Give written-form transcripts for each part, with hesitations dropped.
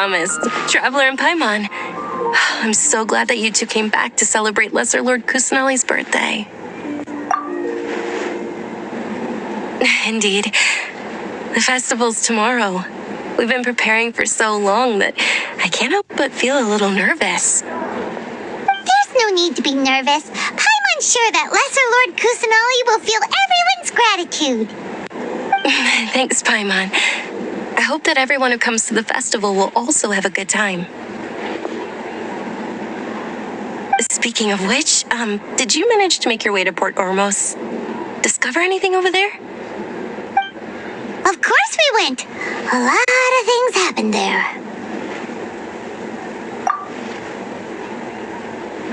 promised. Traveler and Paimon. I'm so glad that you two came back to celebrate Lesser Lord Kusanali's birthday. Indeed. The festival's tomorrow. We've been preparing for so long that I can't help but feel a little nervous. There's no need to be nervous. Paimon's sure that Lesser Lord Kusanali will feel everyone's gratitude. Thanks, Paimon. I hope that everyone who comes to the festival will also have a good time. Speaking of which, did you manage to make your way to Port Ormos? Discover anything over there? Of course we went. A lot of things happened there.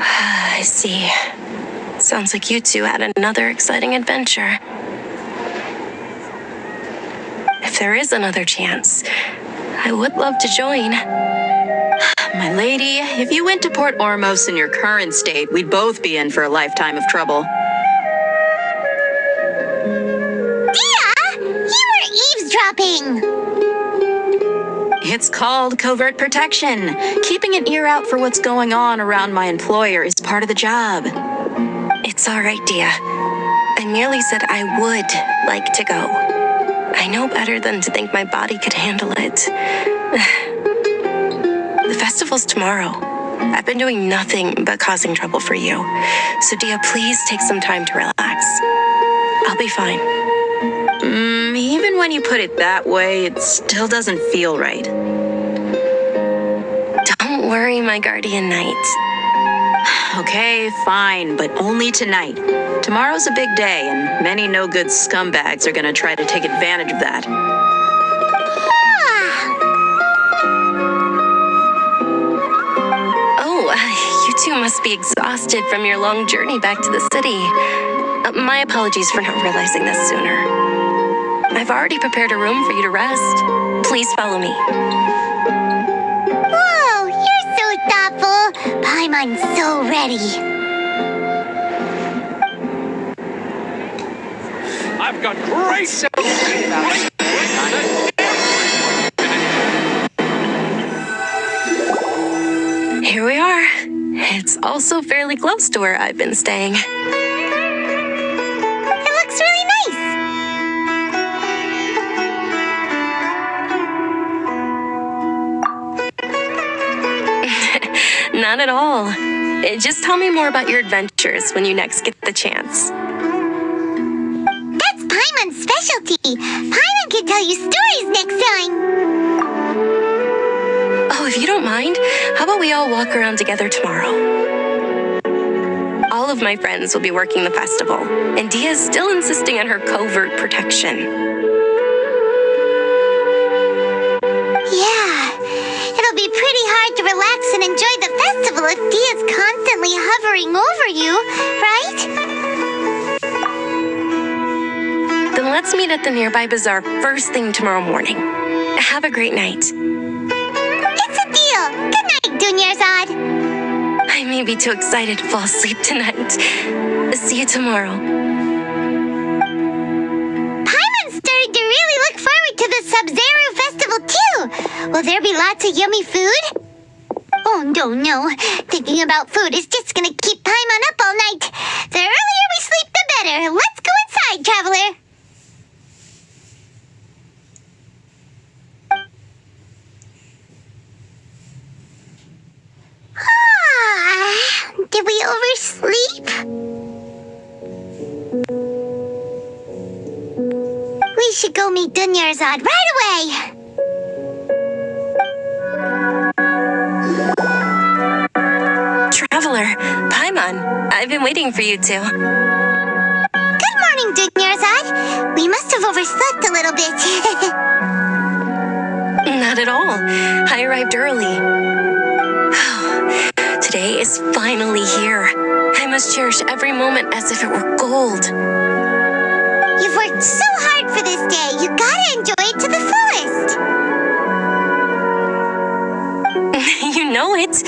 I see. Sounds like you two had another exciting adventure. If there is another chance, I would love to join. My lady, if you went to Port Ormos in your current state, we'd both be in for a lifetime of trouble. Eavesdropping! It's called covert protection. Keeping an ear out for what's going on around my employer is part of the job. It's all right, Dia. I merely said I would like to go. I know better than to think my body could handle it. The festival's tomorrow. I've been doing nothing but causing trouble for you. So, Dia, please take some time to relax. I'll be fine. Even when you put it that way, it still doesn't feel right. Don't worry, my guardian knight. Okay, fine, but only tonight. Tomorrow's a big day, and many no-good scumbags are gonna try to take advantage of that. You two must be exhausted from your long journey back to the city. My apologies for not realizing this sooner. I've already prepared a room for you to rest. Please follow me. Whoa, you're so thoughtful. Paimon's so ready. I've got great Here we are. It's also fairly close to where I've been staying. It looks really nice. Not at all. Just tell me more about your adventures when you next get the chance. That's Paimon's specialty. Paimon can tell you stories next time. Oh, if you don't mind, how about we all walk around together tomorrow? All of my friends will be working the festival, and Dia's still insisting on her covert protection. Yeah, it'll be pretty hard to relax and enjoy the festival if Dia's constantly hovering over you, right? Then let's meet at the nearby bazaar first thing tomorrow morning. Have a great night. It's a deal. Good night, Dunyarzad. I may be too excited to fall asleep tonight. See you tomorrow. Paimon's starting to really look forward to the Sub-Zero festival too. Will there be lots of yummy food? Oh, no. Thinking about food is just gonna keep Paimon up all night. The earlier we sleep, the better. Let's go inside, traveler. Did we oversleep? We should go meet Dunyarzad right away. Traveler, Paimon, I've been waiting for you two. Good morning, Dunyarzad. We must have overslept a little bit. Not at all. I arrived early. Today is finally here. I must cherish every moment as if it were gold. You've worked so hard for this day. You gotta enjoy it to the fullest. You know it.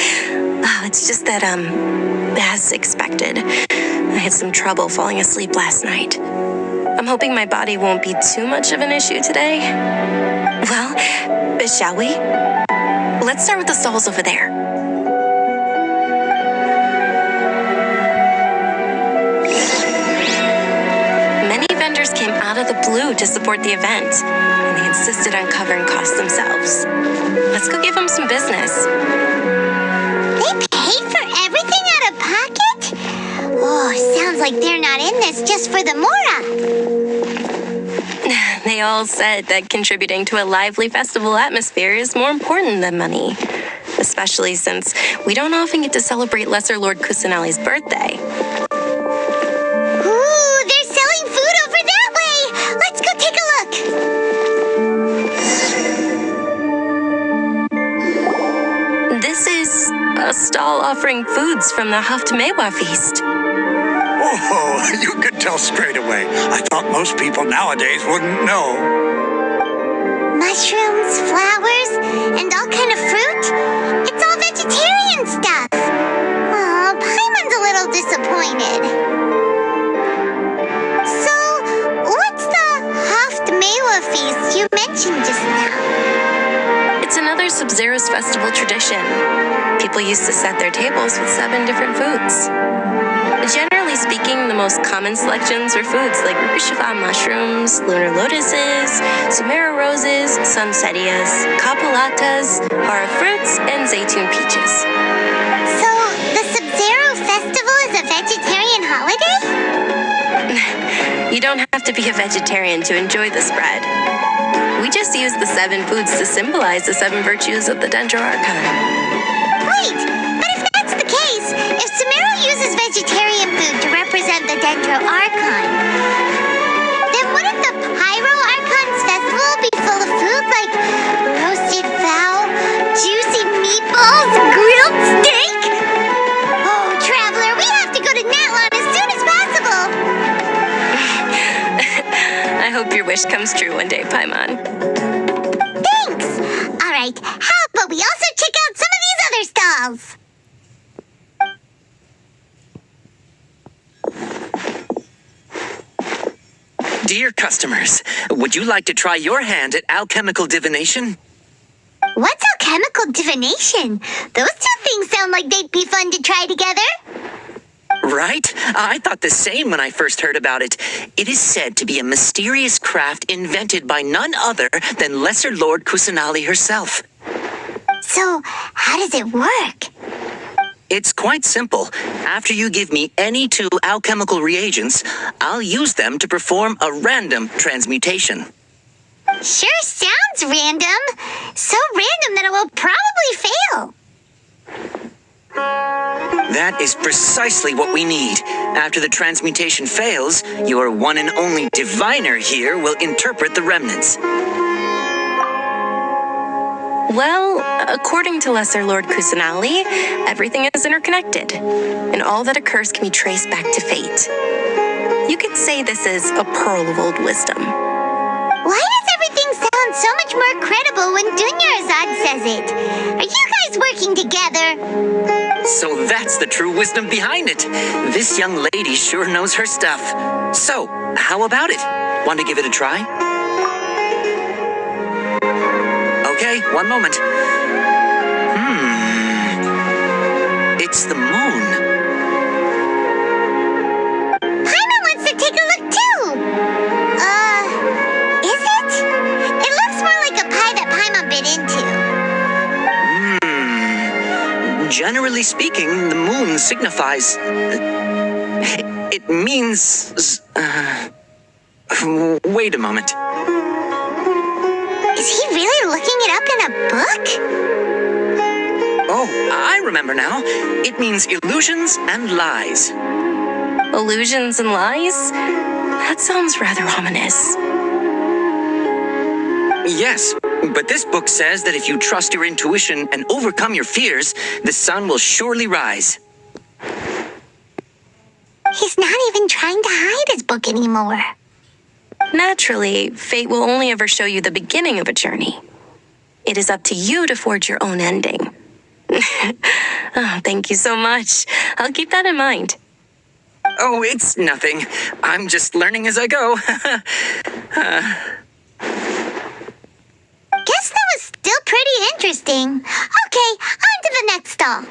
Oh, it's just that, as expected, I had some trouble falling asleep last night. I'm hoping my body won't be too much of an issue today. Well, shall we? Let's start with the stalls over there. Many vendors came out of the blue to support the event, and they insisted on covering costs themselves. Let's go give them some business. They pay for everything out of pocket? Oh, sounds like they're not in this just for the Mora. They all said that contributing to a lively festival atmosphere is more important than money, especially since we don't often get to celebrate Lesser Lord Kusanali's birthday. Ooh, they're selling food over that way. Let's go take a look. This is a stall offering foods from the Haftmewa feast. Oh, you could tell straight away. I thought most people nowadays wouldn't know. Mushrooms, flowers, and all kind of fruit? It's all vegetarian stuff. Oh, Paimon's a little disappointed. So, what's the Haftmewa feast you mentioned just now? It's another Sub-Zero's festival tradition. People used to set their tables with 7 different foods. Generally speaking, the most common selections are foods like Rukashava mushrooms, lunar lotuses, Sumera roses, sunsetias, capulatas, hara fruits, and zaytun peaches. So, the Sub-Zero festival is a vegetarian holiday? You don't have to be a vegetarian to enjoy the spread. We just use the 7 foods to symbolize the 7 virtues of the Dendro Archon. Wait, but if that's the case, if Sumero uses vegetarian food to represent the Dendro Archon, then wouldn't the Pyro Archon's festival be full of food like roasted fowl, juicy meatballs, grilled steak? Oh, Traveler, we have to go to Natlon as soon as possible. I hope your wish comes true one day, Paimon. Thanks. All right, how about we also check out some of these other stalls? Dear customers, would you like to try your hand at alchemical divination? What's alchemical divination? Those two things sound like they'd be fun to try together. Right? I thought the same when I first heard about it. It is said to be a mysterious craft invented by none other than Lesser Lord Kusanali herself. So, how does it work? It's quite simple. After you give me any 2 alchemical reagents, I'll use them to perform a random transmutation. Sure sounds random. So random that it will probably fail. That is precisely what we need. After the transmutation fails, your one and only diviner here will interpret the remnants. Well, according to Lesser Lord Kusanali, everything is interconnected, and all that occurs can be traced back to fate. You could say this is a pearl of old wisdom. Why does everything sound so much more credible when Dunyarzad says it? Are you guys working together? So that's the true wisdom behind it. This young lady sure knows her stuff. So, how about it? Want to give it a try? Okay, one moment. It's the moon. Paimon wants to take a look too. Is it? It looks more like a pie that Paimon bit into. Generally speaking, the moon signifies... it means... wait a moment. Is he really looking it up in a book? Oh, I remember now. It means illusions and lies. Illusions and lies? That sounds rather ominous. Yes, but this book says that if you trust your intuition and overcome your fears, the sun will surely rise. He's not even trying to hide his book anymore. Naturally, fate will only ever show you the beginning of a journey. It is up to you to forge your own ending. Oh, thank you so much. I'll keep that in mind. Oh, it's nothing. I'm just learning as I go. Guess that was still pretty very interesting. Okay, on to the next stall.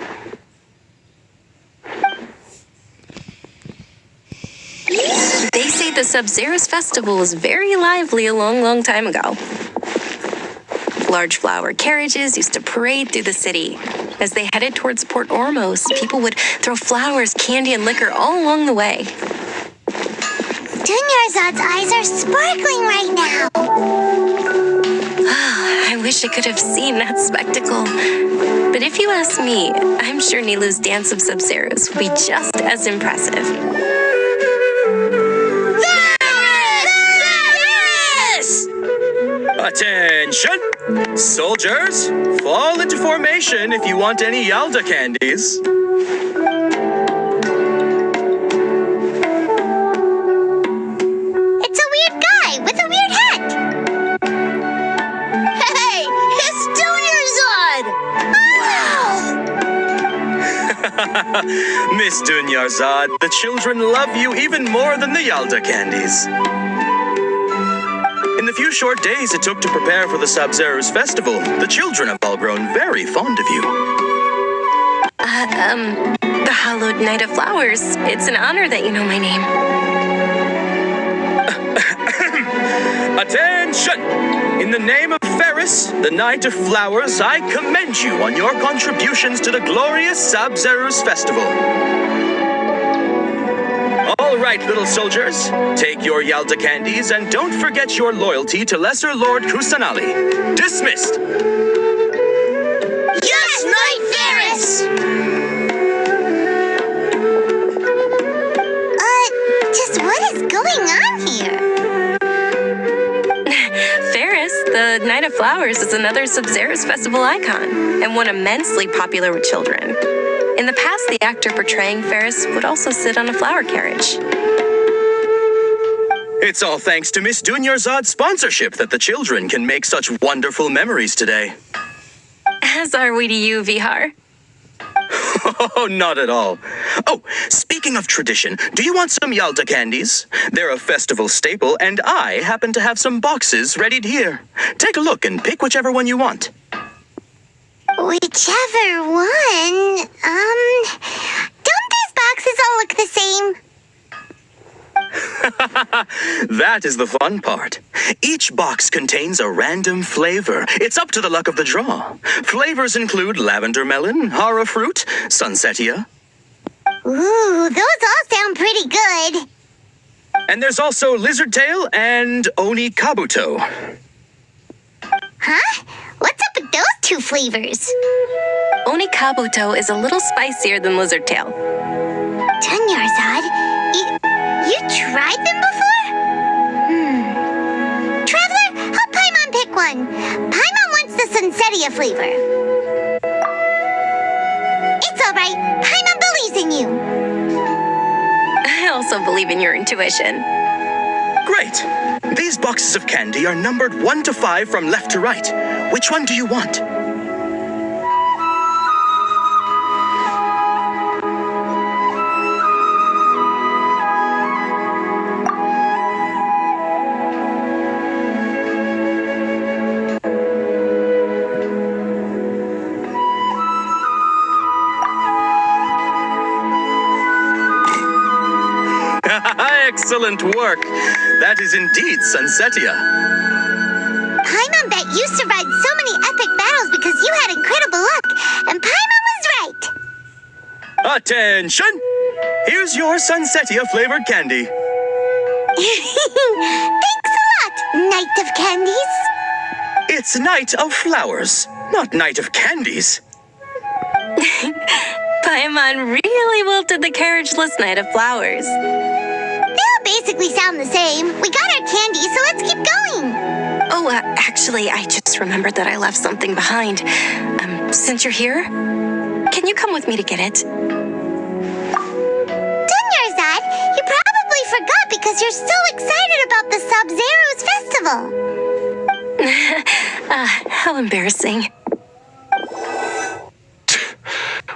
They say the Sub-Zero's festival was very lively a long, long time ago. Large flower carriages used to parade through the city. As they headed towards Port Ormos, people would throw flowers, candy, and liquor all along the way. Dunyarzad's eyes are sparkling right now. I wish I could have seen that spectacle. But if you ask me, I'm sure Nilu's dance of Sub-Zeros would be just as impressive. Attention! Soldiers, fall into formation if you want any Yalda candies. It's a weird guy with a weird hat. Hey, it's Dunyarzad! Wow! Miss Dunyarzad, the children love you even more than the Yalda candies. In the few short days it took to prepare for the Sub-Zero's festival, the children have all grown very fond of you. The hallowed Knight of Flowers. It's an honor that you know my name. Attention! In the name of Ferris, the Knight of Flowers, I commend you on your contributions to the glorious Sub-Zero's festival. All right, little soldiers, take your Yalda candies and don't forget your loyalty to Lesser Lord Kusanali. Dismissed! Yes, Knight Ferris! Just what is going on here? Ferris, the Knight of Flowers, is another Sub-Zero's festival icon, and one immensely popular with children. In the past, the actor portraying Ferris would also sit on a flower carriage. It's all thanks to Miss Dunyarzad's sponsorship that the children can make such wonderful memories today. As are we to you, Vihar. Oh, not at all. Oh, speaking of tradition, do you want some Yalda candies? They're a festival staple, and I happen to have some boxes readied here. Take a look and pick whichever one you want. Whichever one, don't these boxes all look the same? That is the fun part. Each box contains a random flavor. It's up to the luck of the draw. Flavors include lavender melon, hara fruit, sunsetia. Ooh, those all sound pretty good. And there's also lizard tail and oni kabuto. Huh? What's up with those two flavors? Oni Kabuto is a little spicier than Lizard Tail. Dunyarzad, you tried them before? Traveler, help Paimon pick one. Paimon wants the Sunsetia flavor. It's all right. Paimon believes in you. I also believe in your intuition. Great. These boxes of candy are numbered 1 to 5 from left to right. Which one do you want? Excellent work. That is indeed Sunsetia. Paimon bet you survived so many epic battles because you had incredible luck, and Paimon was right. Attention! Here's your Sunsetia flavored candy. Thanks a lot, Knight of Candies. It's Knight of Flowers, not Knight of Candies. Paimon really wilted the carriageless Knight of Flowers. They all basically sound the same. We got our candy, so let's keep going. Oh, actually, I just remembered that I left something behind. Since you're here, can you come with me to get it? Dunyarzad, you probably forgot because you're so excited about the Sub-Zero's festival. How embarrassing.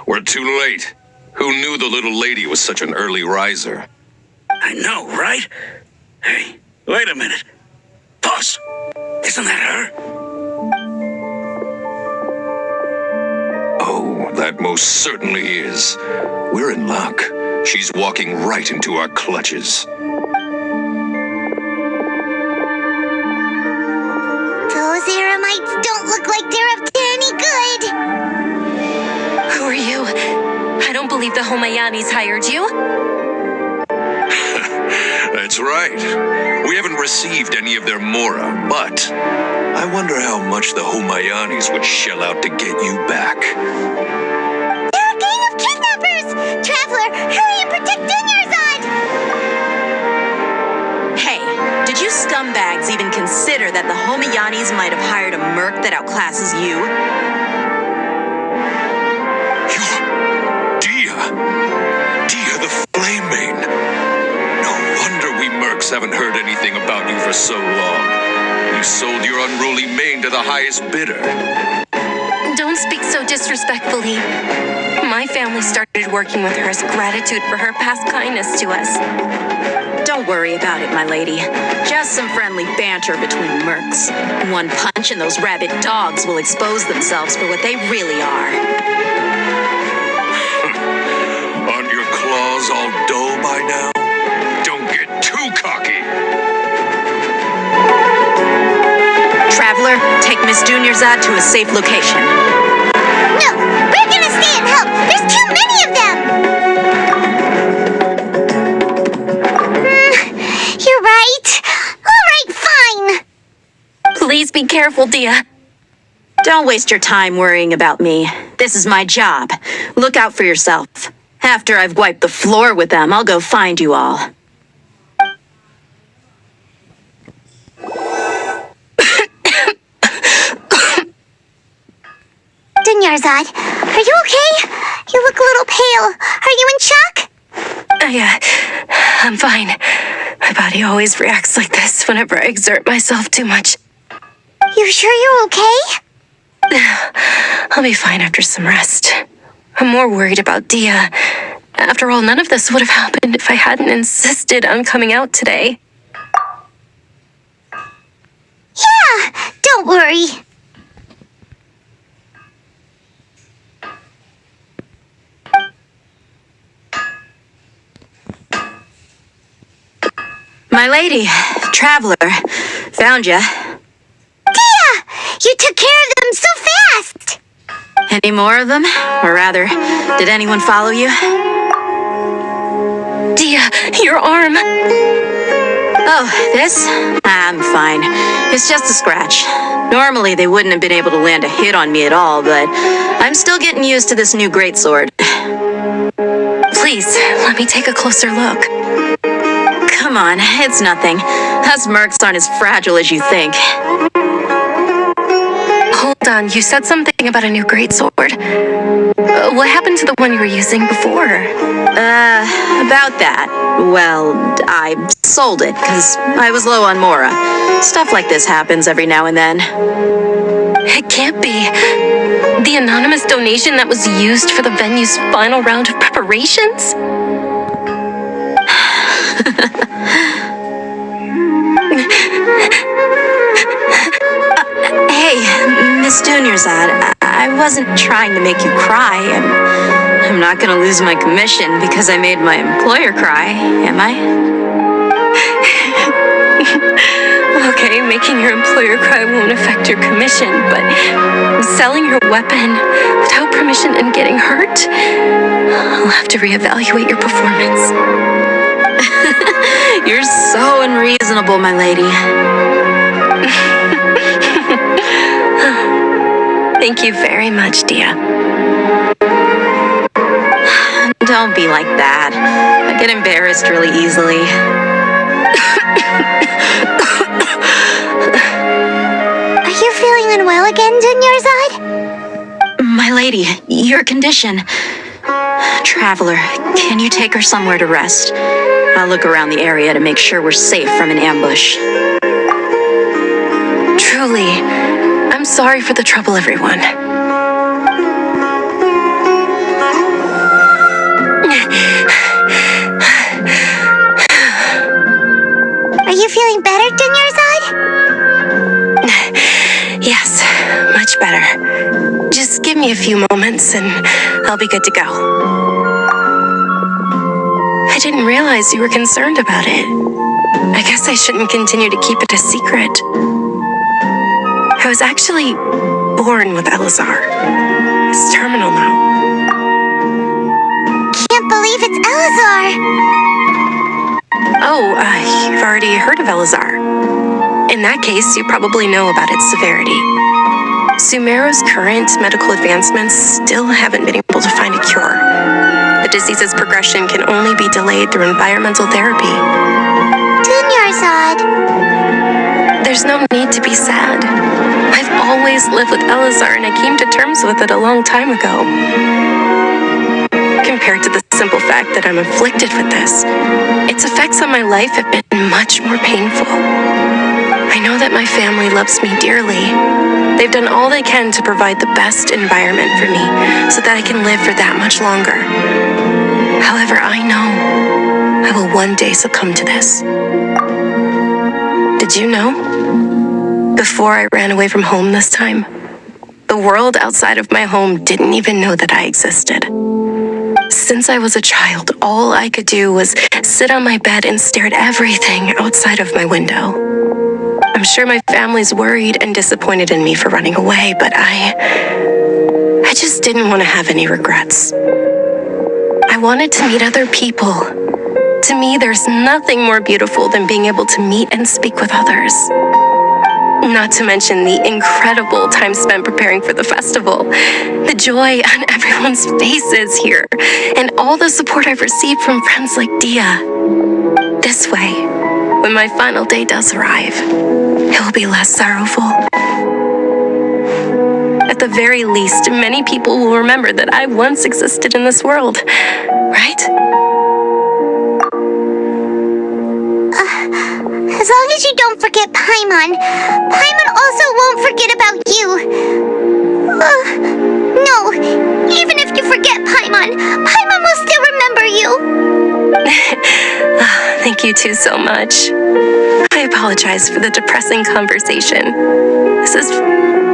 We're too late. Who knew the little lady was such an early riser? I know, right? Hey, wait a minute. Boss, isn't that her? That most certainly is. We're in luck. She's walking right into our clutches. Those Eremites don't look like they're up to any good. Who are you? I don't believe the Homayanis hired you. That's right. We haven't received any of their mora, but I wonder how much the Homayanis would shell out to get you back. They're a gang of kidnappers! Traveler, hurry and protect Dunyarzad! Hey, did you scumbags even consider that the Homayanis might have hired a merc that outclasses you? Dia the Flame Mane. No wonder we mercs haven't heard anything about you for so long. You sold your unruly mane to the highest bidder. Don't speak so disrespectfully. My family started working with her as gratitude for her past kindness to us. Don't worry about it, my lady. Just some friendly banter between mercs. One punch and those rabid dogs will expose themselves for what they really are. Aren't your claws all dull by now? Don't get too cocky. Traveler, take Miss Dunyarzad to a safe location. No, we're gonna stay and help. There's too many of them. You're right. All right, fine. Please be careful, Dia. Don't waste your time worrying about me. This is my job. Look out for yourself. After I've wiped the floor with them, I'll go find you all. Dunyarzad, are you okay? You look a little pale. Are you in shock? I'm fine. My body always reacts like this whenever I exert myself too much. You sure you're okay? I'll be fine after some rest. I'm more worried about Dia. After all, none of this would have happened if I hadn't insisted on coming out today. Yeah, don't worry. My lady, Traveler, found ya. Dia! You took care of them so fast! Any more of them? Or rather, did anyone follow you? Dia, your arm! Oh, this? I'm fine. It's just a scratch. Normally, they wouldn't have been able to land a hit on me at all, but I'm still getting used to this new greatsword. Please, let me take a closer look. Come on, it's nothing. Us mercs aren't as fragile as you think. Hold on, you said something about a new greatsword. What happened to the one you were using before? About that. Well, I sold it, because I was low on mora. Stuff like this happens every now and then. It can't be. The anonymous donation that was used for the venue's final round of preparations? Hey, Miss Dunyarzad, I wasn't trying to make you cry. I'm not gonna lose my commission because I made my employer cry, am I? Okay, making your employer cry won't affect your commission, but selling your weapon without permission and getting hurt? I'll have to reevaluate your performance. You're so unreasonable, my lady. Thank you very much, Dia. Don't be like that. I get embarrassed really easily. Are you feeling unwell again, Dunyarzad? My lady, your condition. Traveler, can you take her somewhere to rest? I'll look around the area to make sure we're safe from an ambush. Truly, I'm sorry for the trouble, everyone. Are you feeling better, Dunyarzad? Yes, much better. Just give me a few moments and I'll be good to go. I didn't realize you were concerned about it. I guess I shouldn't continue to keep it a secret. I was actually born with Elazar. It's terminal now. Can't believe it's Elazar! Oh, you've already heard of Elazar. In that case, you probably know about its severity. Sumeru's current medical advancements still haven't been able to find a cure. The disease's progression can only be delayed through environmental therapy. Dunyarzad. There's no need to be sad. I've always lived with Elazar, and I came to terms with it a long time ago. Compared to the simple fact that I'm afflicted with this, its effects on my life have been much more painful. I know that my family loves me dearly. They've done all they can to provide the best environment for me so that I can live for that much longer. However, I know I will one day succumb to this. Did you know? Before I ran away from home this time, the world outside of my home didn't even know that I existed. Since I was a child, all I could do was sit on my bed and stare at everything outside of my window. I'm sure my family's worried and disappointed in me for running away, but I just didn't want to have any regrets. I wanted to meet other people. To me, there's nothing more beautiful than being able to meet and speak with others. Not to mention the incredible time spent preparing for the festival, the joy on everyone's faces here, and all the support I've received from friends like Dia. This way, when my final day does arrive, it will be less sorrowful. At the very least, many people will remember that I once existed in this world, right? As long as you don't forget Paimon, Paimon also won't forget about you. No, even if you forget Paimon, Paimon will still remember you. Thank you two so much. I apologize for the depressing conversation.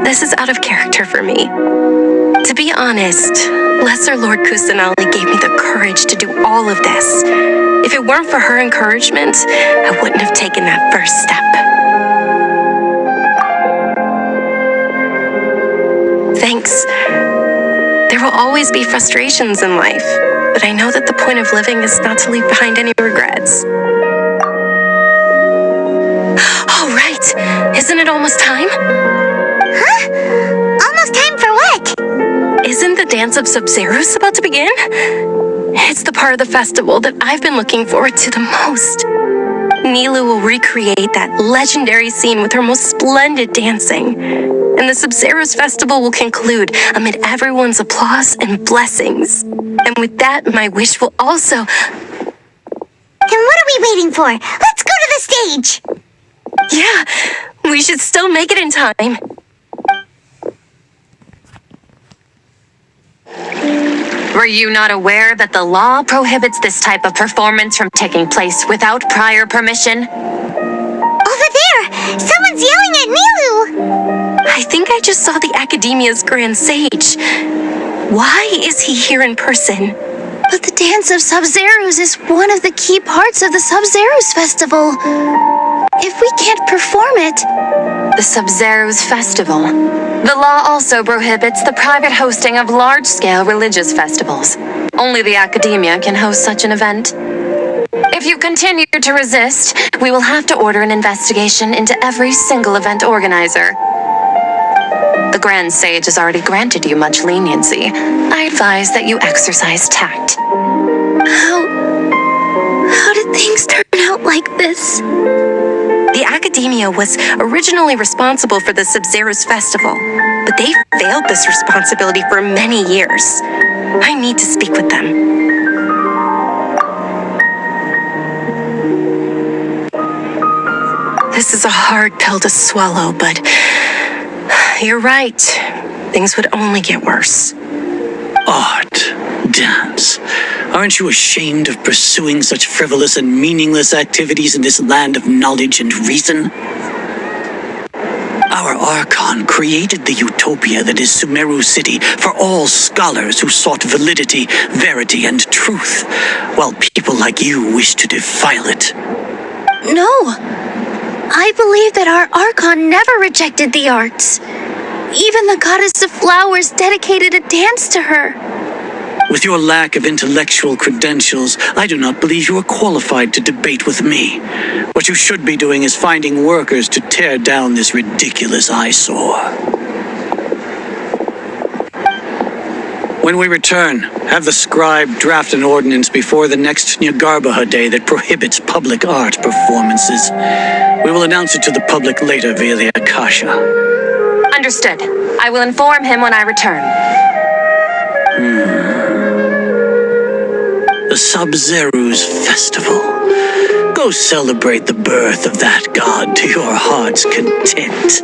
This is out of character for me. To be honest, Lesser Lord Kusanali gave me the courage to do all of this. If it weren't for her encouragement, I wouldn't have taken that first step. Thanks. There will always be frustrations in life, but I know that the point of living is not to leave behind any regrets. Oh, right! Isn't it almost time? Huh? Almost time for what? Isn't the Dance of Sub-Zeros about to begin? It's the part of the festival that I've been looking forward to the most. Nilu will recreate that legendary scene with her most splendid dancing. And the Sub-Zeros festival will conclude amid everyone's applause and blessings. And with that, my wish will also... Then what are we waiting for? Let's go to the stage! Yeah, we should still make it in time. Were you not aware that the law prohibits this type of performance from taking place without prior permission? Over there! Someone's yelling at Nilu! I think I just saw the Academia's Grand Sage. Why is he here in person? But the Dance of Sub-Zeros is one of the key parts of the Sub-Zeros festival. If we can't perform it... The Sub-Zeros festival. The law also prohibits the private hosting of large-scale religious festivals. Only the Academia can host such an event. If you continue to resist, we will have to order an investigation into every single event organizer. The Grand Sage has already granted you much leniency. I advise that you exercise tact. How did things turn out like this? The Academia was originally responsible for the Sub-Zeros festival, but they failed this responsibility for many years. I need to speak with them. This is a hard pill to swallow, but you're right. Things would only get worse. Art, dance. Aren't you ashamed of pursuing such frivolous and meaningless activities in this land of knowledge and reason? Our Archon created the utopia that is Sumeru City for all scholars who sought validity, verity, and truth, while people like you wish to defile it. No. I believe that our Archon never rejected the arts. Even the goddess of flowers dedicated a dance to her. With your lack of intellectual credentials, I do not believe you are qualified to debate with me. What you should be doing is finding workers to tear down this ridiculous eyesore. When we return, have the scribe draft an ordinance before the next Nyagarbha Day that prohibits public art performances. We will announce it to the public later via the Akasha. Understood. I will inform him when I return. The Sub-Zeru's festival. Go celebrate the birth of that god to your heart's content.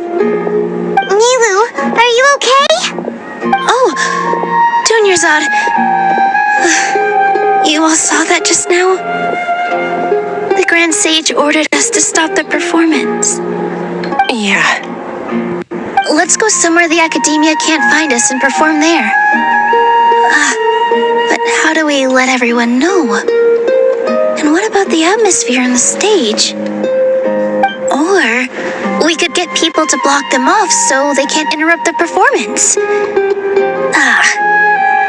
Nilu, are you okay? Oh, Dunyarzad. You all saw that just now? The Grand Sage ordered us to stop the performance. Yeah. Let's go somewhere the Academia can't find us and perform there. But how do we let everyone know? And what about the atmosphere on the stage? Or we could get people to block them off so they can't interrupt the performance.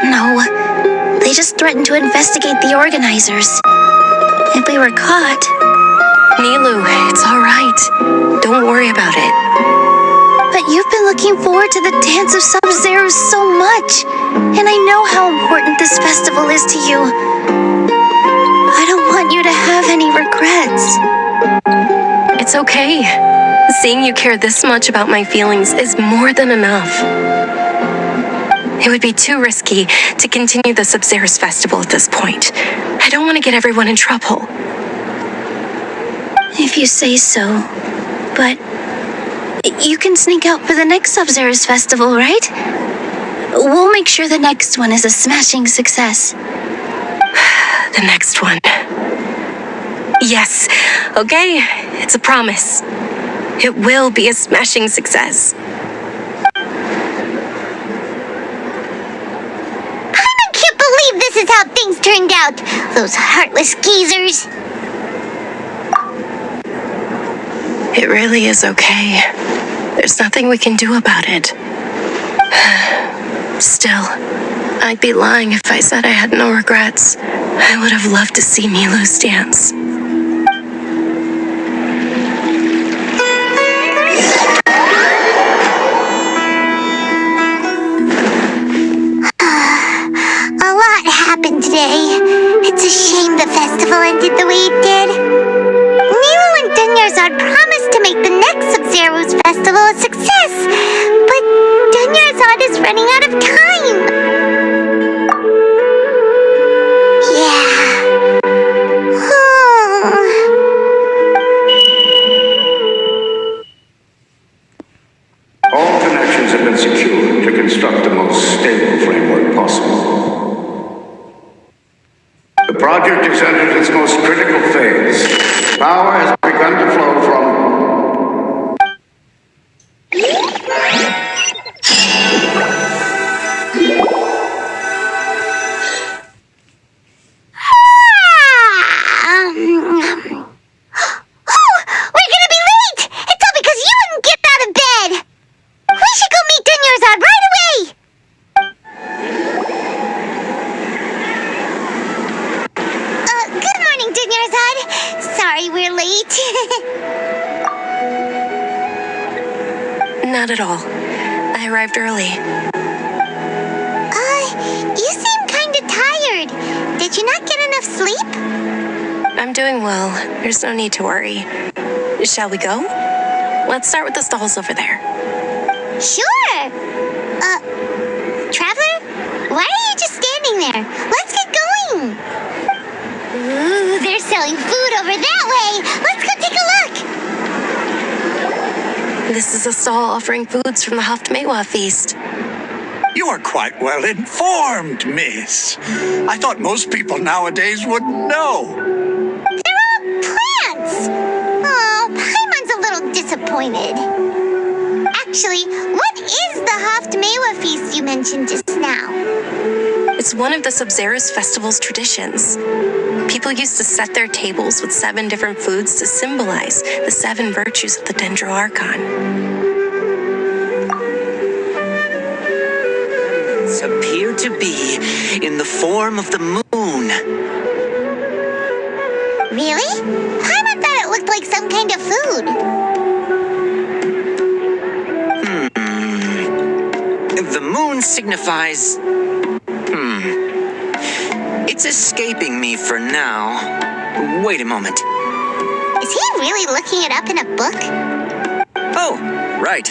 No. They just threatened to investigate the organizers. If we were caught... Nilu, it's all right. Don't worry about it. But you've been looking forward to the dance of Sub-Zero so much. And I know how important this festival is to you. I don't want you to have any regrets. It's okay. Seeing you care this much about my feelings is more than enough. It would be too risky to continue the Sub-Zero's festival at this point. I don't want to get everyone in trouble. If you say so. But you can sneak out for the next Sub-Zero's festival, right? We'll make sure the next one is a smashing success. The next one. Yes. Okay. It's a promise. It will be a smashing success. This is how things turned out. Those heartless geezers. It really is okay. There's nothing we can do about it. Still, I'd be lying if I said I had no regrets. I would have loved to see Nilu's dance. Today. It's a shame the festival ended the way it did. Nilu and Dunyarzad promised to make the next Sub-Zero's festival a success, but Dunyarzad is running out of time. Yeah. All connections have been secured to construct the most stable framework possible. The project has entered its most critical phase. Power has begun to flow from... We're gonna be late! It's all because you wouldn't get out of bed! We should go meet Dunyarzad right away! Good morning, Dunyarzad. Sorry we're late. Not at all. I arrived early. You seem kinda tired. Did you not get enough sleep? I'm doing well. There's no need to worry. Shall we go? Let's start with the stalls over there. Sure! Traveler? Why are you just standing there? Let's get going! Ooh, they're selling food over that way! Let's go take a look! This is a stall offering foods from the Haftmewa feast. You are quite well informed, miss. I thought most people nowadays would know. They're all plants! Oh, Paimon's a little disappointed. Actually, what is the Haft-Mewa feast you mentioned just now? It's one of the Sub-Zero's festival's traditions. People used to set their tables with 7 different foods to symbolize the 7 virtues of the Dendro Archon. Appear to be in the form of the moon. Really? Paimon thought it looked like some kind of food. The moon signifies... It's escaping me for now. Wait a moment. Is he really looking it up in a book? Oh, right.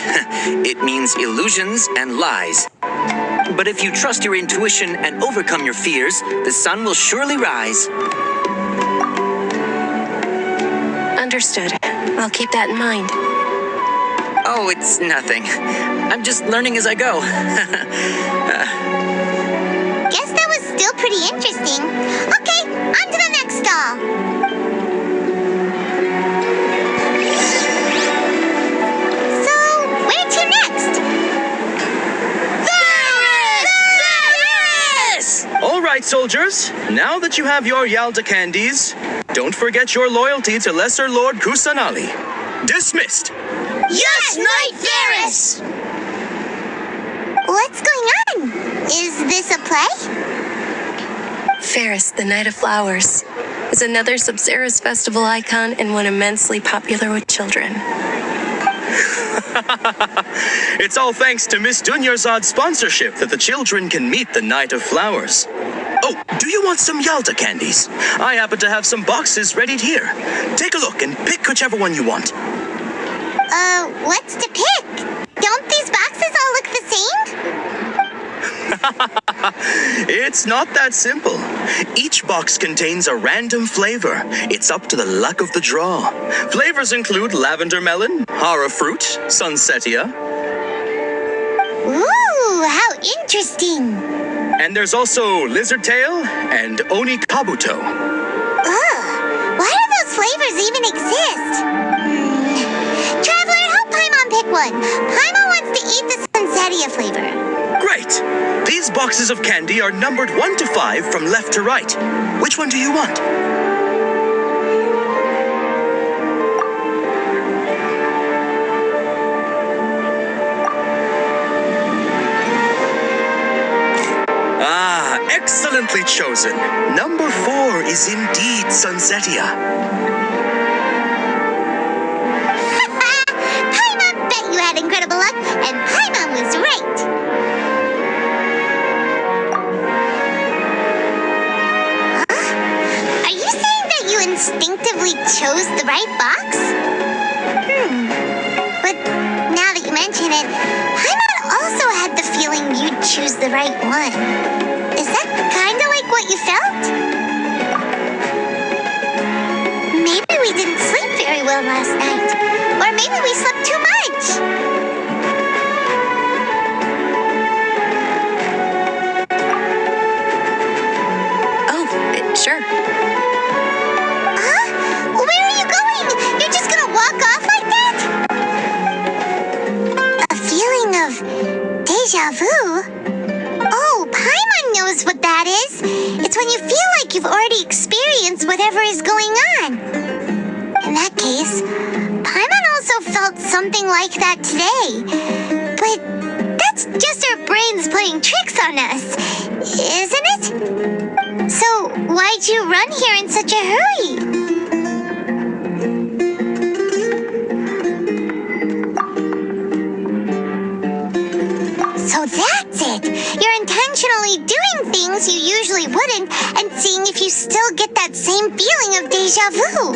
It means illusions and lies. But if you trust your intuition and overcome your fears, the sun will surely rise. Understood. I'll keep that in mind. Oh, it's nothing. I'm just learning as I go. Guess that was still pretty interesting. Okay, on to the next stall. So, where to next? All right, soldiers. Now that you have your Yalda candies, don't forget your loyalty to Lesser Lord Kusanali. Dismissed. Yes, Knight Varus! What's going on? Is this a play? Ferris, the Knight of Flowers, is another Sub-Zero's festival icon and one immensely popular with children. It's all thanks to Miss Dunyarzad's sponsorship that the children can meet the Knight of Flowers. Oh, do you want some Yalda candies? I happen to have some boxes ready here. Take a look and pick whichever one you want. What's to pick? Don't these boxes all look the same? It's not that simple. Each box contains a random flavor. It's up to the luck of the draw. Flavors include lavender melon, hara fruit, sunsetia. Ooh, how interesting. And there's also lizard tail and oni kabuto. Ugh, why do those flavors even exist? Traveler, help Paimon pick one. Paimon wants to eat the sunsetia flavor. Great! These boxes of candy are numbered 1 to 5 from left to right. Which one do you want? Ah, excellently chosen. Number 4 is indeed sunsetia. Paimon bet you had incredible luck, and Paimon was right. Are you saying that you instinctively chose the right box? But now that you mention it, Paimon also had the feeling you'd choose the right one. Is that kinda like what you felt? Maybe we didn't sleep very well last night. Or maybe we slept too much. Oh, sure. Huh? Where are you going? You're just gonna walk off like that? A feeling of deja vu? Oh, Paimon knows what that is. It's when you feel like you've already experienced whatever is going on. In that case, Paimon also felt something like that today. But that's just our brains playing tricks on us, isn't it? So why'd you run here in such a hurry? So that's it. You're intentionally doing things you usually wouldn't and seeing if you still get that same feeling of deja vu.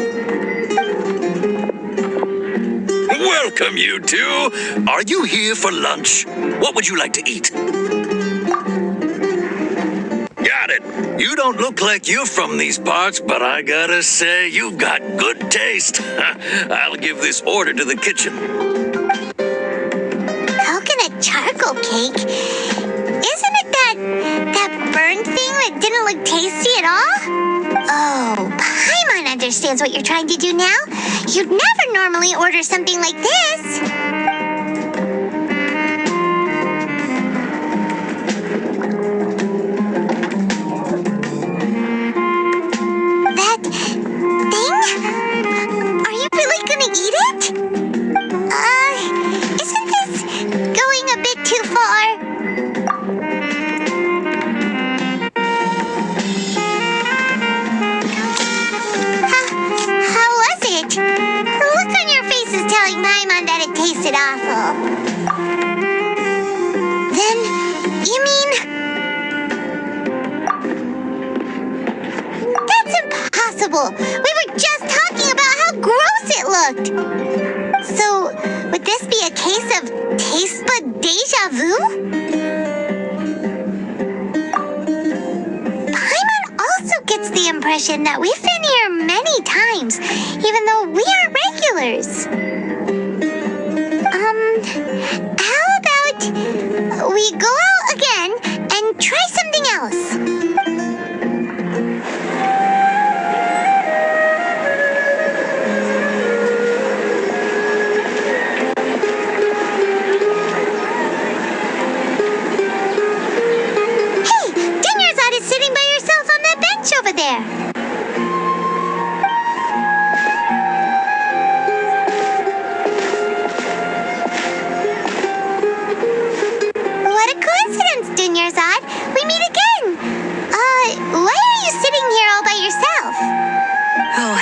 Welcome, you two. Are you here for lunch? What would you like to eat? Got it. You don't look like you're from these parts, but I gotta say, you've got good taste. I'll give this order to the kitchen. Coconut charcoal cake? Isn't it that burned thing that didn't look tasty at all? Oh, Paimon understands what you're trying to do now. You'd never normally order something like this. impossible? We were just talking about how gross it looked. So, would this be a case of taste bud deja vu? Paimon also gets the impression that we've been here many times, even though we aren't regulars. How about we go out again and try something else? Hey, Dinyarzad is sitting by yourself on that bench over there. What a coincidence, Dinyarzad. We meet again. Why are you sitting here all by yourself? Oh,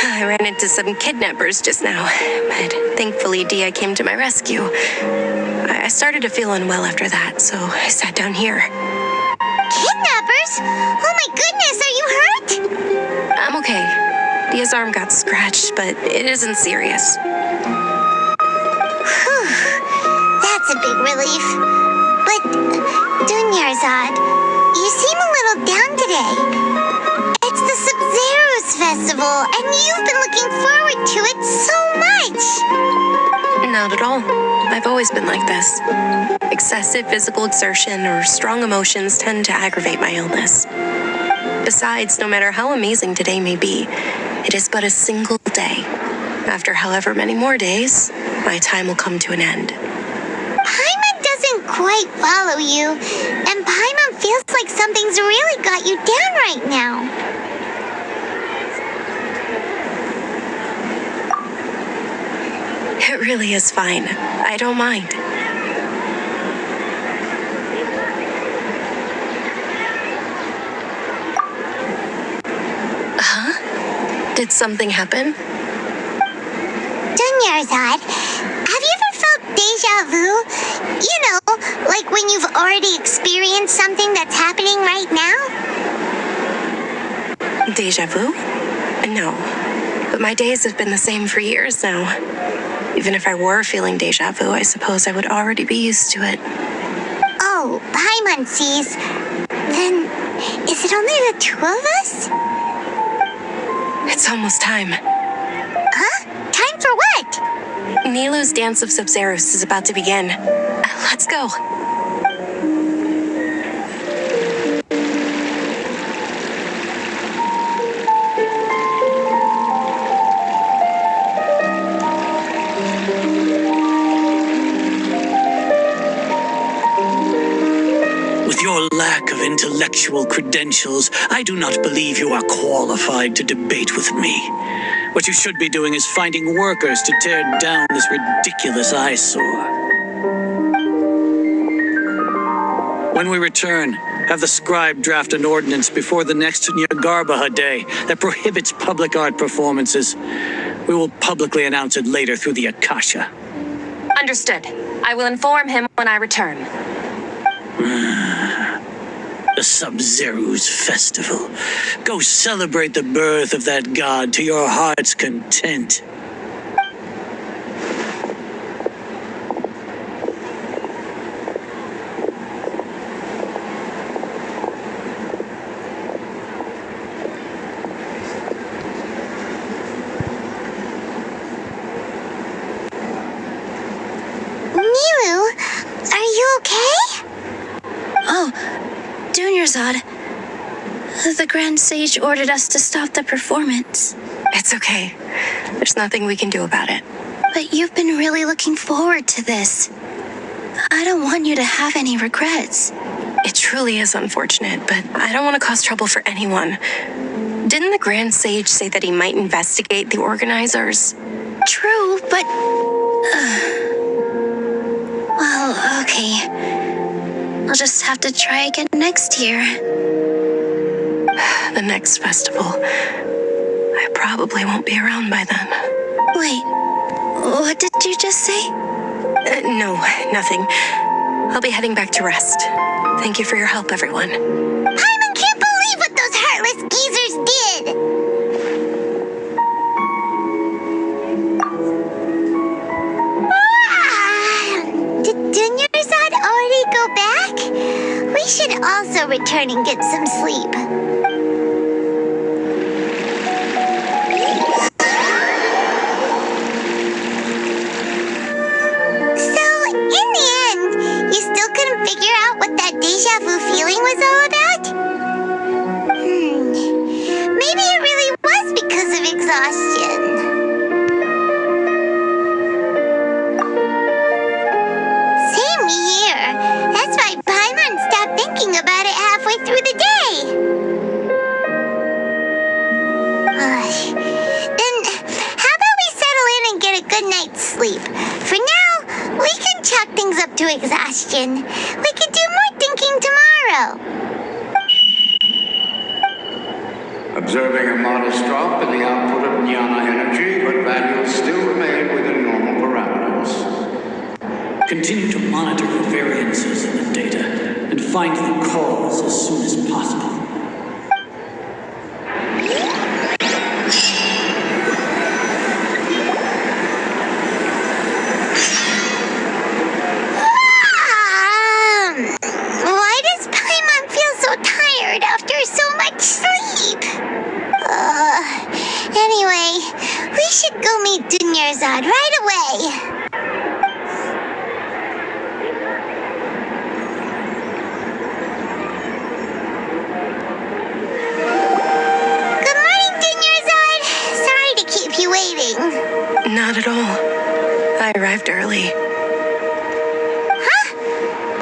I ran into some kidnappers just now, but thankfully Dia came to my rescue. I started to feel unwell after that, so I sat down here. Kidnappers? Oh my goodness, are you hurt? I'm okay. Dia's arm got scratched, but it isn't serious. Whew, that's a big relief. But, Dinyarzad, you seem a little down today. It's the Sub-Zero's festival, and you've been looking forward to it so much. Not at all. I've always been like this. Excessive physical exertion or strong emotions tend to aggravate my illness. Besides, no matter how amazing today may be, it is but a single day. After however many more days, my time will come to an end. Paimon doesn't quite follow you, and Paimon feels like something's really got you down right now. It really is fine. I don't mind. Huh? Did something happen? Dinyarzad, have you ever felt deja vu? You know, like when you've already experienced something that's happening right now? Deja vu? No. But my days have been the same for years now. Even if I were feeling deja vu, I suppose I would already be used to it. Oh, Paimon sees. Then, is it only the two of us? It's almost time. Huh? Time for what? Nilou's Dance of Sub-Zeros is about to begin. Let's go. With your lack of intellectual credentials, I do not believe you are qualified to debate with me. What you should be doing is finding workers to tear down this ridiculous eyesore. When we return, have the scribe draft an ordinance before the next Nyargarbaha Day that prohibits public art performances. We will publicly announce it later through the Akasha. Understood. I will inform him when I return. The Sub-Zero's festival. Go celebrate the birth of that god to your heart's content. Nilou, are you okay? Oh, Dinyarzad. The Grand Sage ordered us to stop the performance. It's okay. There's nothing we can do about it. But you've been really looking forward to this. I don't want you to have any regrets. It truly is unfortunate, but I don't want to cause trouble for anyone. Didn't the Grand Sage say that he might investigate the organizers? True, but... well, okay. I'll just have to try again next year. The next festival. I probably won't be around by then. Wait, what did you just say? No, nothing. I'll be heading back to rest. Thank you for your help, everyone. Paimon can't believe what those heartless geezers did! return and get some sleep. So, in the end, you still couldn't figure out what that deja vu feeling was all about? Maybe it really was because of exhaustion. Same here. That's why Paimon stopped thinking about it halfway through the day. Then, how about we settle in and get a good night's sleep? For now, we can chalk things up to exhaustion. We can do more thinking tomorrow. Observing a modest drop in the output of jnana energy, but values still remain within normal parameters. Continue to monitor the variances in the data and find the cause as soon as possible. Why does Paimon feel so tired after so much sleep? Anyway, we should go meet Dunyarzad right away. Good morning, Dunyarzad. Sorry to keep you waiting. Not at all. I arrived early. Huh?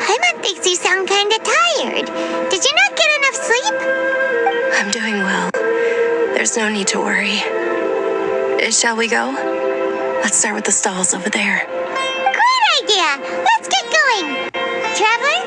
Paimon thinks you sound kinda tired. Did you not get enough sleep? I'm doing well. There's no need to worry. Shall we go? Let's start with the stalls over there. Great idea! Let's get going! Traveler?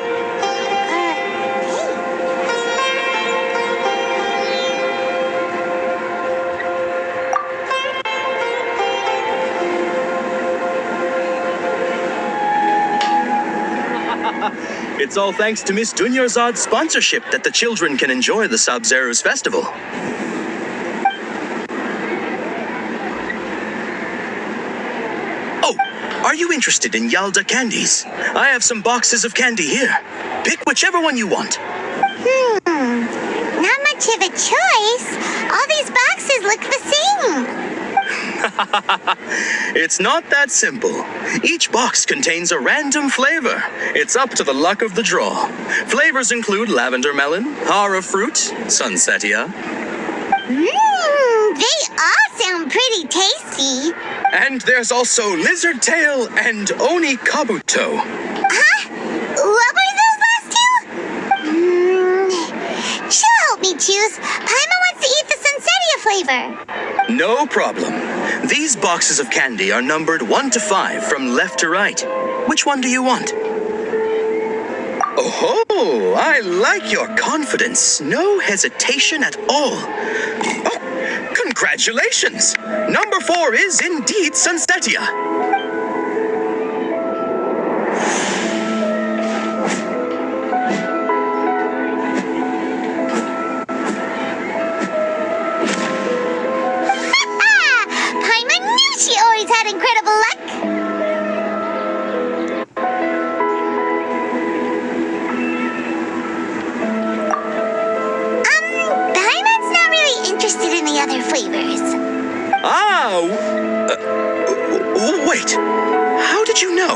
It's all thanks to Miss Dunyarzad's sponsorship that the children can enjoy the Sub-Zero's festival. Oh, are you interested in Yalda candies? I have some boxes of candy here. Pick whichever one you want. Not much of a choice. All these boxes look the same. It's not that simple. Each box contains a random flavor. It's up to the luck of the draw. Flavors include lavender melon, hara fruit, sunsetia. They all sound pretty tasty. And there's also lizard tail and oni kabuto. Huh? What were those last two? She'll help me choose. Paimon wants to eat the sunsetia flavor. No problem. These boxes of candy are numbered 1 to 5 from left to right. Which one do you want? Oh, I like your confidence. No hesitation at all. Oh, congratulations! Number 4 is indeed sunsetia. She always had incredible luck. Paimon's not really interested in the other flavors. Wait. How did you know?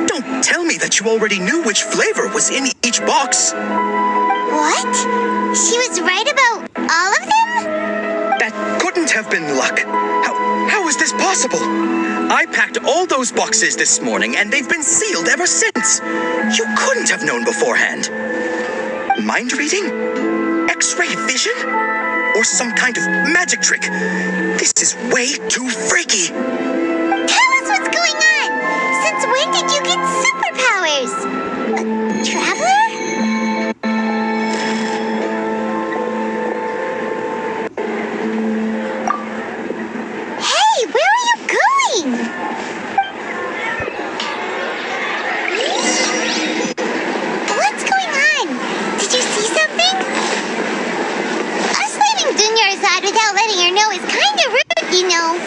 Don't tell me that you already knew which flavor was in each box. What? She was right about all of them? That couldn't have been luck. How is this possible? I packed all those boxes this morning and they've been sealed ever since. You couldn't have known beforehand. Mind reading? X-ray vision? Or some kind of magic trick? This is way too freaky. Tell us what's going on. Since when did you get superpowers? Traveler? Without letting her know is kind of rude, you know.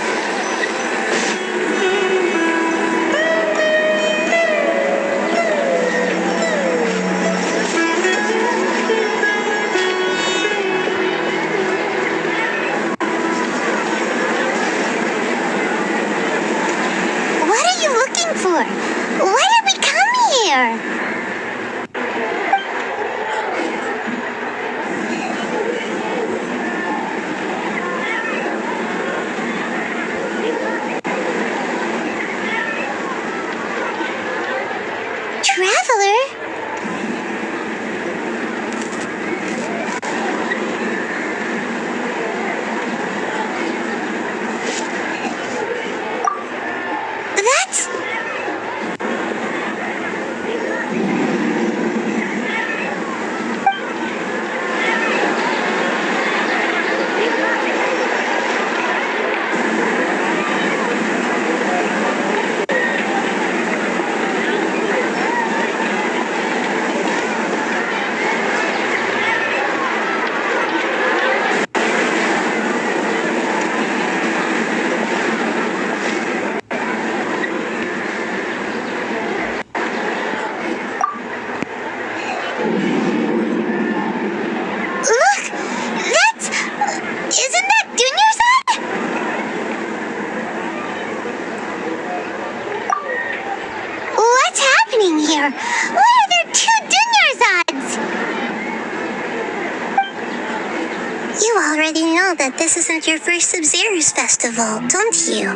You know that this isn't your first Sub-Zero's festival, don't you?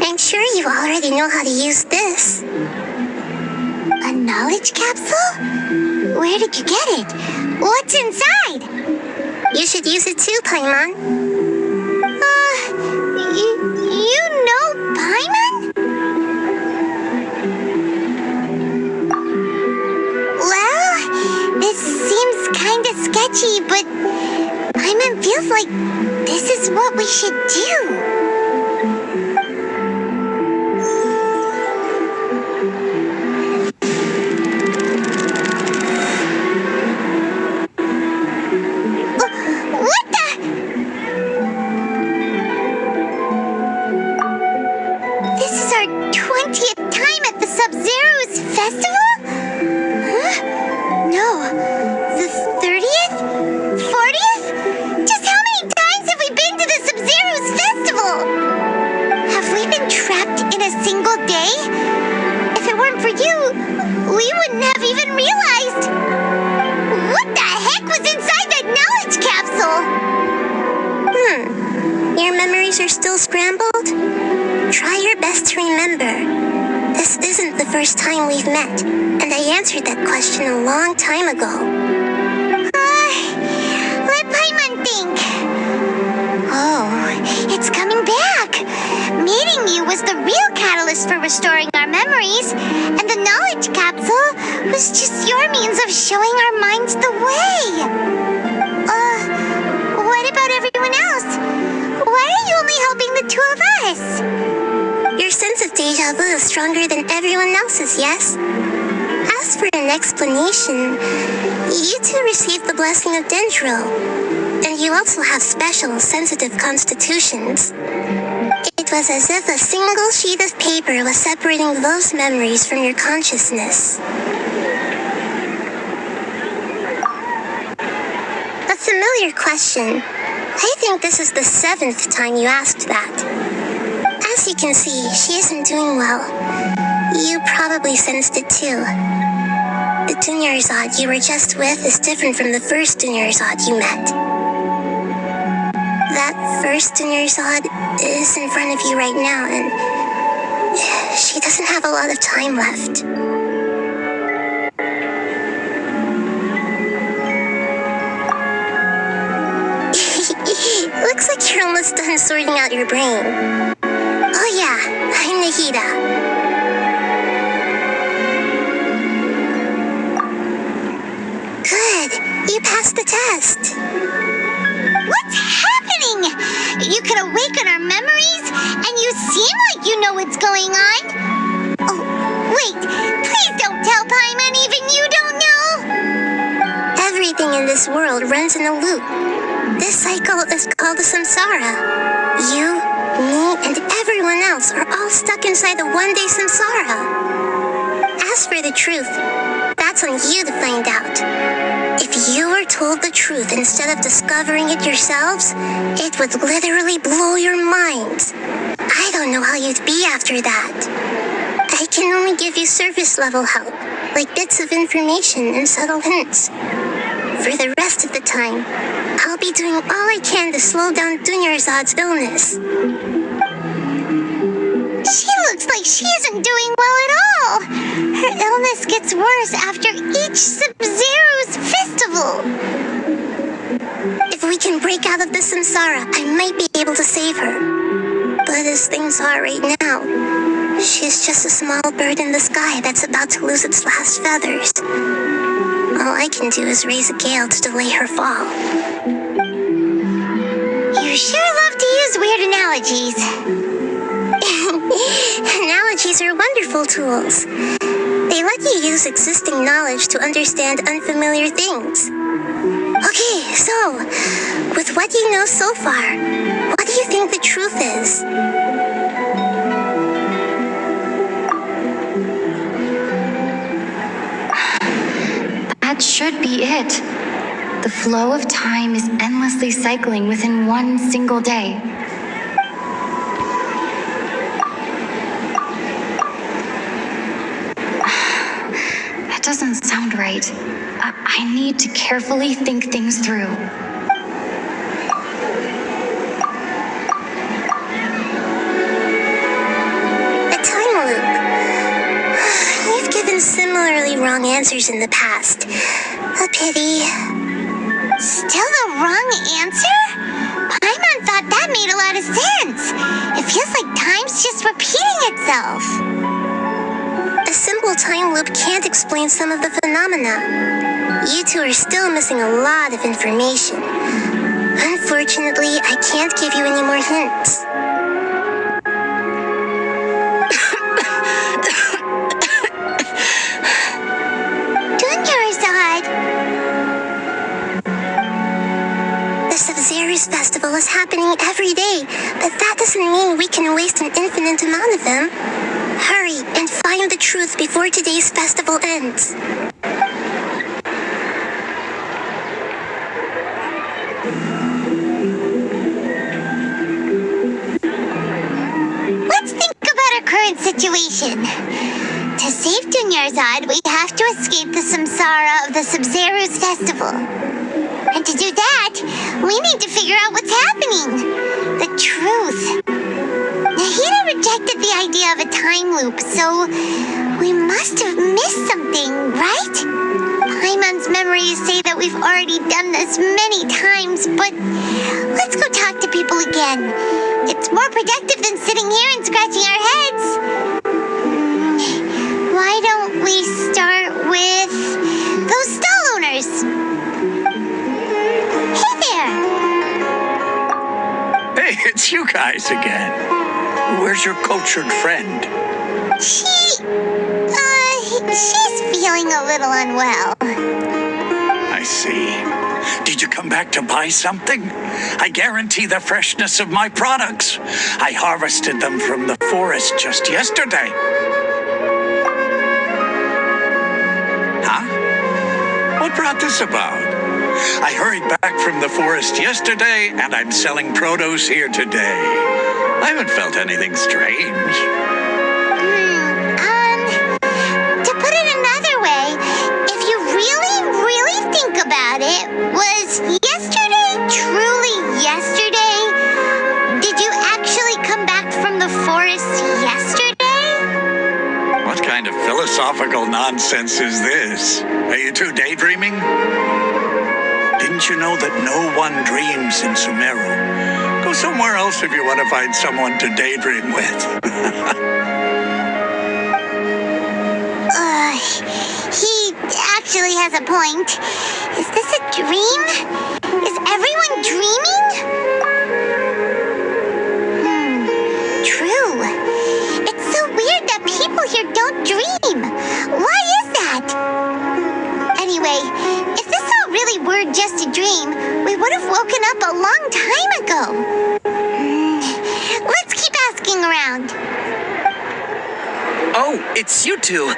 I'm sure you already know how to use this. A knowledge capsule? Where did you get it? What's inside? You should use it too, Paimon. You know Paimon? Well, this seems kinda sketchy, but Paimon feels like this is what we should do. Time we've met, and I answered that question a long time ago. Let Paimon think. Oh, it's coming back. Meeting you was the real catalyst for restoring our memories, and the knowledge capsule was just your means of showing our minds the way. What about everyone else? Why are you only helping the two of us? Your sense of deja vu is stronger than everyone else's, yes? As for an explanation, you two received the blessing of Dendro, and you also have special, sensitive constitutions. It was as if a single sheet of paper was separating those memories from your consciousness. A familiar question. I think this is the 7th time you asked that. As you can see, she isn't doing well. You probably sensed it too. The Dunyarzad you were just with is different from the first Dunyarzad you met. That first Dunyarzad is in front of you right now, and she doesn't have a lot of time left. Looks like you're almost done sorting out your brain. Oh yeah, I'm Nahida. Good, you passed the test. What's happening? You can awaken our memories, and you seem like you know what's going on. Oh, wait, please don't tell Paimon even you don't know. Everything in this world runs in a loop. This cycle is called the samsara. You, me, and everyone else are all stuck inside the one-day samsara. As for the truth, that's on you to find out. If you were told the truth instead of discovering it yourselves, it would literally blow your minds. I don't know how you'd be after that. I can only give you surface-level help, like bits of information and subtle hints. For the rest of the time, I'll be doing all I can to slow down Dunyarzad's illness. She looks like she isn't doing well at all. Her illness gets worse after each Sub-Zero's festival. If we can break out of the samsara, I might be able to save her. But as things are right now, she's just a small bird in the sky that's about to lose its last feathers. All I can do is raise a gale to delay her fall. You sure love to use weird analogies. Analogies are wonderful tools. They let you use existing knowledge to understand unfamiliar things. Okay, so, with what you know so far, what do you think the truth is? That should be it. The flow of time is endlessly cycling within one single day. That doesn't sound right. I need to carefully think things through. A time loop. You've given similarly wrong answers in the past. A pity. Still the wrong answer? Paimon thought that made a lot of sense. It feels like time's just repeating itself. A simple time loop can't explain some of the phenomena. You two are still missing a lot of information. Unfortunately, I can't give you any more hints. The Sub-Zero's festival is happening every day, but that doesn't mean we can waste an infinite amount of them. Hurry and find the truth before today's festival ends. Let's think about our current situation. To save Dunyarzad, we have to escape the samsara of the Sub-Zero's festival. And to do that, we need to figure out what's happening. The truth. Nahida rejected the idea of a time loop, so we must have missed something, right? Paimon's memories say that we've already done this many times, but let's go talk to people again. It's more productive than sitting here and scratching our heads. Why don't we start with those stall owners? Hey there! Hey, it's you guys again. Where's your cultured friend? She's feeling a little unwell. I see. Did you come back to buy something? I guarantee the freshness of my products. I harvested them from the forest just yesterday. Huh? What brought this about? I hurried back from the forest yesterday, and I'm selling produce here today. I haven't felt anything strange. To put it another way, if you really think about it, was yesterday truly yesterday? Did you actually come back from the forest yesterday? What kind of philosophical nonsense is this? Are you two daydreaming? Didn't you know that no one dreams in Sumeru? Go somewhere else if you want to find someone to daydream with. He actually has a point. Is this a dream? Is everyone dreaming? True. It's so weird that people here don't dream. Why is that? Anyway, if this all really were just a dream, we would have woken up a long time ago. Let's keep asking around. Oh, it's you two.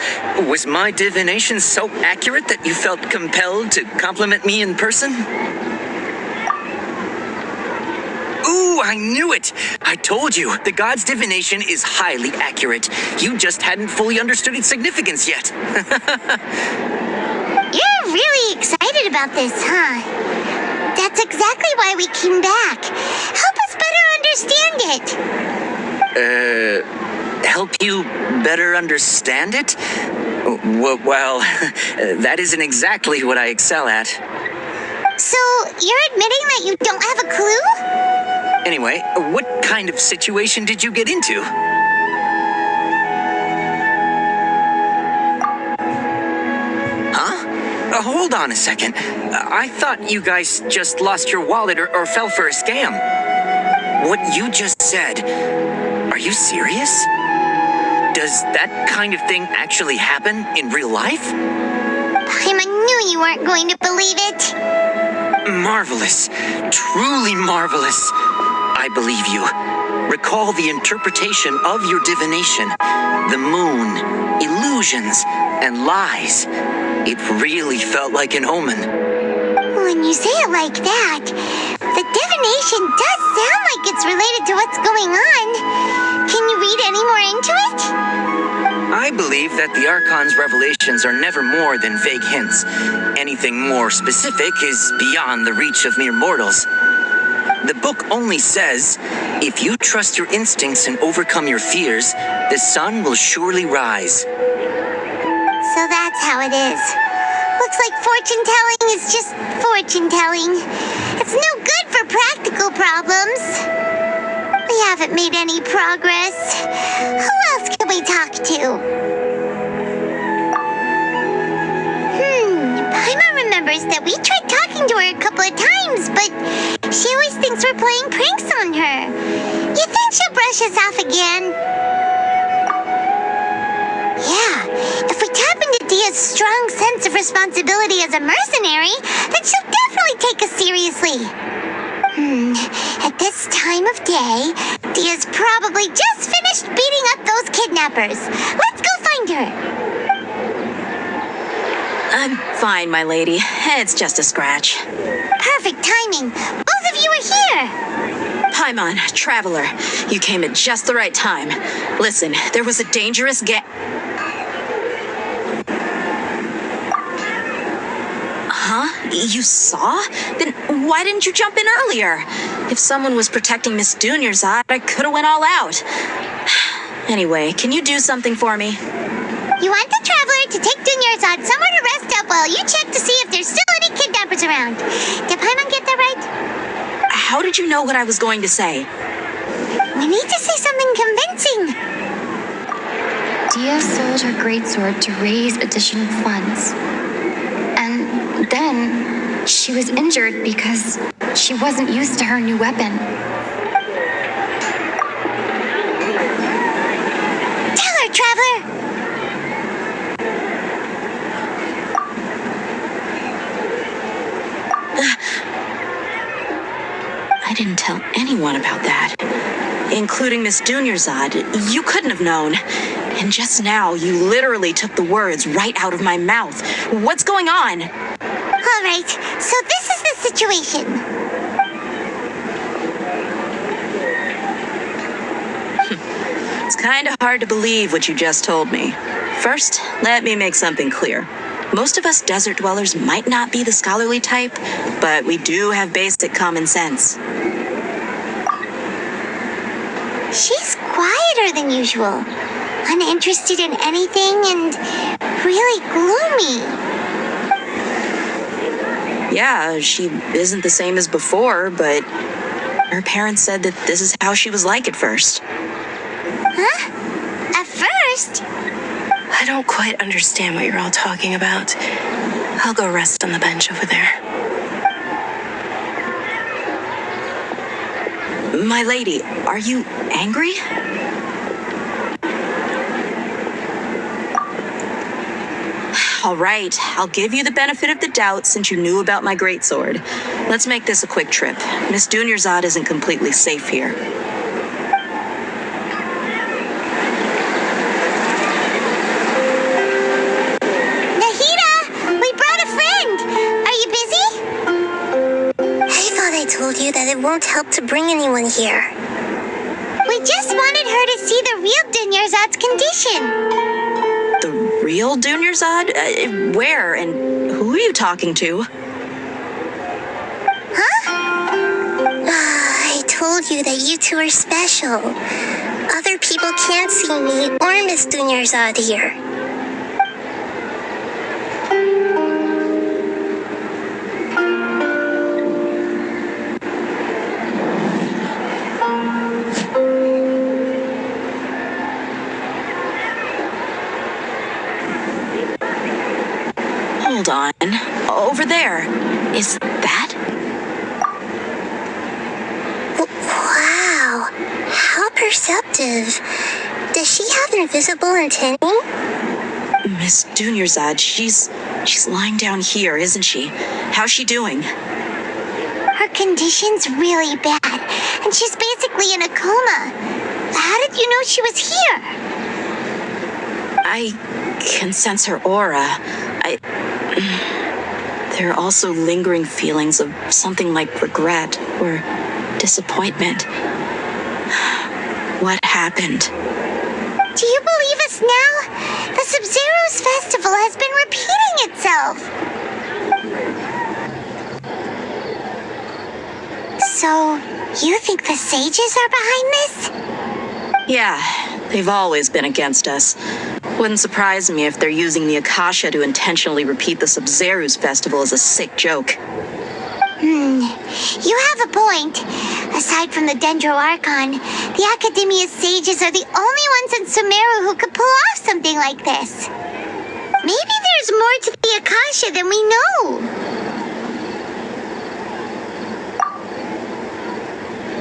Was my divination so accurate that you felt compelled to compliment me in person? Ooh, I knew it! I told you, the god's divination is highly accurate. You just hadn't fully understood its significance yet. You're really excited about this, huh? That's exactly why we came back. Help us better understand it. Help you better understand it? Well, that isn't exactly what I excel at. So, you're admitting that you don't have a clue? Anyway, what kind of situation did you get into? Huh? Hold on a second. I thought you guys just lost your wallet or fell for a scam. What you just said, are you serious? Does that kind of thing actually happen in real life? Paimon knew you weren't going to believe it. Marvelous. Truly marvelous. I believe you. Recall the interpretation of your divination. The moon, illusions, and lies. It really felt like an omen. When you say it like that, the divination does sound like it's related to what's going on. Can you read any more into it? I believe that the Archon's revelations are never more than vague hints. Anything more specific is beyond the reach of mere mortals. The book only says, if you trust your instincts and overcome your fears, the sun will surely rise. So that's how it is. Looks like fortune-telling is just fortune-telling. It's no good for practical problems. We haven't made any progress. Who else can we talk to? Paimon remembers that we tried talking to her a couple of times, but she always thinks we're playing pranks on her. You think she'll brush us off again? Yeah, if we tap into Dia's strong sense of responsibility as a mercenary, then she'll definitely take us seriously. At this time of day, Dia's probably just finished beating up those kidnappers. Let's go find her. I'm fine, my lady. It's just a scratch. Perfect timing. Both of you are here. Paimon, Traveler, you came at just the right time. Listen, there was a dangerous Huh? You saw? Then why didn't you jump in earlier? If someone was protecting Miss Dunyarzad, I could have went all out. Anyway, can you do something for me? You want the Traveler to take Dunyarzad somewhere to rest up while you check to see if there's still any kidnappers around. Did Paimon get that right? How did you know what I was going to say? We need to say something convincing. Dia sold her greatsword to raise additional funds. And then she was injured because she wasn't used to her new weapon. Tell her, Traveler! I didn't tell anyone about that, including Miss Dunyarzad. You couldn't have known. And just now, you literally took the words right out of my mouth. What's going on? All right, so this is the situation. It's kind of hard to believe what you just told me. First, let me make something clear. Most of us desert dwellers might not be the scholarly type, but we do have basic common sense. She's quieter than usual, uninterested in anything, and really gloomy. Yeah, she isn't the same as before, but her parents said that this is how she was like at first. Huh? At first? I don't quite understand what you're all talking about. I'll go rest on the bench over there. My lady, are you angry? All right, I'll give you the benefit of the doubt since you knew about my greatsword. Let's make this a quick trip. Miss Dunyarzad isn't completely safe here. That it won't help to bring anyone here. We just wanted her to see the real Dunyarzad's condition. The real Dunyarzad? Where and who are you talking to? Huh? I told you that you two are special. Other people can't see me or Miss Dunyarzad here. Hold on. Over there. Is that? Wow. How perceptive. Does she have invisible antennae? Miss Dunyarzad, she's lying down here, isn't she? How's she doing? Her condition's really bad, and she's basically in a coma. How did you know she was here? I can sense her aura. There are also lingering feelings of something like regret or disappointment. What happened? Do you believe notice now? The Sub-Zero's festival has been repeating itself. So, you think the sages are behind this? Yeah, they've always been against us. Wouldn't surprise me if they're using the Akasha to intentionally repeat the Sub-Zero's festival as a sick joke. You have a point. Aside from the Dendro Archon, the Academia's sages are the only ones in Sumeru who could pull off something like this. Maybe there's more to the Akasha than we know.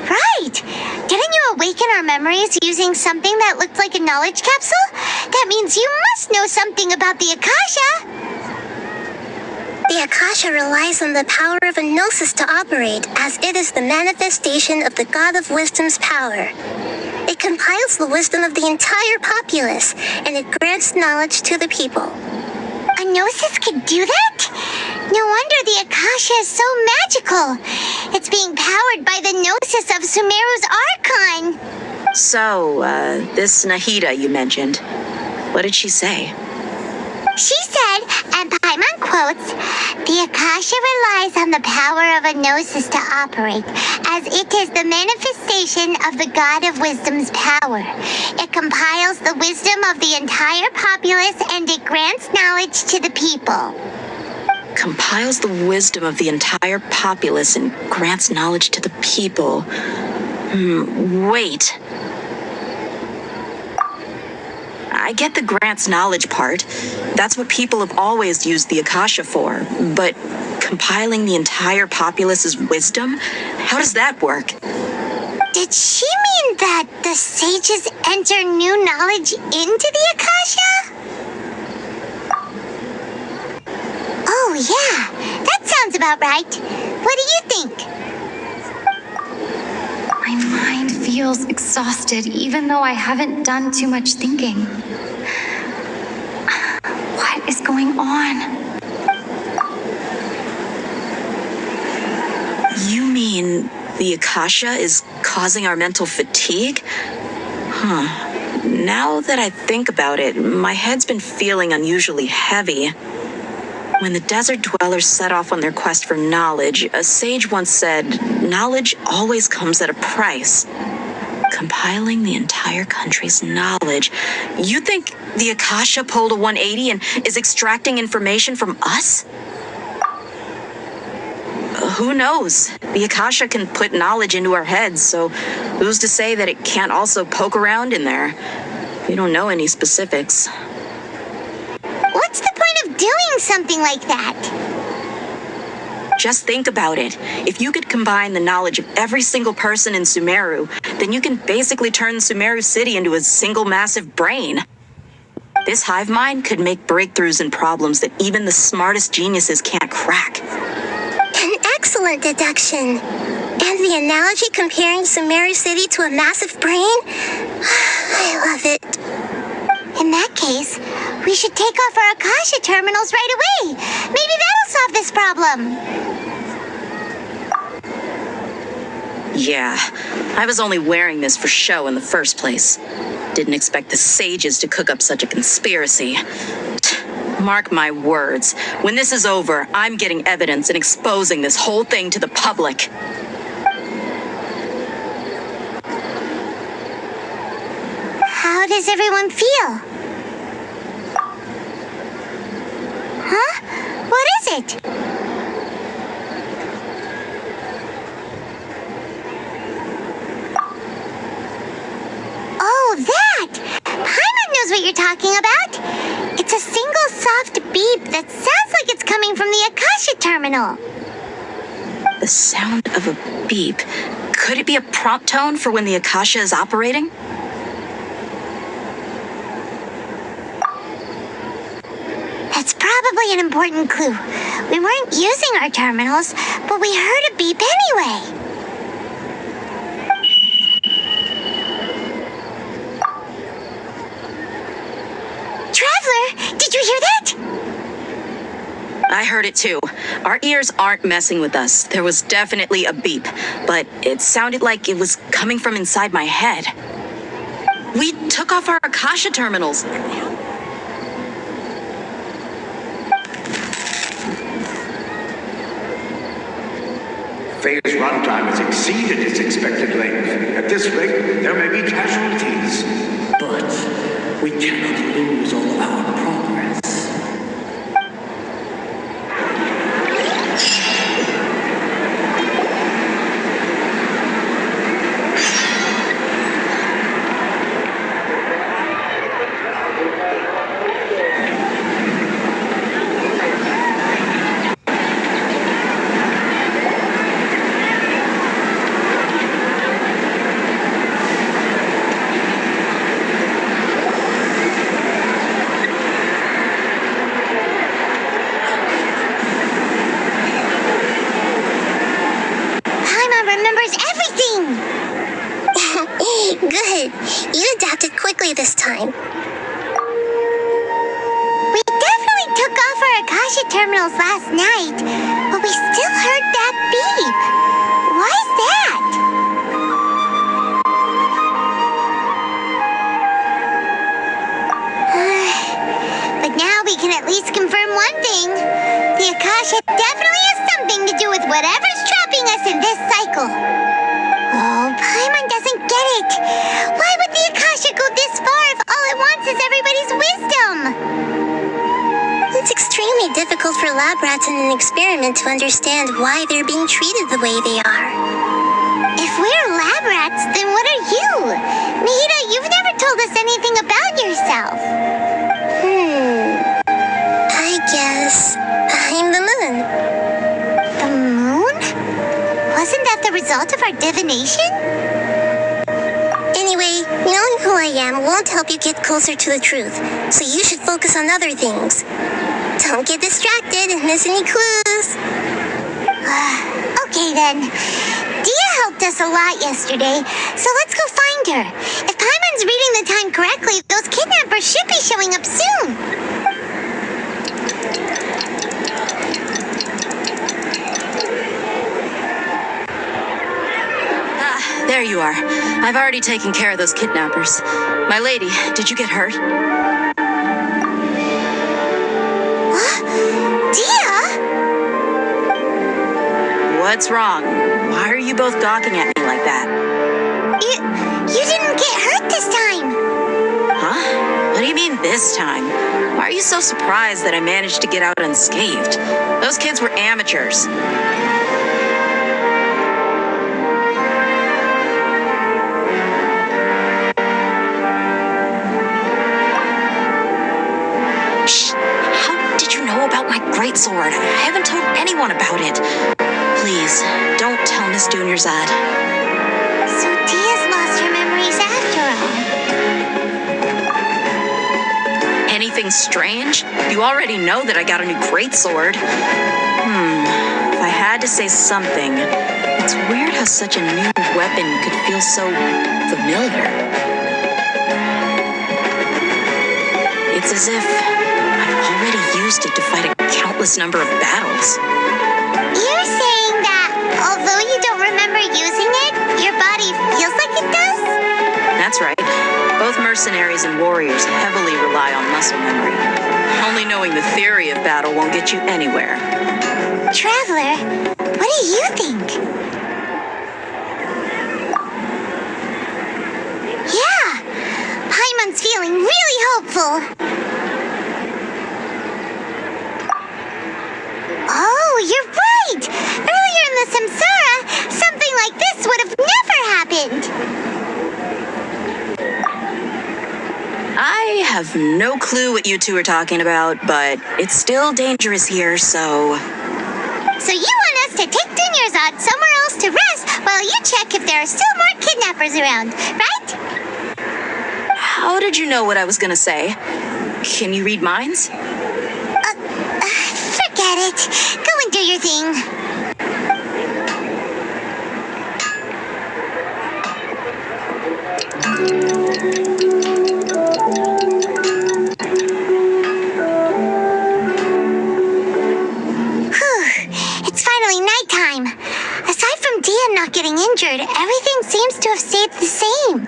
Right! Didn't you awaken our memories using something that looked like a knowledge capsule? That means you must know something about the Akasha! The Akasha relies on the power of a gnosis to operate, as it is the manifestation of the God of Wisdom's power. It compiles the wisdom of the entire populace, and it grants knowledge to the people. A gnosis can do that? No wonder the Akasha is so magical. It's being powered by the gnosis of Sumeru's Archon. So, this Nahida you mentioned, what did she say? She said, and Paimon quotes, "The Akasha relies on the power of a gnosis to operate, as it is the manifestation of the God of Wisdom's power. It compiles the wisdom of the entire populace and it grants knowledge to the people." Compiles the wisdom of the entire populace and grants knowledge to the people. Wait. I get the grants knowledge part. That's what people have always used the Akasha for. But compiling the entire populace's wisdom? How does that work? Did she mean that the sages enter new knowledge into the Akasha? Oh yeah, that sounds about right. What do you think? My mind feels exhausted, even though I haven't done too much thinking. What is going on? You mean the Akasha is causing our mental fatigue? Now that I think about it, my head's been feeling unusually heavy. When the desert dwellers set off on their quest for knowledge, a sage once said, knowledge always comes at a price. Compiling the entire country's knowledge. You think the Akasha pulled a 180 and is extracting information from us? Who knows? The Akasha can put knowledge into our heads, so who's to say that it can't also poke around in there? We don't know any specifics. What's the point of doing something like that? Just think about it. If you could combine the knowledge of every single person in Sumeru, then you can basically turn Sumeru City into a single massive brain. This hive mind could make breakthroughs in problems that even the smartest geniuses can't crack. An excellent deduction. And the analogy comparing Sumeru City to a massive brain? I love it. In that case, we should take off our Akasha terminals right away. Maybe that'll solve this problem. Yeah, I was only wearing this for show in the first place. Didn't expect the sages to cook up such a conspiracy. Mark my words, when this is over, I'm getting evidence and exposing this whole thing to the public. How does everyone feel? Huh? What is it? Oh, that! Paimon knows what you're talking about. It's a single soft beep that sounds like it's coming from the Akasha terminal. The sound of a beep. Could it be a prompt tone for when the Akasha is operating? That's probably an important clue. We weren't using our terminals, but we heard a beep anyway. Traveler, did you hear that? I heard it too. Our ears aren't messing with us. There was definitely a beep, but it sounded like it was coming from inside my head. We took off our Akasha terminals. Phase runtime has exceeded its expected length. At this rate, there may be casualties. But we cannot lose all of our progress. Good. You adapted quickly this time. We definitely took off our Akasha terminals last night, but we still heard that beep. Why is that? But now we can at least confirm one thing. The Akasha definitely has something to do with whatever's trapping us in this cycle. Oh, Paimon doesn't get it. Why would the Akasha go this far if all it wants is everybody's wisdom? It's extremely difficult for lab rats in an experiment to understand why they're being treated the way they are. If we're lab rats, then what are you? Nahida, you've never told us anything about yourself. I guess I'm the moon. The moon? Wasn't that the result of our divination? Anyway, knowing who I am won't help you get closer to the truth, so you should focus on other things. Don't get distracted and miss any clues. Okay then. Dia helped us a lot yesterday, so let's go find her. If Paimon's reading the time correctly, those kidnappers should be showing up soon. There you are. I've already taken care of those kidnappers. My lady, did you get hurt? Dia? What's wrong? Why are you both gawking at me like that? You didn't get hurt this time. Huh? What do you mean this time? Why are you so surprised that I managed to get out unscathed? Those kids were amateurs. Shh! How did you know about my greatsword? I haven't told anyone about it. Please, don't tell Miss Dunyarzad. So Dia's lost her memories after all. Anything strange? You already know that I got a new greatsword. If I had to say something, it's weird how such a new weapon could feel so familiar. It's as if I've already used it to fight a countless number of battles. You're saying that although you don't remember using it, your body feels like it does? That's right. Both mercenaries and warriors heavily rely on muscle memory. Only knowing the theory of battle won't get you anywhere. Traveler, what do you think? Yeah, Paimon's feeling really hopeful. Oh, you're right! Earlier in the Samsara, something like this would have never happened. I have no clue what you two are talking about, but it's still dangerous here, so... So you want us to take Dunyarzad somewhere else to rest while you check if there are still more kidnappers around, right? How did you know what I was gonna say? Can you read minds? Forget it. Go and do your thing. It's finally nighttime. Aside from Dia not getting injured, everything seems to have stayed the same.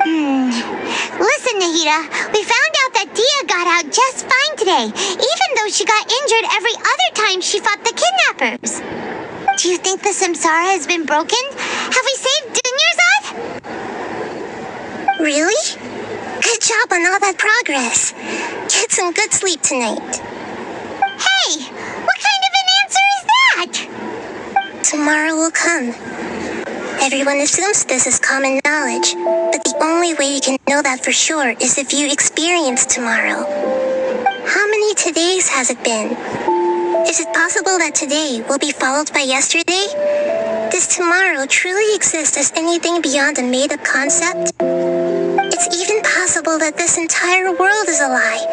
Listen, Nahida, we found out that Dia got out just fine today, even though she got injured every other time she fought the kidnappers. Do you think the Samsara has been broken? Have we saved Dunyarzad? Really? Good job on all that progress. Get some good sleep tonight. Hey, what kind of an answer is that? Tomorrow will come. Everyone assumes this is common knowledge, but the only way you can know that for sure is if you experience tomorrow. How many todays has it been? Is it possible that today will be followed by yesterday? Does tomorrow truly exist as anything beyond a made-up concept? It's even possible that this entire world is a lie,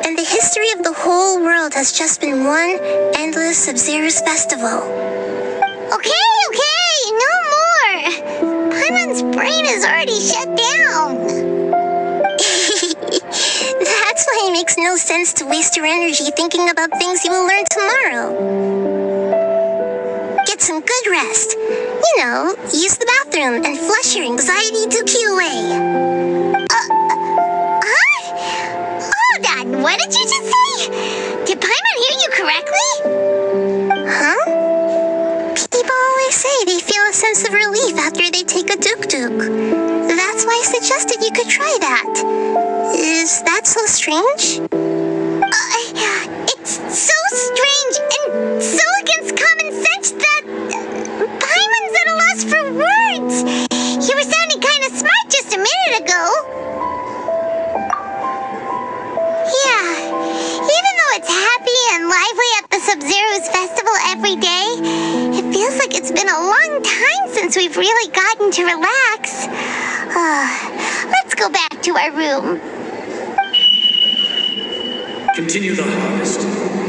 and the history of the whole world has just been one endless Sub-Zero's festival. Okay, no more! Paimon's brain is already shut down. That's why it makes no sense to waste your energy thinking about things you will learn tomorrow. Get some good rest. You know, use the bathroom and flush your anxiety dookie away. Hold on, what did you just say? Did Paimon hear you correctly? Huh? People always say they feel a sense of relief after they take a duk-duk. That's why I suggested you could try that. Is that so strange? It's so strange and so against common sense that Paimon's at a loss for words. You were sounding kind of smart just a minute ago. Yeah, even though it's happy and lively at the Sub-Zero's festival every day, it feels like it's been a long time since we've really gotten to relax. Let's go back to our room. Continue the harvest.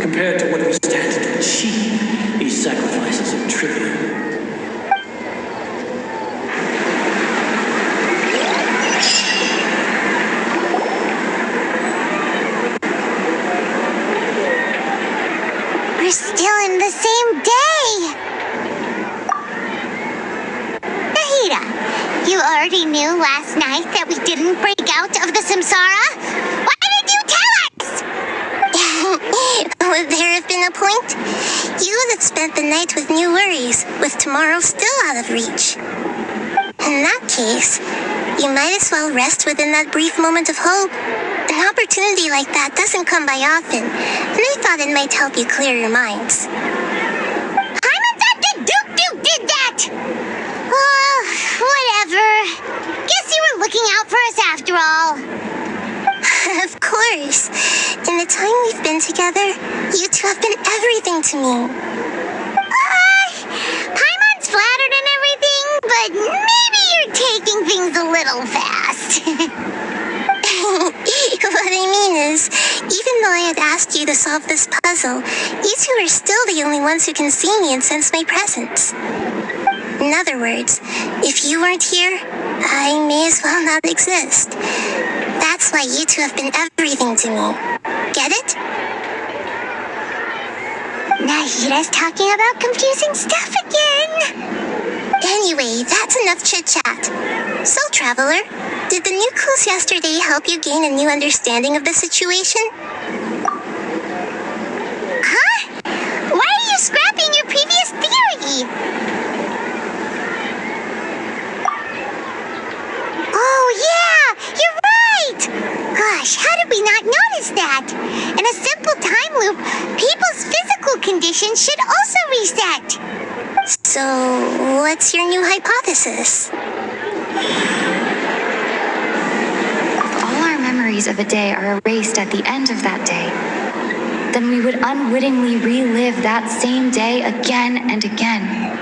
Compared to what we stand to achieve, these sacrifices are trivial. We're still in the same day. Nahida, you already knew last night that we didn't break out of the Samsara? Why did you tell us? Would there have been a point? You would have spent the night with new worries, with tomorrow still out of reach. In that case, you might as well rest within that brief moment of hope. An opportunity like that doesn't come by often, and I thought it might help you clear your minds. Paimon's at the duk-duk did that! Whatever. Guess you were looking out for us after all. Of course. In the time we've been together, you two have been everything to me. Paimon's flattered and everything, but maybe you're taking things a little fast. What I mean is, even though I had asked you to solve this puzzle, you two are still the only ones who can see me and sense my presence. In other words, if you weren't here, I may as well not exist. That's why you two have been everything to me. Get it? Nahida's talking about confusing stuff again. Anyway, that's enough chit-chat. So, Traveler, did the new clues yesterday help you gain a new understanding of the situation? Huh? Why are you scrapping your previous theory? Oh, yeah! You're right! Gosh, how did we not notice that? In a simple time loop, people's physical conditions should also reset. So, what's your new hypothesis? If all our memories of a day are erased at the end of that day, then we would unwittingly relive that same day again and again.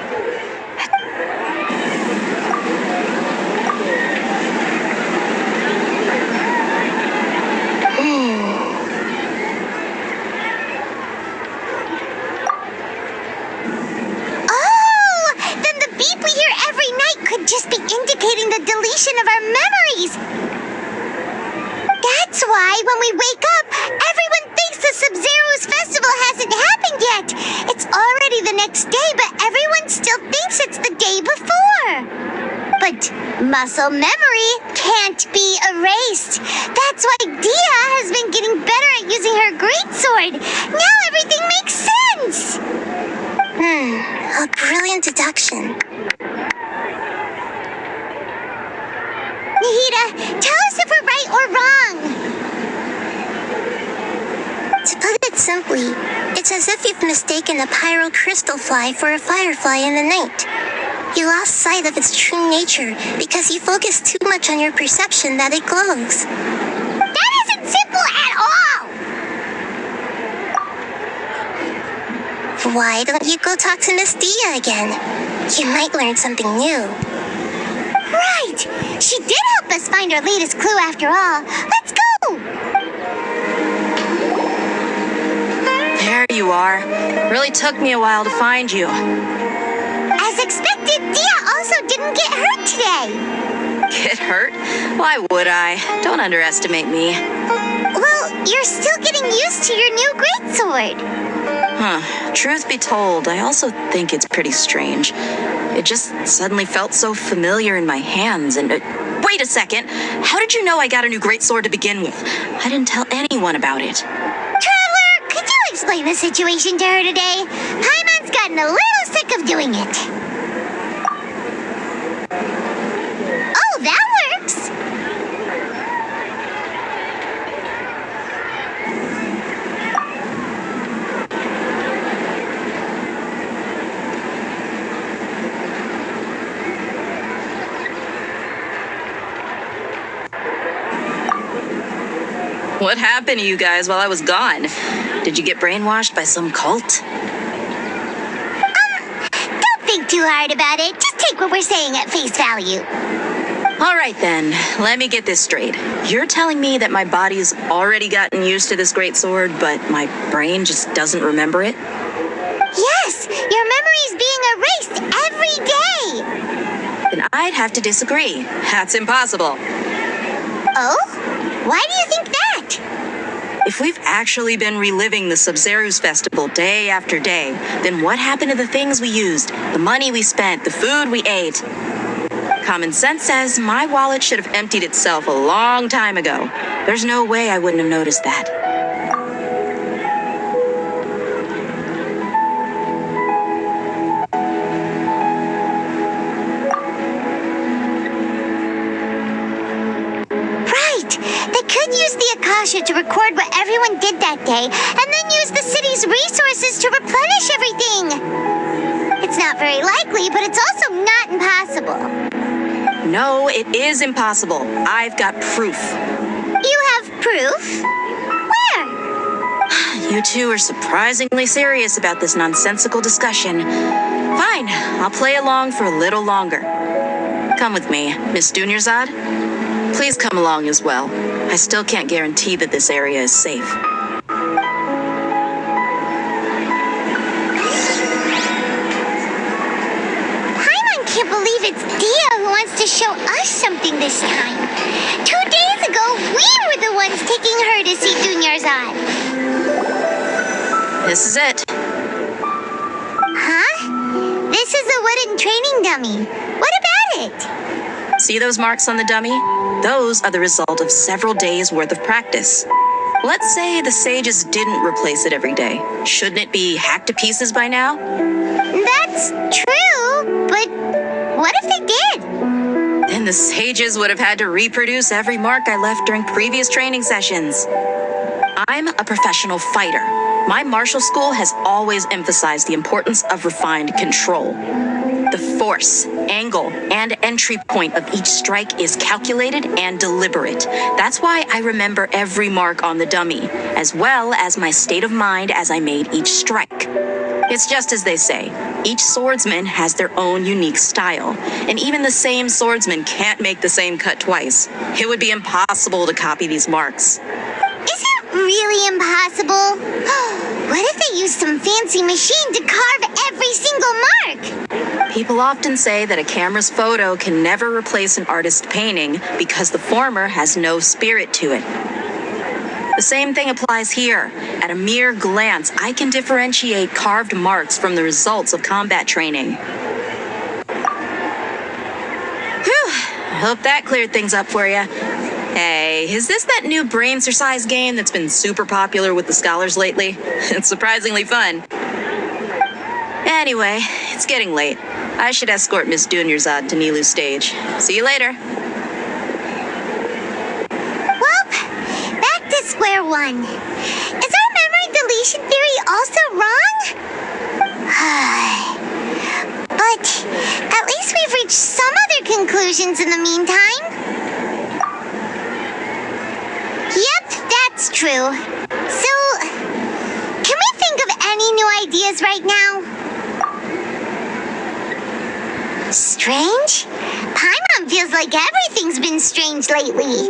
Just be indicating the deletion of our memories. That's why when we wake up, everyone thinks the Sub-Zero's festival hasn't happened yet. It's already the next day, but everyone still thinks it's the day before. But muscle memory can't be erased. That's why Dia has been getting better at using her greatsword. Now everything makes sense. A brilliant deduction. Nahida, tell us if we're right or wrong. To put it simply, it's as if you've mistaken a pyro crystal fly for a firefly in the night. You lost sight of its true nature because you focused too much on your perception that it glows. That isn't simple at all! Why don't you go talk to Miss Dia again? You might learn something new. Right! She did help us find our latest clue after all. Let's go! There you are. Really took me a while to find you. As expected, Dia also didn't get hurt today. Get hurt? Why would I? Don't underestimate me. Well, you're still getting used to your new greatsword. Truth be told, I also think it's pretty strange. It just suddenly felt so familiar in my hands and... wait a second! How did you know I got a new greatsword to begin with? I didn't tell anyone about it. Traveler, could you explain the situation to her today? Paimon's gotten a little sick of doing it. Oh, that works! What happened to you guys while I was gone? Did you get brainwashed by some cult? Don't think too hard about it. Just take what we're saying at face value. All right then, let me get this straight. You're telling me that my body's already gotten used to this greatsword, but my brain just doesn't remember it? Yes, your memory's being erased every day. Then I'd have to disagree. That's impossible. Oh? Why do you think that? If we've actually been reliving the Sub-Zeru's festival day after day, then what happened to the things we used, the money we spent, the food we ate? Common sense says my wallet should have emptied itself a long time ago. There's no way I wouldn't have noticed that. Use the Akasha to record what everyone did that day, and then use the city's resources to replenish everything. It's not very likely, but it's also not impossible. No, it is impossible. I've got proof. You have proof? Where? You two are surprisingly serious about this nonsensical discussion. Fine, I'll play along for a little longer. Come with me, Miss Dunyarzad. Please come along as well. I still can't guarantee that this area is safe. Paimon can't believe it's Dia who wants to show us something this time. 2 days ago, we were the ones taking her to see Dunyarzad. This is it. Huh? This is a wooden training dummy. What about it? See those marks on the dummy? Those are the result of several days' worth of practice. Let's say the sages didn't replace it every day. Shouldn't it be hacked to pieces by now? That's true, but what if they did? Then the sages would have had to reproduce every mark I left during previous training sessions. I'm a professional fighter. My martial school has always emphasized the importance of refined control. The force, angle, and entry point of each strike is calculated and deliberate. That's why I remember every mark on the dummy, as well as my state of mind as I made each strike. It's just as they say, each swordsman has their own unique style, and even the same swordsman can't make the same cut twice. It would be impossible to copy these marks. Is it really impossible? What if they used some fancy machine to carve every single mark? People often say that a camera's photo can never replace an artist's painting because the former has no spirit to it. The same thing applies here. At a mere glance, I can differentiate carved marks from the results of combat training. Whew, hope that cleared things up for you. Hey, is this that new brain exercise game that's been super popular with the scholars lately? It's surprisingly fun. Anyway, it's getting late. I should escort Miss Dunyarzad to Nilu's stage. See you later. Well, back to square one. Is our memory deletion theory also wrong? But at least we've reached some other conclusions in the meantime. Yep, that's true. So, can we think of any new ideas right now? Strange? Paimon feels like everything's been strange lately.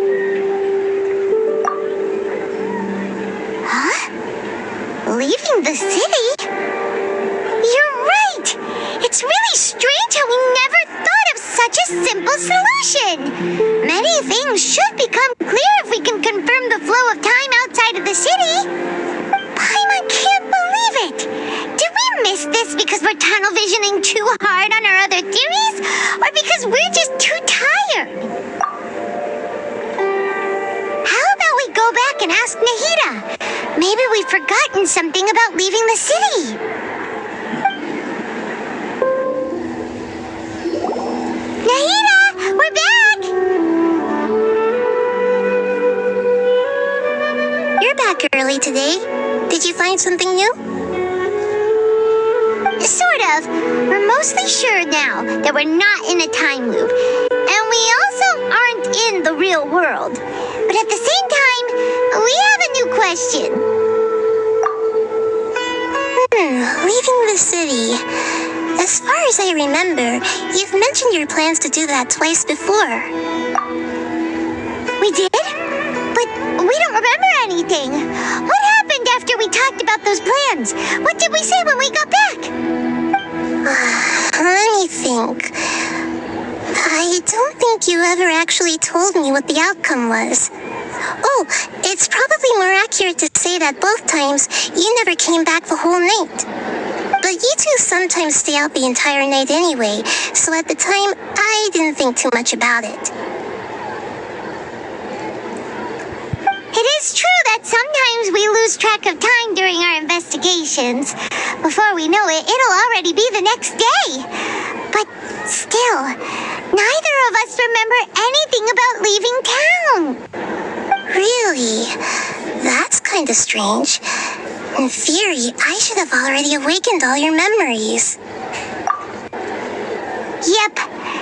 Huh? Leaving the city? You're right! It's really strange how we never thought of such a simple solution! Many things should become clear if we can confirm the flow of time outside of the city. Paimon can't believe it! Did we miss this because we're tunnel visioning too hard on our other theories? Or because we're just too tired? How about we go back and ask Nahida? Maybe we've forgotten something about leaving the city. Nahida, we're back! You're back early today. Did you find something new? Sort of. We're mostly sure now that we're not in a time loop. And we also aren't in the real world. But at the same time, we have a new question. Leaving the city. As far as I remember, you've mentioned your plans to do that twice before. We did? But we don't remember anything. What happened after we talked about those plans? What did we say when we got back? Let me think. I don't think you ever actually told me what the outcome was. Oh, it's probably more accurate to say that both times you never came back the whole night. But you two sometimes stay out the entire night anyway, so at the time, I didn't think too much about it. It is true that sometimes we lose track of time during our investigations. Before we know it, it'll already be the next day. But still, neither of us remember anything about leaving town. Really? That's kind of strange. In theory, I should have already awakened all your memories. Yep,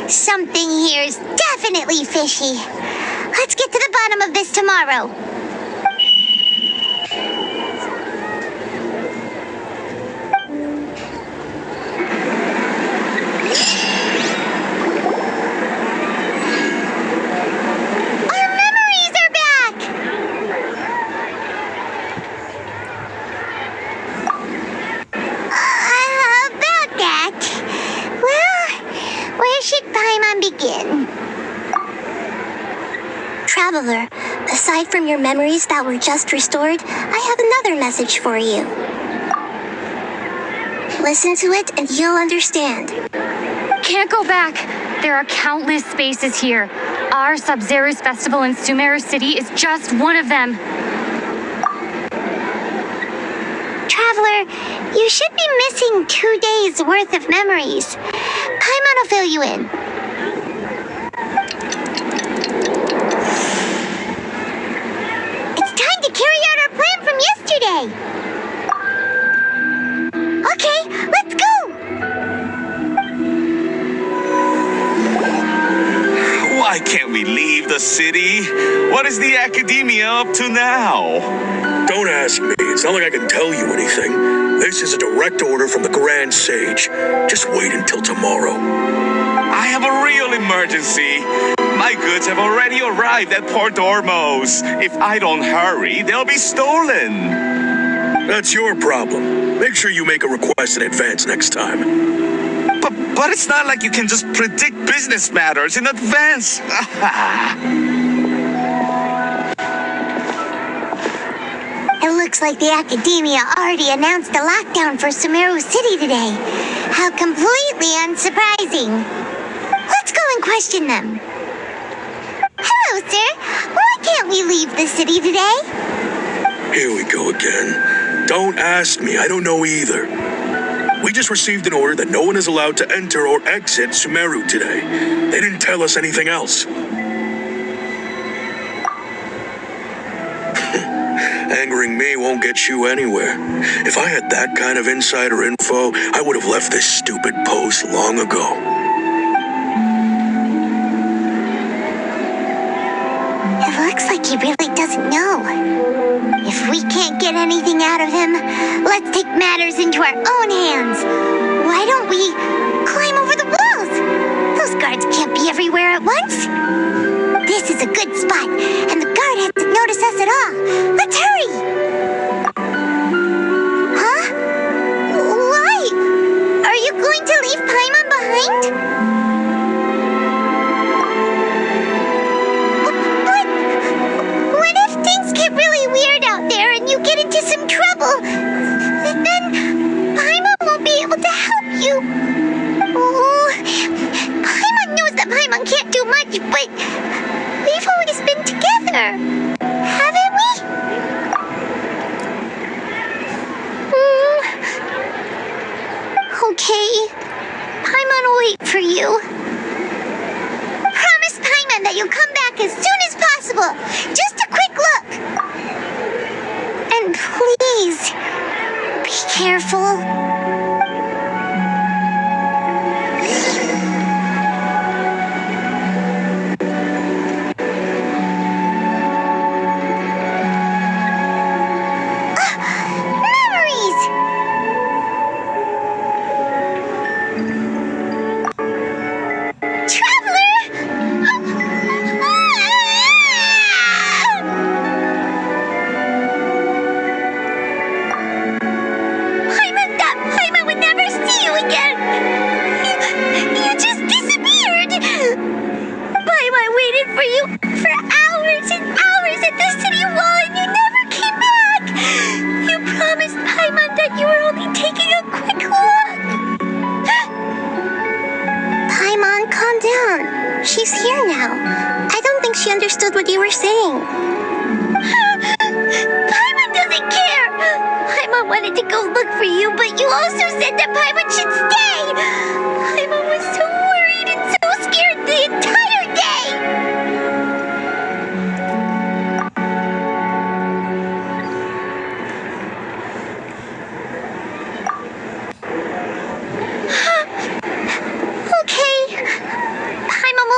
something here is definitely fishy. Let's get to the bottom of this tomorrow. Traveler, aside from your memories that were just restored, I have another message for you. Listen to it and you'll understand. Can't go back. There are countless spaces here. Our Sub-Zero's festival in Sumeru City is just one of them. Traveler, you should be missing 2 days worth of memories. Paimon will fill you in. Carry out our plan from yesterday. Okay, let's go. Why can't we leave the city? What is the academia up to now? Don't ask me. It's not like I can tell you anything. This is a direct order from the Grand Sage. Just wait until tomorrow. I have a real emergency. My goods have already arrived at Port Ormos. If I don't hurry, they'll be stolen. That's your problem. Make sure you make a request in advance next time. But it's not like you can just predict business matters in advance. It looks like the Academia already announced a lockdown for Sumeru City today. How completely unsurprising. Let's go and question them. closer. Why can't we leave the city today? Here we go again. Don't ask me, I don't know either. We just received an order that no one is allowed to enter or exit Sumeru today. They didn't tell us anything else. Angering me won't get you anywhere. If I had that kind of insider info, I would have left this stupid post long ago. It looks like he really doesn't know. If we can't get anything out of him, let's take matters into our own hands. Why don't we climb over the walls? Those guards can't be everywhere at once. This is a good spot, and the guard hasn't noticed us at all. Let's hurry! Huh? Why? Are you going to leave Paimon behind? But what if things get really weird out there and you get into some trouble? Then Paimon won't be able to help you. Oh, Paimon knows that Paimon can't do much, but we've always been together, haven't we? Okay. Paimon will wait for you. Promise Paimon that you'll come back as soon as possible. Just a quick look. And please, be careful. She's here now. I don't think she understood what you were saying. Paimon doesn't care. Paimon wanted to go look for you, but you also said that Paimon should stay. Paimon was so worried and so scared the entire day.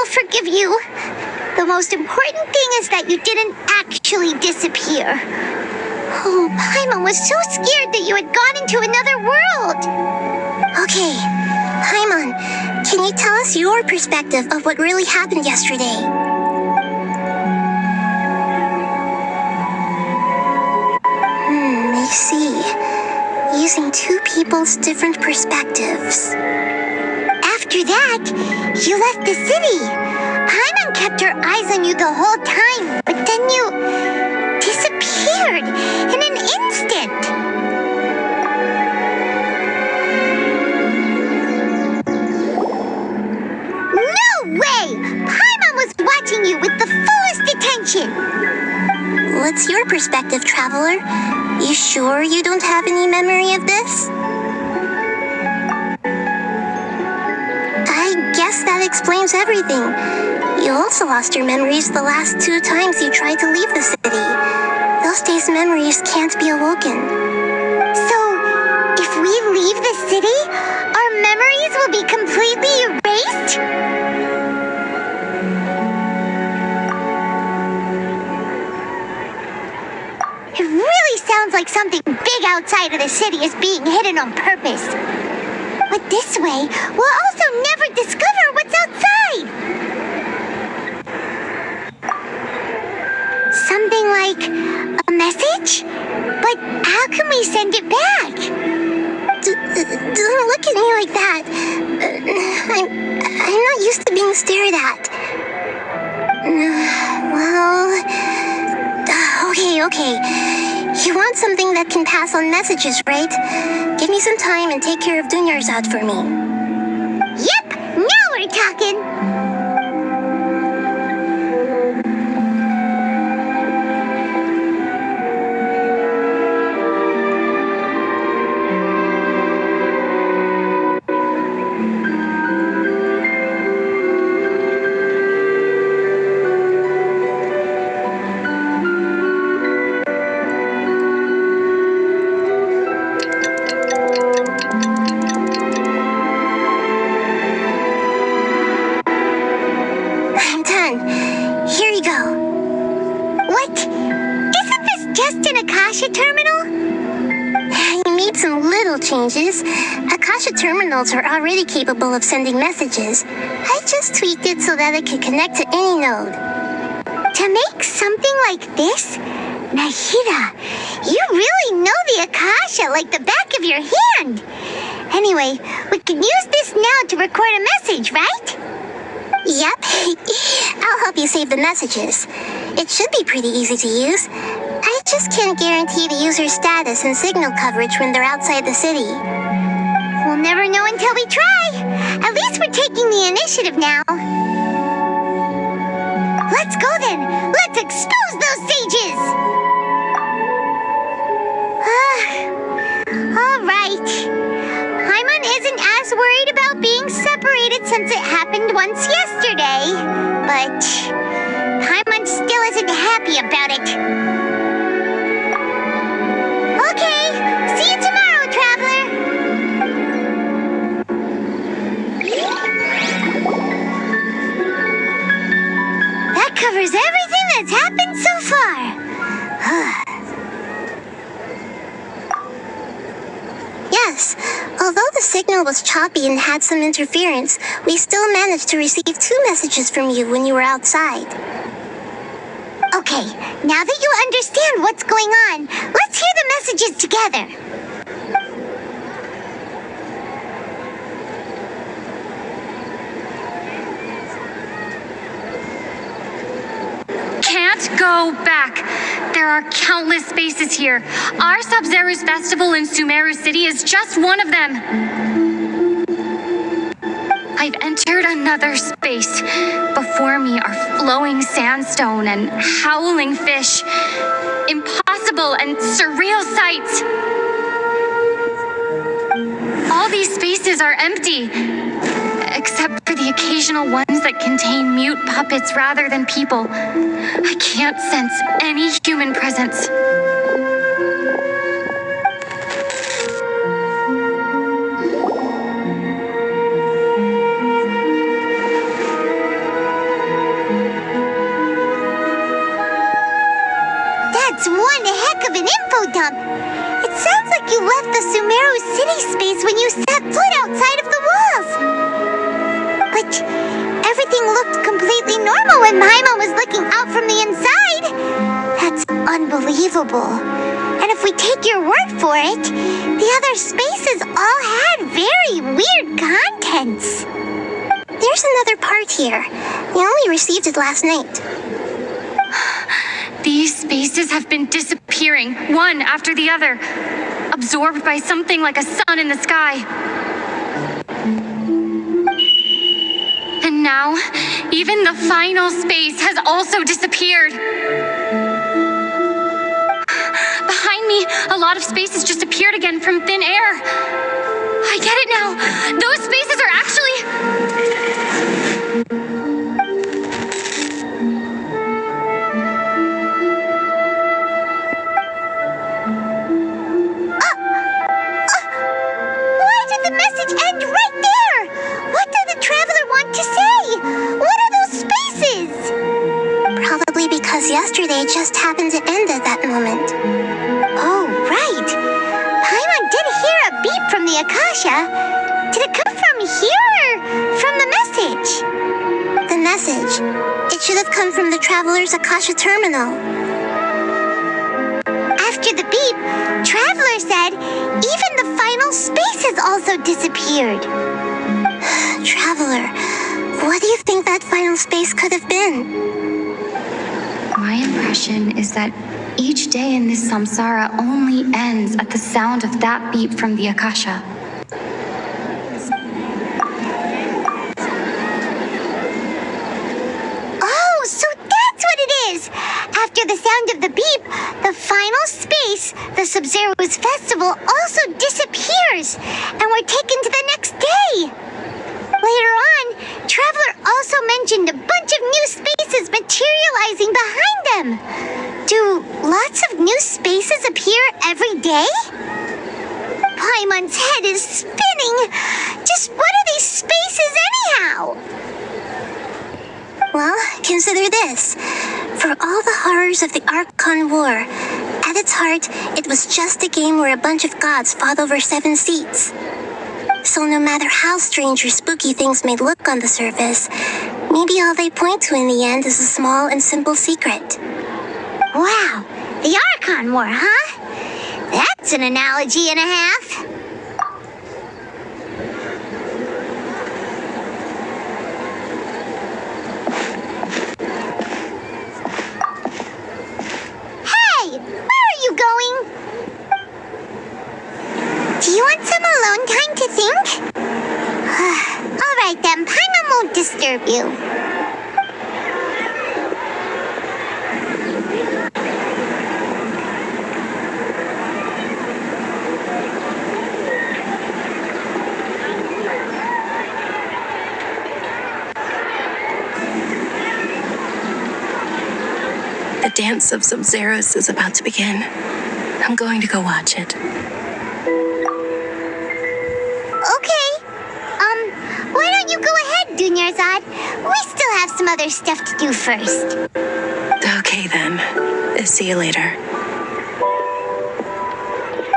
Forgive you. The most important thing is that you didn't actually disappear. Oh, Paimon was so scared that you had gone into another world. Okay, Paimon, can you tell us your perspective of what really happened yesterday? I see. Using two people's different perspectives. After that, you left the city. Paimon kept her eyes on you the whole time, but then you disappeared in an instant. No way! Paimon was watching you with the fullest attention. What's your perspective, Traveler? You sure you don't have any memory of this? I guess that explains everything. You also lost your memories the last 2 times you tried to leave the city. Those days' memories can't be awoken. So, if we leave the city, our memories will be completely erased? It really sounds like something big outside of the city is being hidden on purpose. But this way, we'll also never discover what's outside. Something like a message? But how can we send it back? Don't look at me like that. I'm not used to being stared at. Well, okay. You want something that can pass on messages, right? Give me some time and take care of Dunyar's out for me. Yep, now we're talking. Akasha terminal? You made some little changes. Akasha terminals are already capable of sending messages. I just tweaked it so that it could connect to any node. To make something like this? Nahida, you really know the Akasha like the back of your hand. Anyway, we can use this now to record a message, right? Yep. I'll help you save the messages. It should be pretty easy to use. I just can't guarantee the user's status and signal coverage when they're outside the city. We'll never know until we try. At least we're taking the initiative now. Let's go then. Let's expose those sages. All right. Paimon isn't as worried about being separated since it happened once yesterday. But Paimon still isn't happy about it. Okay, see you tomorrow, Traveler. That covers everything that's happened so far. Yes, although the signal was choppy and had some interference, we still managed to receive 2 messages from you when you were outside. Okay, now that you understand what's going on, let's hear the messages together. Can't go back. There are countless spaces here. Our Sub-Zero's festival in Sumeru City is just one of them. I've entered another space. Before me are flowing sandstone and howling fish. Impossible and surreal sights. All these spaces are empty, except for the occasional ones that contain mute puppets rather than people. I can't sense any human presence. That's one heck of an info dump. It sounds like you left the Sumeru City space when you set foot outside of the walls. But everything looked completely normal when Paimon was looking out from the inside. That's unbelievable. And if we take your word for it, the other spaces all had very weird contents. There's another part here. We only received it last night. These spaces have been disappearing, one after the other, absorbed by something like a sun in the sky. And now, even the final space has also disappeared. Behind me, a lot of spaces just appeared again from thin air. I get it now. Those spaces are actually... Why did the message end right there? What did the Traveler want to say? What are those spaces? Probably because yesterday just happened to end at that moment. Oh, right. Paimon did hear a beep from the Akasha. Did it come from here or from the message? The message. It should have come from the Traveler's Akasha terminal. After the beep, Traveler said even the final spaces also disappeared. Traveler, what do you think that final space could have been? My impression is that each day in this samsara only ends at the sound of that beep from the Akasha. Oh, so that's what it is! After the sound of the beep, the final space, the Sub-Zero's festival, also disappears, and we're taken to the next day. Later on, Traveler also mentioned a bunch of new spaces materializing behind them. Do lots of new spaces appear every day? Paimon's head is spinning. Just what are these spaces anyhow? Well, consider this. For all the horrors of the Archon War, at at its heart, it was just a game where a bunch of gods fought over 7 seats. So no matter how strange or spooky things may look on the surface, maybe all they point to in the end is a small and simple secret. Wow, the Archon War, huh? That's an analogy and a half. Hey, where are you going? Do you want some alone time to think? All right then, Paimon won't disturb you. The dance of Sub-Zeros is about to begin. I'm going to go watch it. Okay. Why don't you go ahead, Dunyarzad? We still have some other stuff to do first. Okay then. See you later.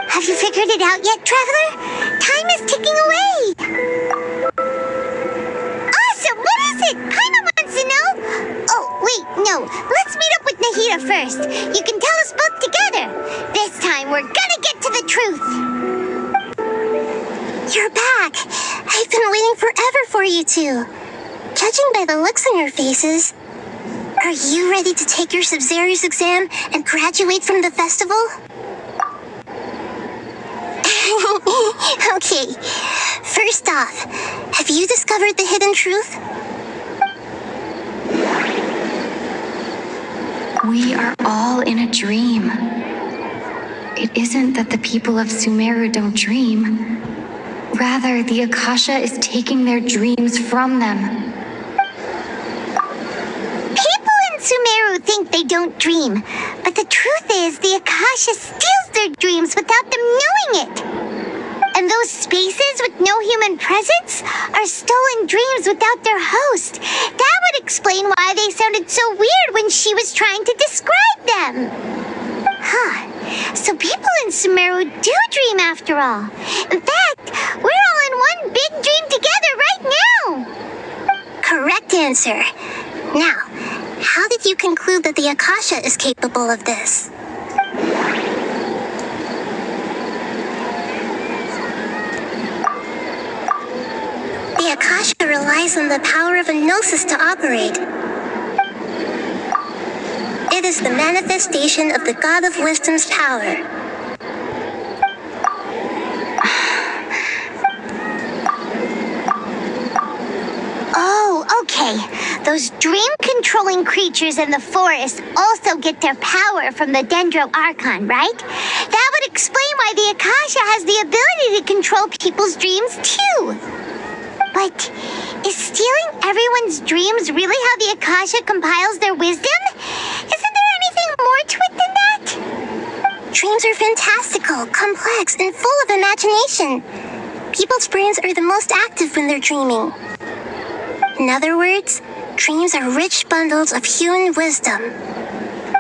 Have you figured it out yet, Traveler? Time is ticking away. Awesome! What is it? Paimon wants to know. Oh, wait, no. Let's meet up with Nahida first. You can tell us both together. This time, we're gonna get to the truth. You're back. I've been waiting forever for you two. Judging by the looks on your faces, are you ready to take your Sub-Zero's exam and graduate from the festival? Okay, first off, have you discovered the hidden truth? We are all in a dream. It isn't that the people of Sumeru don't dream. Rather, the Akasha is taking their dreams from them. People in Sumeru think they don't dream, but the truth is the Akasha steals their dreams without them knowing it. And those spaces with no human presence are stolen dreams without their host. That would explain why they sounded so weird when she was trying to describe them. Huh. So people in Sumeru do dream after all. In fact, we're all in one big dream together right now. Correct answer. Now, how did you conclude that the Akasha is capable of this? The Akasha relies on the power of a gnosis to operate. It is the manifestation of the God of Wisdom's power. Oh, okay. Those dream-controlling creatures in the forest also get their power from the Dendro Archon, right? That would explain why the Akasha has the ability to control people's dreams, too. But is stealing everyone's dreams really how the Akasha compiles their wisdom? Isn't there anything more to it than that? Dreams are fantastical, complex, and full of imagination. People's brains are the most active when they're dreaming. In other words, dreams are rich bundles of human wisdom.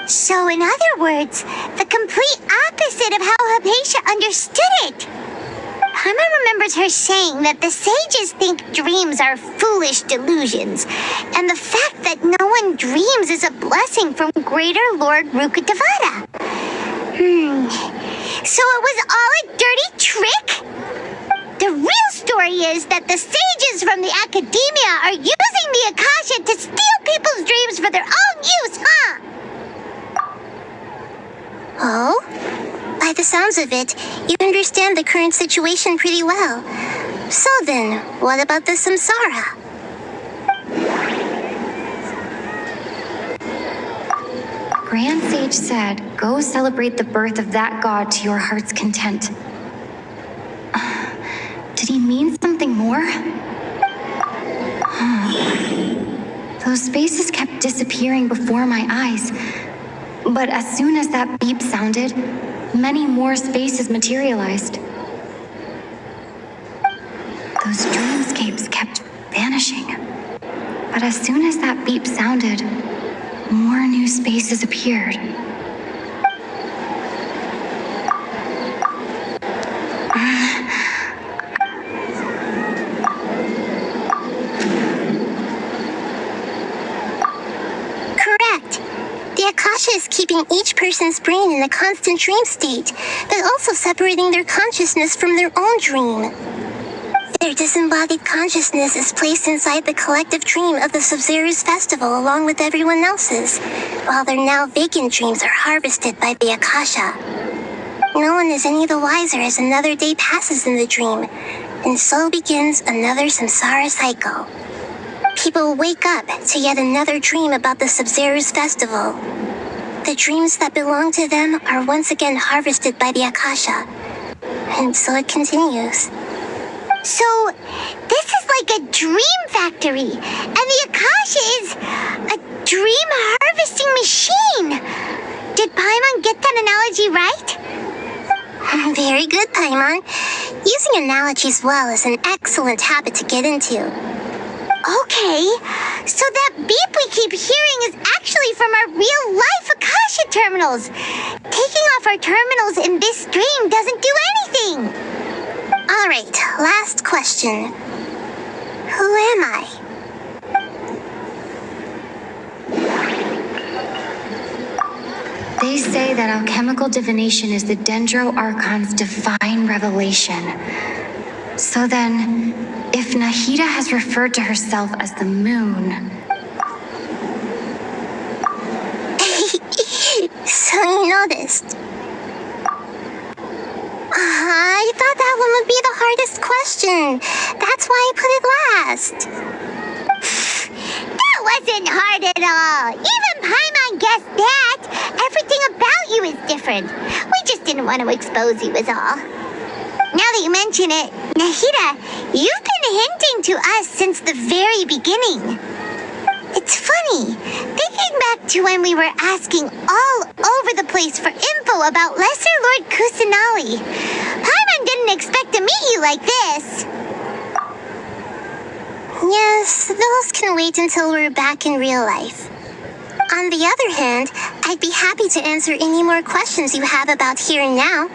So in other words, the complete opposite of how Hypatia understood it. Paimon remembers her saying that the sages think dreams are foolish delusions, and the fact that no one dreams is a blessing from Greater Lord Rukkhadevata. So it was all a dirty trick? The real story is that the sages from the academia are using the Akasha to steal people's dreams for their own use, huh? Oh? By the sounds of it, you understand the current situation pretty well. So then, what about the samsara? Grand Sage said, go celebrate the birth of that god to your heart's content. Did he mean something more? Those spaces kept disappearing before my eyes. But as soon as that beep sounded, many more spaces materialized. Those dreamscapes kept vanishing. But as soon as that beep sounded, more new spaces appeared. Akasha is keeping each person's brain in a constant dream state, but also separating their consciousness from their own dream. Their disembodied consciousness is placed inside the collective dream of the Sub-Zero's festival along with everyone else's, while their now vacant dreams are harvested by the Akasha. No one is any the wiser as another day passes in the dream, and so begins another samsara cycle. People wake up to yet another dream about the Sub-Zero's festival. The dreams that belong to them are once again harvested by the Akasha, and so it continues. So, this is like a dream factory, and the Akasha is a dream harvesting machine. Did Paimon get that analogy right? Very good, Paimon. Using analogies well is an excellent habit to get into. Okay, so that beep we keep hearing is actually from our real-life Akasha terminals. Taking off our terminals in this dream doesn't do anything. All right, last question. Who am I? They say that alchemical divination is the Dendro Archon's divine revelation. So then, if Nahida has referred to herself as the moon... So you noticed. I thought that one would be the hardest question. That's why I put it last. That wasn't hard at all. Even Paimon guessed that. Everything about you is different. We just didn't want to expose you is all. Now that you mention it, Nahida, you've been hinting to us since the very beginning. It's funny, thinking back to when we were asking all over the place for info about Lesser Lord Kusanali. Paimon didn't expect to meet you like this. Yes, those can wait until we're back in real life. On the other hand, I'd be happy to answer any more questions you have about here and now.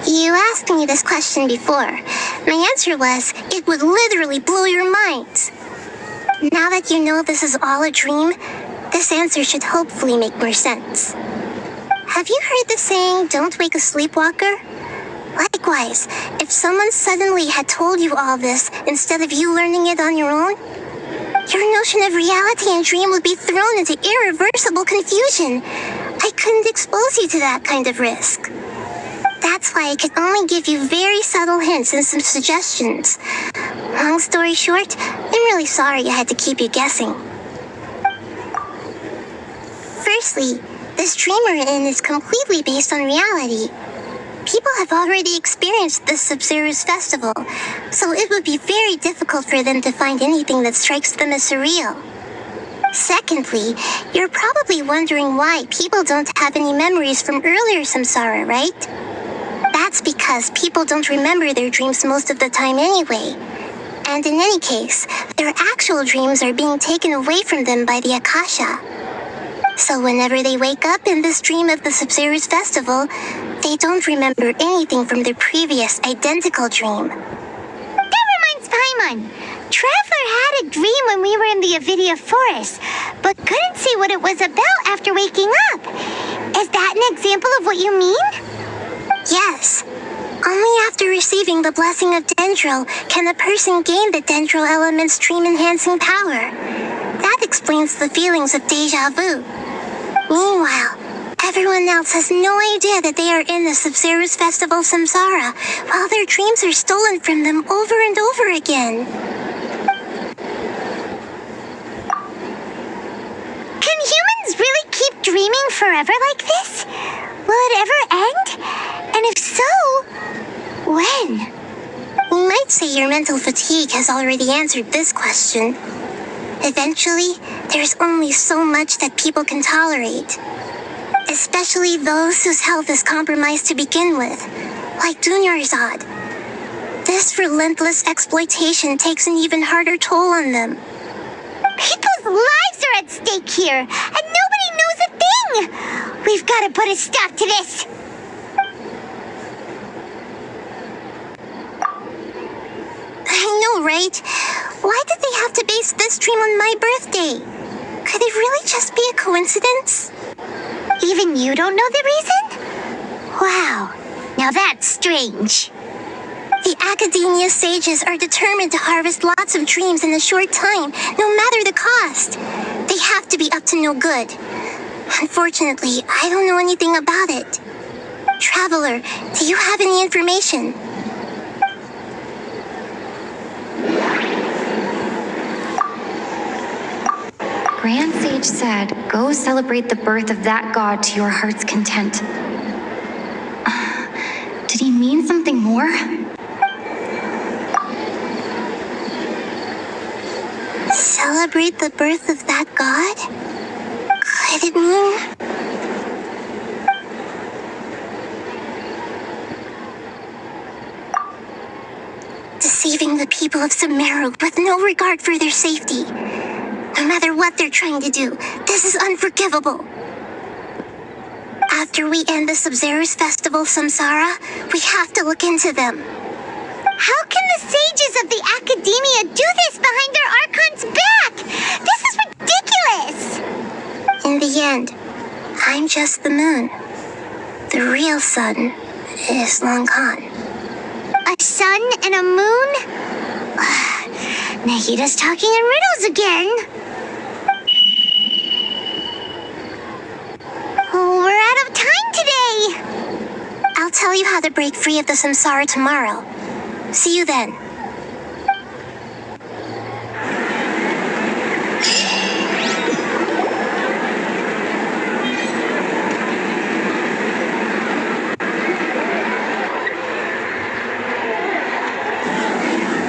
You asked me this question before. My answer was, it would literally blow your mind. Now that you know this is all a dream, this answer should hopefully make more sense. Have you heard the saying, don't wake a sleepwalker? Likewise, if someone suddenly had told you all this instead of you learning it on your own, your notion of reality and dream would be thrown into irreversible confusion. I couldn't expose you to that kind of risk. That's why I could only give you very subtle hints and some suggestions. Long story short, I'm really sorry I had to keep you guessing. Firstly, this dream we're in is completely based on reality. People have already experienced this Sub-Zero's festival, so it would be very difficult for them to find anything that strikes them as surreal. Secondly, you're probably wondering why people don't have any memories from earlier samsara, right? That's because people don't remember their dreams most of the time anyway. And in any case, their actual dreams are being taken away from them by the Akasha. So whenever they wake up in this dream of the Sub-Zero's festival, they don't remember anything from their previous identical dream. That reminds Paimon. Traveler had a dream when we were in the Avidia Forest, but couldn't see what it was about after waking up. Is that an example of what you mean? Yes. Only after receiving the blessing of Dendro can a person gain the Dendro element's dream-enhancing power. That explains the feelings of deja vu. Meanwhile, everyone else has no idea that they are in the Sub-Zero's festival samsara, while their dreams are stolen from them over and over again. Can humans really keep dreaming forever like this? Will it ever end? And if so, when? We might say your mental fatigue has already answered this question. Eventually, there's only so much that people can tolerate. Especially those whose health is compromised to begin with, like Dunyarzad. This relentless exploitation takes an even harder toll on them. People's lives are at stake here, and nobody knows a thing! We've got to put a stop to this! know, right? Why did they have to base this dream on my birthday? Could it really just be a coincidence? Even you don't know the reason? Wow, now that's strange. The Academia sages are determined to harvest lots of dreams in a short time, no matter the cost. They have to be up to no good. Unfortunately, I don't know anything about it. Traveler, do you have any information? Grand Sage said, go celebrate the birth of that god to your heart's content. Did he mean something more? Celebrate the birth of that god? Could it mean... deceiving the people of Sumeru with no regard for their safety? No matter what they're trying to do, this is unforgivable. After we end the Sub-Zero's festival, Samsara, we have to look into them. How can the sages of the Academia do this behind their Archon's back? This is ridiculous! In the end, I'm just the moon. The real sun is long gone. A sun and a moon? Nahida's talking in riddles again. We're out of time today. I'll tell you how to break free of the samsara tomorrow. See you then.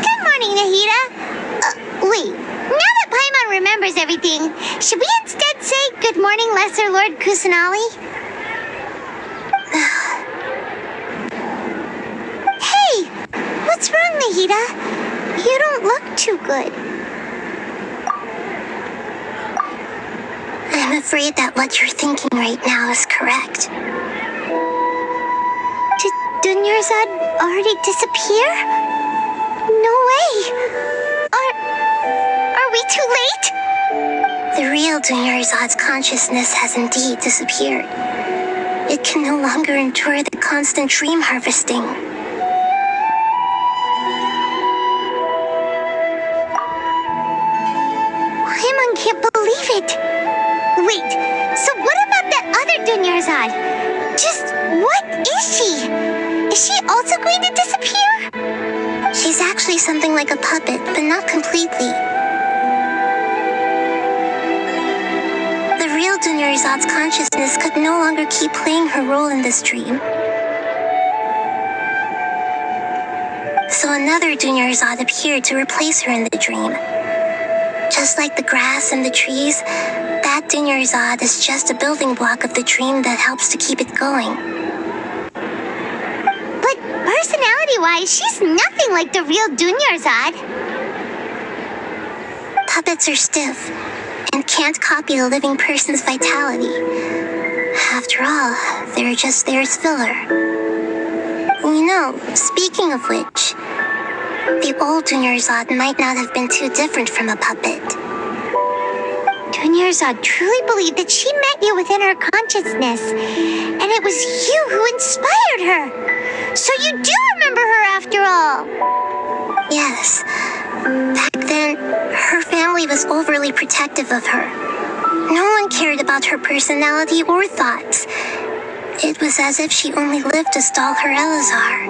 Good morning, Nahida. Wait, now that Paimon remembers everything, should we instead say good morning, Lesser Lord Kusanali? What's wrong, Nahida? You don't look too good. I'm afraid that what you're thinking right now is correct. Did Dunyarzad already disappear? No way! Are we too late? The real Dunyarzad's consciousness has indeed disappeared. It can no longer endure the constant dream harvesting. Paimon can't believe it. Wait, so what about that other Dunyarzad? Just what is she? Is she also going to disappear? She's actually something like a puppet, but not completely. The real Dunyarzad's consciousness could no longer keep playing her role in this dream. So another Dunyarzad appeared to replace her in the dream. Just like the grass and the trees, that Dunyarzad is just a building block of the dream that helps to keep it going. But personality-wise, she's nothing like the real Dunyarzad. Puppets are stiff and can't copy the living person's vitality. After all, they're just there as filler. You know, speaking of which, the old Dunyarzad might not have been too different from a puppet. Dunyarzad truly believed that she met you within her consciousness, and it was you who inspired her. So you do remember her after all. Yes. Back then, her family was overly protective of her. No one cared about her personality or thoughts. It was as if she only lived to stall her Elazar.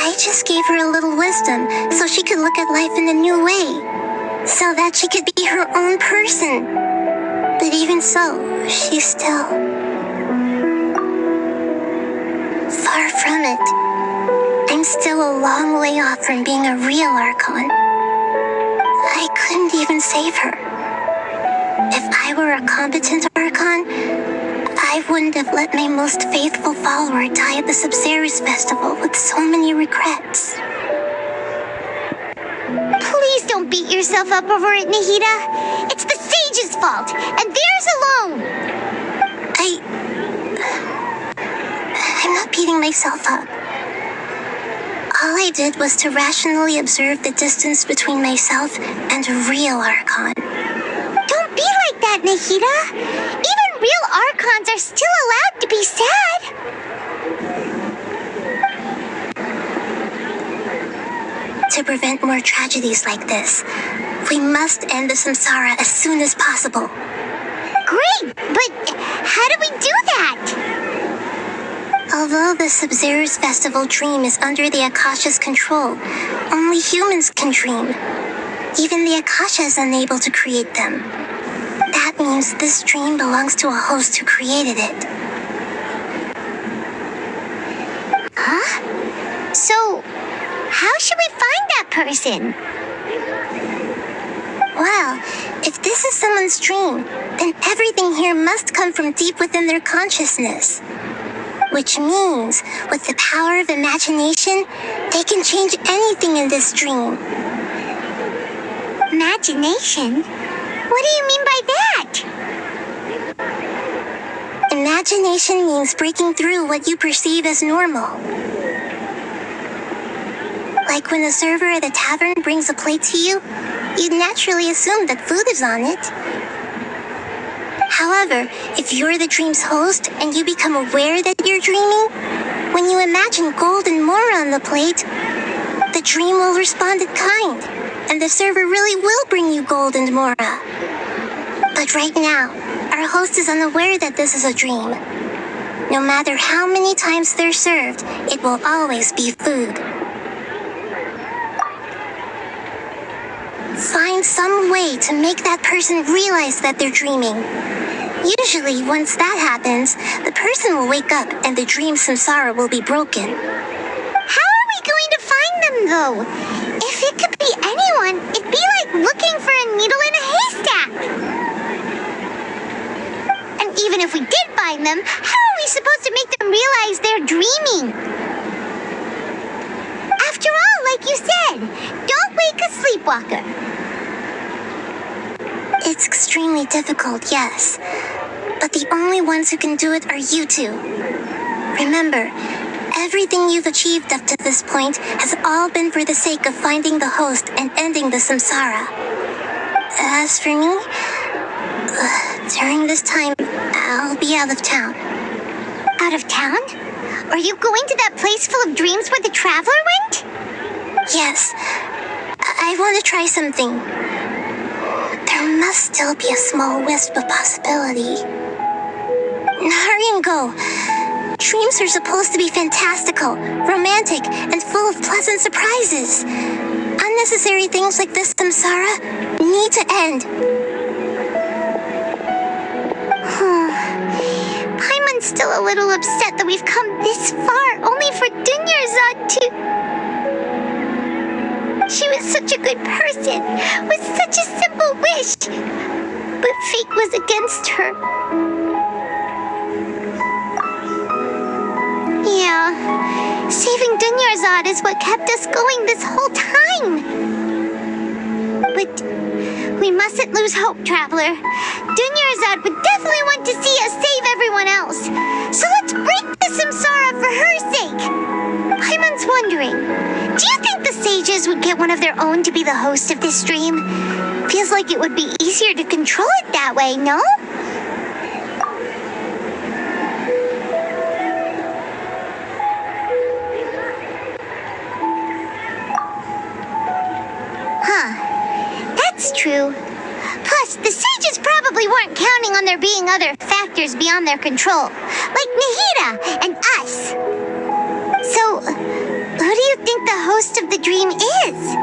I just gave her a little wisdom so she could look at life in a new way, so that she could be her own person. But even so, she's still far from it. I'm still a long way off from being a real Archon. I couldn't even save her. If I were a competent Archon, I wouldn't have let my most faithful follower die at the Sub-Zero's festival with so many regrets. Please don't beat yourself up over it, Nahida. It's the sage's fault, and theirs alone. I'm not beating myself up. All I did was to rationally observe the distance between myself and a real Archon. Don't be like that, Nahida. Even real Archons are still allowed to be sad. To prevent more tragedies like this, we must end the samsara as soon as possible. Great, but how do we do that? Although the Sub-Zero's festival dream is under the Akasha's control, only humans can dream. Even the Akasha is unable to create them. That means this dream belongs to a host who created it. Huh? So, how should we find that person? Well, if this is someone's dream, then everything here must come from deep within their consciousness. Which means, with the power of imagination, they can change anything in this dream. Imagination? What do you mean by that? Imagination means breaking through what you perceive as normal. Like when the server at the tavern brings a plate to you, you'd naturally assume that food is on it. However, if you're the dream's host and you become aware that you're dreaming, when you imagine gold and more on the plate, the dream will respond in kind, and the server really will bring you gold and more. But right now, our host is unaware that this is a dream. No matter how many times they're served, it will always be food. Find some way to make that person realize that they're dreaming. Usually, once that happens, the person will wake up and the dream samsara will be broken. How are we going to find them, though? If it could be anyone, it'd be like looking for a needle in a haystack. And even if we did find them, how are we supposed to make them realize they're dreaming? After all, like you said, don't wake a sleepwalker. It's extremely difficult, yes. But the only ones who can do it are you two. Remember, everything you've achieved up to this point has all been for the sake of finding the host and ending the samsara. As for me, during this time, I'll be out of town. Out of town? Are you going to that place full of dreams where the traveler went? Yes. I want to try something. There must still be a small wisp of possibility. Hurry and go. Dreams are supposed to be fantastical, romantic, and full of pleasant surprises. Unnecessary things like this samsara need to end. Paimon's still a little upset that we've come this far only for Dunyarzad to... She was such a good person, with such a simple wish. But fate was against her. Yeah, saving Dunyarzad is what kept us going this whole time. But we mustn't lose hope, Traveler. Dunyarzad would definitely want to see us save everyone else. So let's break the samsara for her sake. Paimon's wondering, do you think the sages would get one of their own to be the host of this dream? Feels like it would be easier to control it that way, no? Huh. That's true. Plus, the sages probably weren't counting on there being other factors beyond their control, like Nahida and us. So, who do you think the host of the dream is?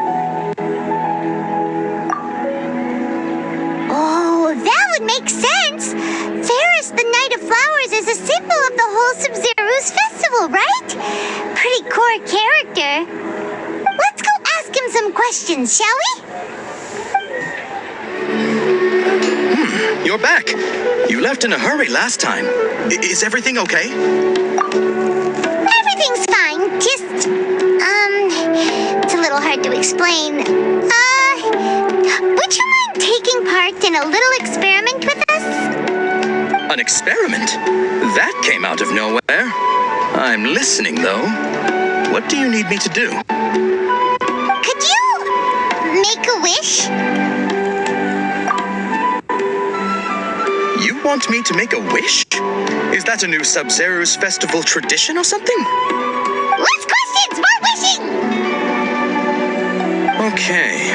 Oh, that would make sense. Ferris, the Knight of Flowers, is a symbol of the whole Sub-Zero's festival, right? Pretty core character. Let's go ask him some questions, shall we? You're back. You left in a hurry last time. Is everything okay? Everything's fine. Just, it's a little hard to explain. Would you mind taking part in a little experiment with us? An experiment? That came out of nowhere. I'm listening, though. What do you need me to do? Could you make a wish? You want me to make a wish? Is that a new Sub-Zero's festival tradition or something? Less questions, more wishing! Okay.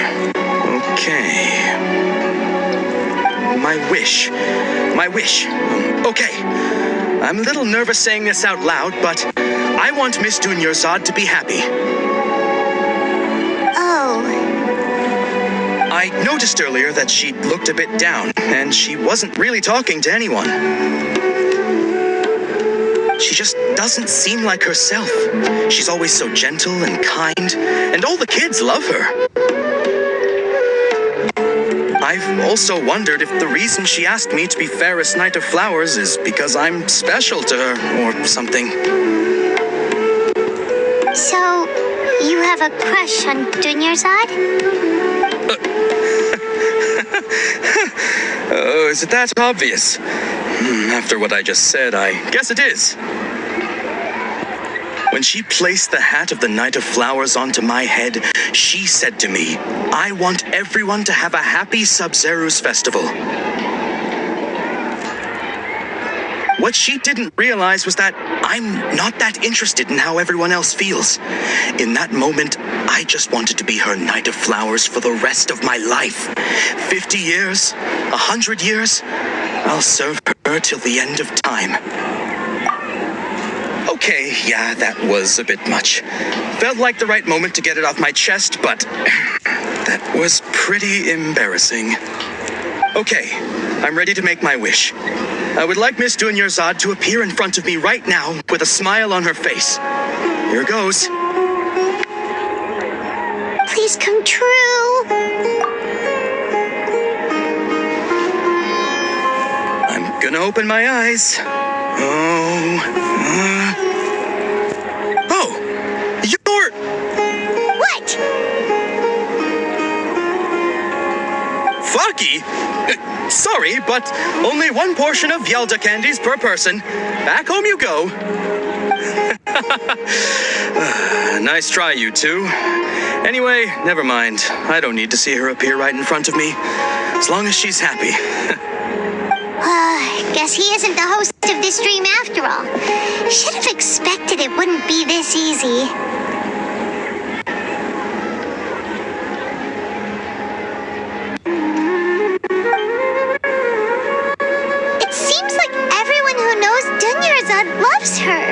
My wish. Okay. I'm a little nervous saying this out loud, but I want Miss Dunyarzad to be happy. Oh. I noticed earlier that she looked a bit down, and she wasn't really talking to anyone. She just doesn't seem like herself. She's always so gentle and kind, and all the kids love her. I've also wondered if the reason she asked me to be Fairest Knight of Flowers is because I'm special to her, or something. So, you have a crush on Dunyarzad? Oh, is it that obvious? After what I just said, I guess it is. When she placed the hat of the Knight of Flowers onto my head, she said to me, I want everyone to have a happy Sub-Zero's festival. What she didn't realize was that I'm not that interested in how everyone else feels. In that moment, I just wanted to be her Knight of Flowers for the rest of my life. 50 years, 100 years, I'll serve her till the end of time. Okay, yeah, that was a bit much. Felt like the right moment to get it off my chest, but that was pretty embarrassing. Okay, I'm ready to make my wish. I would like Miss Dunyarzad to appear in front of me right now with a smile on her face. Here goes. Please come true. I'm gonna open my eyes. You're... What? Foggy? Sorry, but only one portion of Yalda candies per person. Back home you go. Nice try, you two. Anyway, never mind. I don't need to see her appear right in front of me. As long as she's happy. Guess he isn't the host of this dream after all. Should have expected it wouldn't be this easy. It seems like everyone who knows Dunyarzad loves her,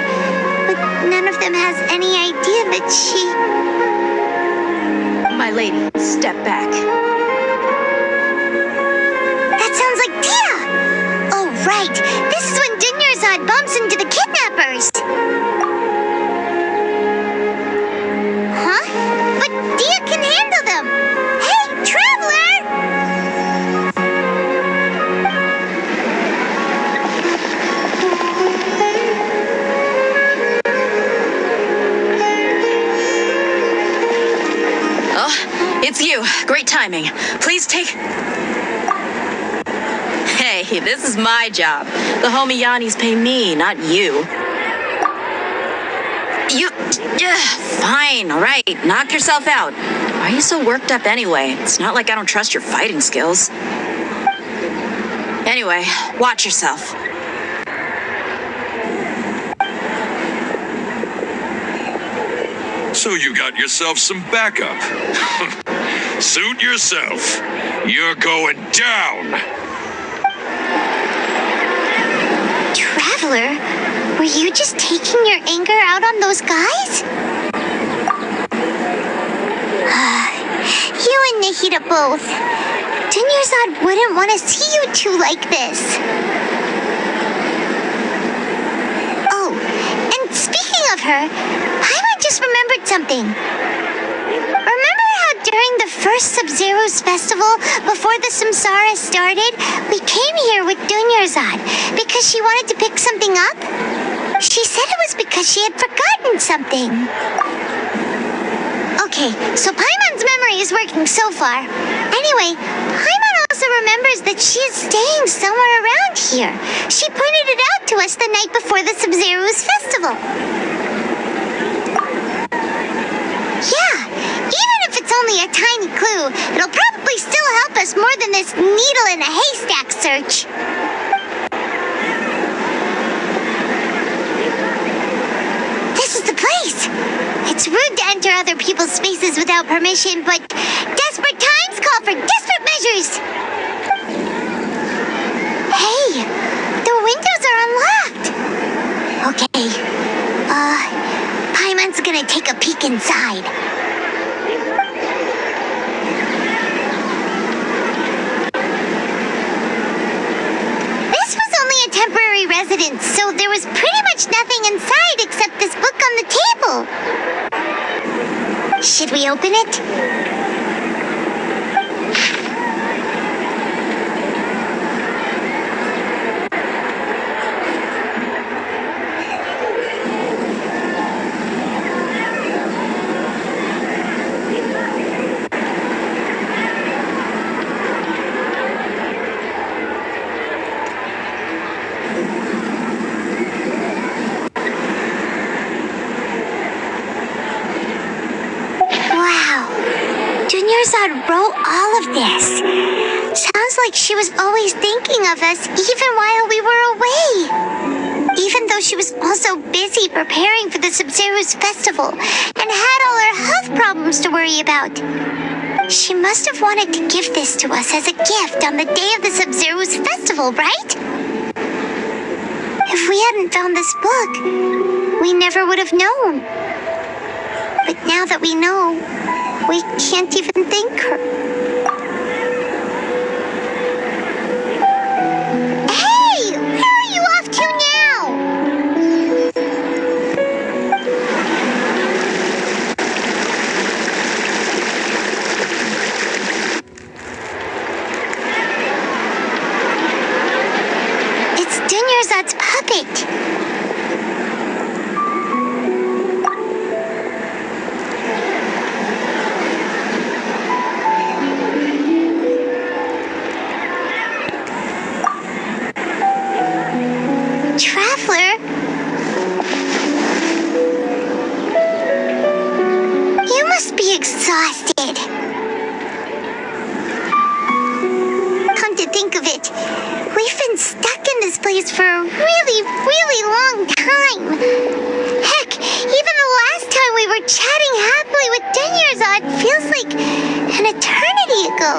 but none of them has any idea that she... My lady, step back. That sounds like Tia! Oh, right. This is when Dunyarzad bumps into the kidnappers. Huh? But Tia can handle them. Hey, Traveler! Oh, it's you. Great timing. Please take... Hey, this is my job. The homie Yannis pay me, not you. Fine, all right. Knock yourself out. Why are you so worked up anyway? It's not like I don't trust your fighting skills. Anyway, watch yourself. So you got yourself some backup. Suit yourself. You're going down. Traveler, were you just taking your anger out on those guys? You and Nahida both. Dunyarzad wouldn't want to see you two like this. Oh, and speaking of her, Paimon just remembered something. Remember how during the first Sub-Zero's festival, before the Samsara started, we came here with Dunyarzad because she wanted to pick something up? She said it was because she had forgotten something. Okay, so Paimon's memory is working so far. Anyway, Paimon also remembers that she is staying somewhere around here. She pointed it out to us the night before the Sub-Zero's festival. only a tiny clue. It'll probably still help us more than this needle in a haystack search. This is the place. It's rude to enter other people's spaces without permission, but desperate times call for desperate measures. Hey, the windows are unlocked. Okay, Paimon's gonna take a peek inside. This was only a temporary residence, so there was pretty much nothing inside except this book on the table. Should we open it? Wrote all of this. Sounds like she was always thinking of us even while we were away. Even though she was also busy preparing for the Sub-Zero's festival and had all her health problems to worry about. She must have wanted to give this to us as a gift on the day of the Sub-Zero's festival, right? If we hadn't found this book, we never would have known. But now that we know, we can't even thank her. Hey! Where are you off to now? It's Dunyarzad's puppet. Exhausted. Come to think of it, we've been stuck in this place for a really, really long time. Heck, even the last time we were chatting happily with Dunyarzad feels like an eternity ago.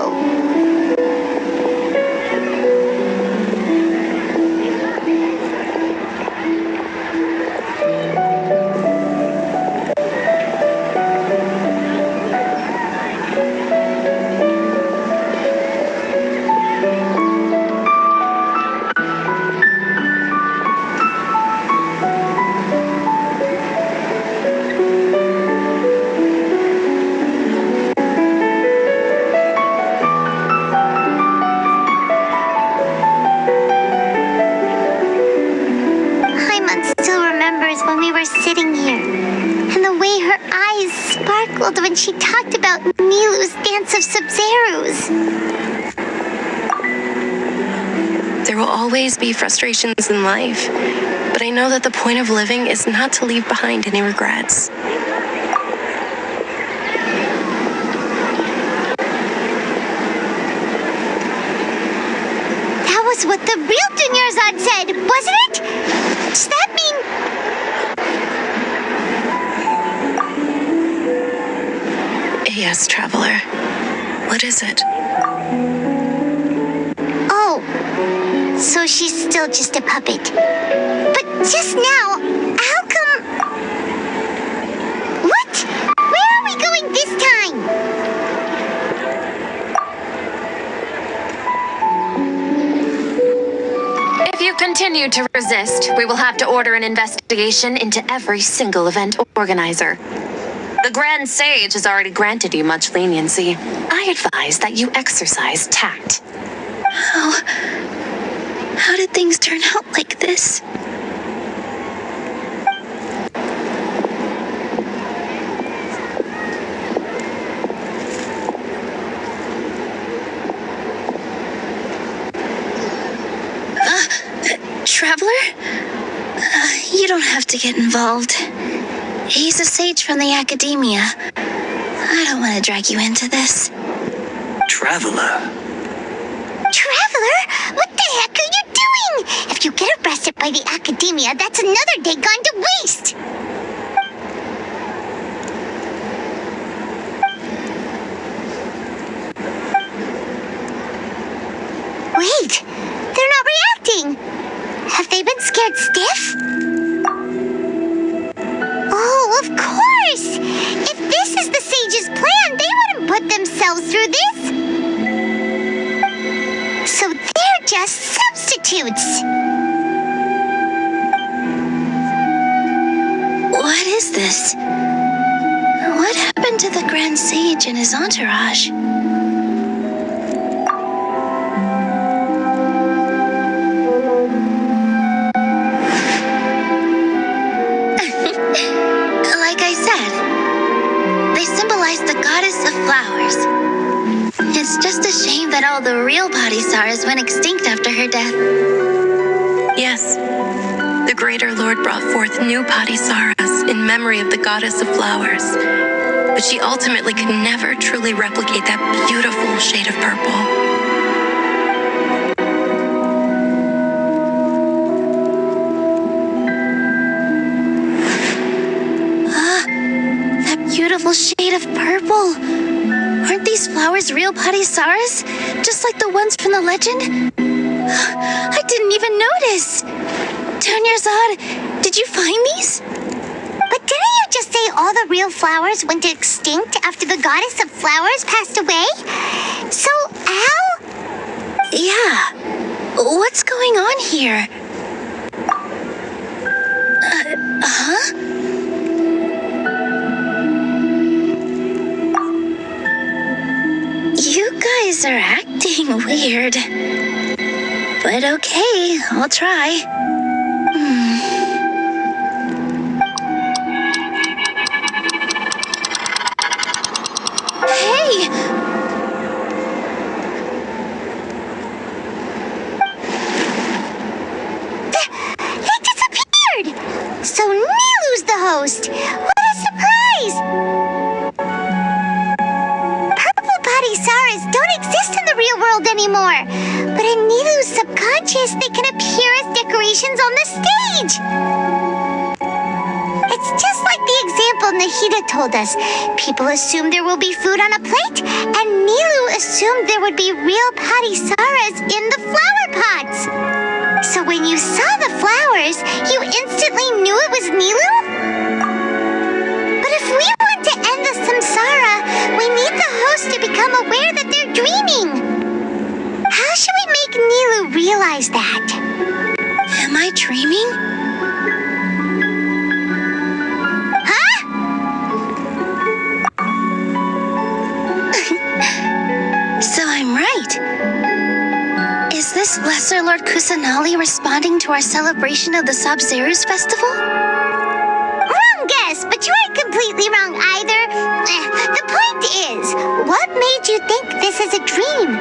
When she talked about Nilou's dance of Sub-Zeros. There will always be frustrations in life, but I know that the point of living is not to leave behind any regrets. That was what the real Dunyarzad said, wasn't it? Does that mean... Yes, Traveler. What is it? Oh, so she's still just a puppet. But just now, how come... What? Where are we going this time? If you continue to resist, we will have to order an investigation into every single event organizer. The Grand Sage has already granted you much leniency. I advise that you exercise tact. How did things turn out like this? Traveler? You don't have to get involved. He's a sage from the academia. I don't want to drag you into this. Traveler. Traveler? What the heck are you doing? If you get arrested by the Academia, that's another day gone to waste. Wait, they're not reacting. Have they been scared stiff? Oh, of course! If this is the sage's plan, they wouldn't put themselves through this. So they're just substitutes. What is this? What happened to the Grand Sage and his entourage? Like I said, they symbolize the goddess of flowers. It's just a shame that all the real Padisaras went extinct after her death. Yes. The Greater Lord brought forth new Padisaras in memory of the goddess of flowers. But she ultimately could never truly replicate that beautiful shade of purple. Beautiful shade of purple. Aren't these flowers real Padisaras? Just like the ones from the legend? I didn't even notice. Dunyarzad, did you find these? But didn't you just say all the real flowers went extinct after the goddess of flowers passed away? So, how? Yeah. What's going on here? Huh? You guys are acting weird. But okay, I'll try. Hey! He disappeared! So Nilu's the host! What a surprise! Padisaras don't exist in the real world anymore. But in Nilu's subconscious, they can appear as decorations on the stage. It's just like the example Nahida told us. People assume there will be food on a plate, and Nilu assumed there would be real Padisaras in the flower pots. So when you saw the flowers, you instantly knew it was Nilu? But if we want to end the samsara, we need the host to become aware that they're dreaming. How should we make Nilu realize that? Am I dreaming? Huh? So I'm right. Is this Lesser Lord Kusanali responding to our celebration of the Sabzeruz festival? Wrong guess, but you aren't completely wrong either. The point is, what made you think this is a dream?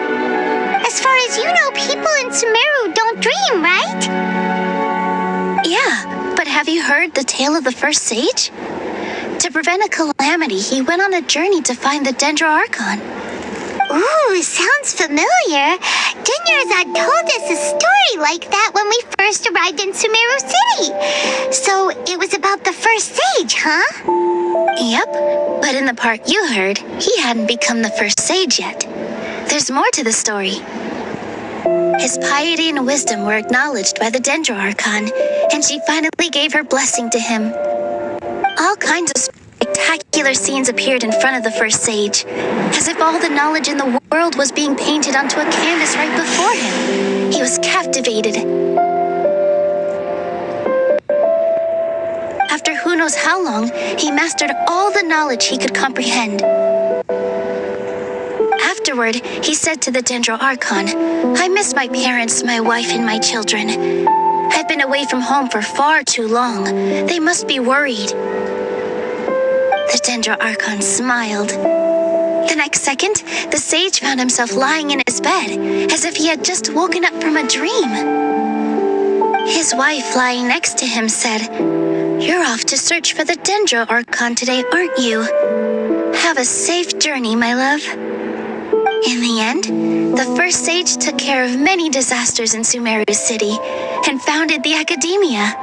As far as you know, people in Sumeru don't dream, right? Yeah, but have you heard the tale of the first sage? To prevent a calamity, he went on a journey to find the Dendro Archon. Ooh, sounds familiar. Dunyarzad told us a story like that when we first arrived in Sumeru City. So it was about the first sage, huh? Yep, but in the part you heard, he hadn't become the first sage yet. There's more to the story. His piety and wisdom were acknowledged by the Dendro Archon, and she finally gave her blessing to him. All kinds of spectacular scenes appeared in front of the first sage, as if all the knowledge in the world was being painted onto a canvas right before him. He was captivated. After who knows how long, he mastered all the knowledge he could comprehend. Afterward, he said to the Dendro Archon, "I miss my parents, my wife, and my children. I've been away from home for far too long. They must be worried." The Dendro Archon smiled. The next second, the sage found himself lying in his bed, as if he had just woken up from a dream. His wife, lying next to him, said, "You're off to search for the Dendro Archon today, aren't you?" Have a safe journey, my love. In the end, the first sage took care of many disasters in Sumeru City and founded the Academia.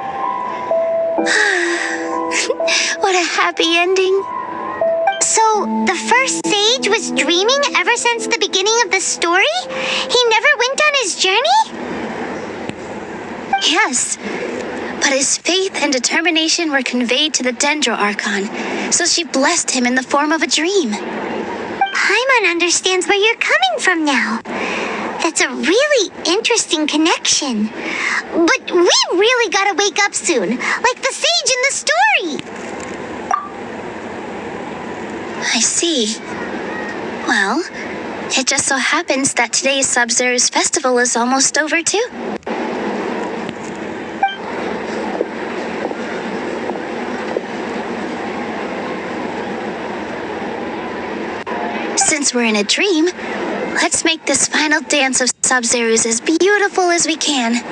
What a happy ending. So, the first sage was dreaming ever since the beginning of the story? He never went on his journey? Yes, but his faith and determination were conveyed to the Dendro Archon, so she blessed him in the form of a dream. Paimon understands where you're coming from now. That's a really interesting connection. But we really gotta wake up soon, like the sage in the story. I see. Well, it just so happens that today's Sub-Zero's festival is almost over too. Since we're in a dream, let's make this final dance of Sub-Zero's as beautiful as we can.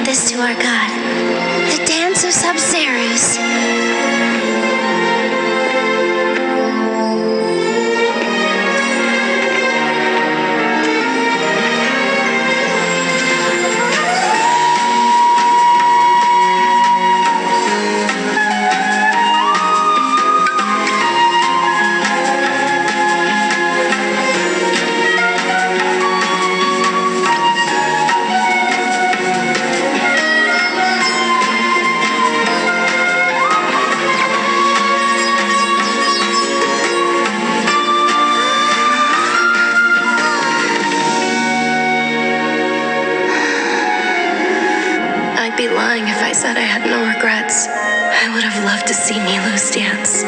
This to our god, the dance of Sub-Zero's. I said I had no regrets. I would have loved to see Nilou's dance.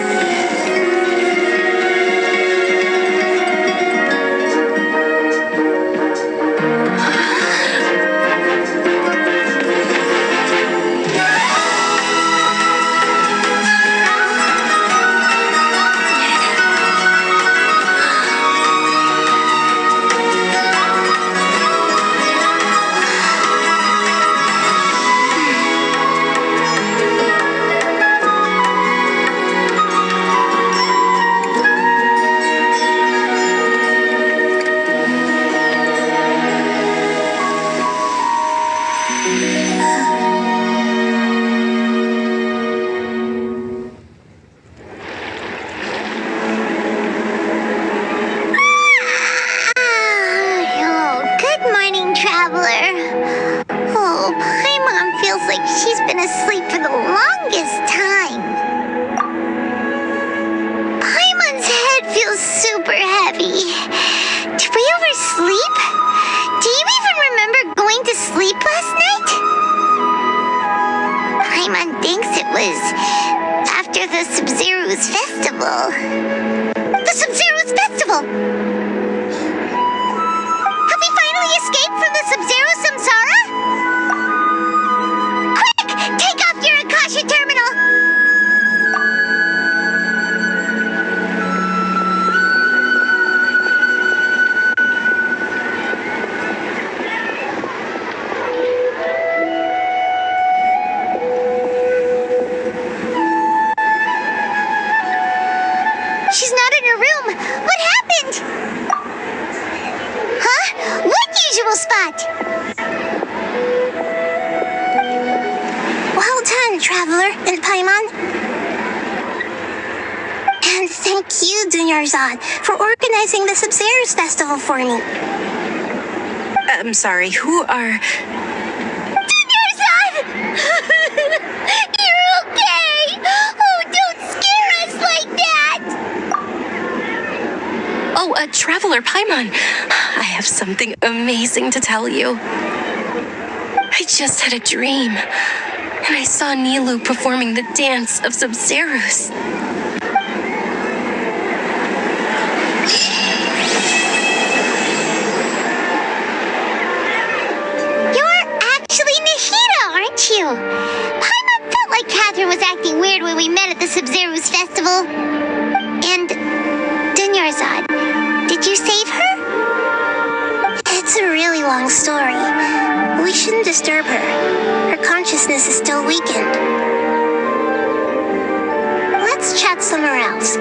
For organizing the Sub-Zero's festival for me. I'm sorry, who are... Dunyarzad! You're okay! Oh, don't scare us like that! Oh, Traveler Paimon. I have something amazing to tell you. I just had a dream, and I saw Nilou performing the dance of Sub-Zero's. Paimon felt like Catherine was acting weird when we met at the Sub-Zero's festival. And Dunyarzad, did you save her? It's a really long story. We shouldn't disturb her. Her consciousness is still weakened. Let's chat somewhere else.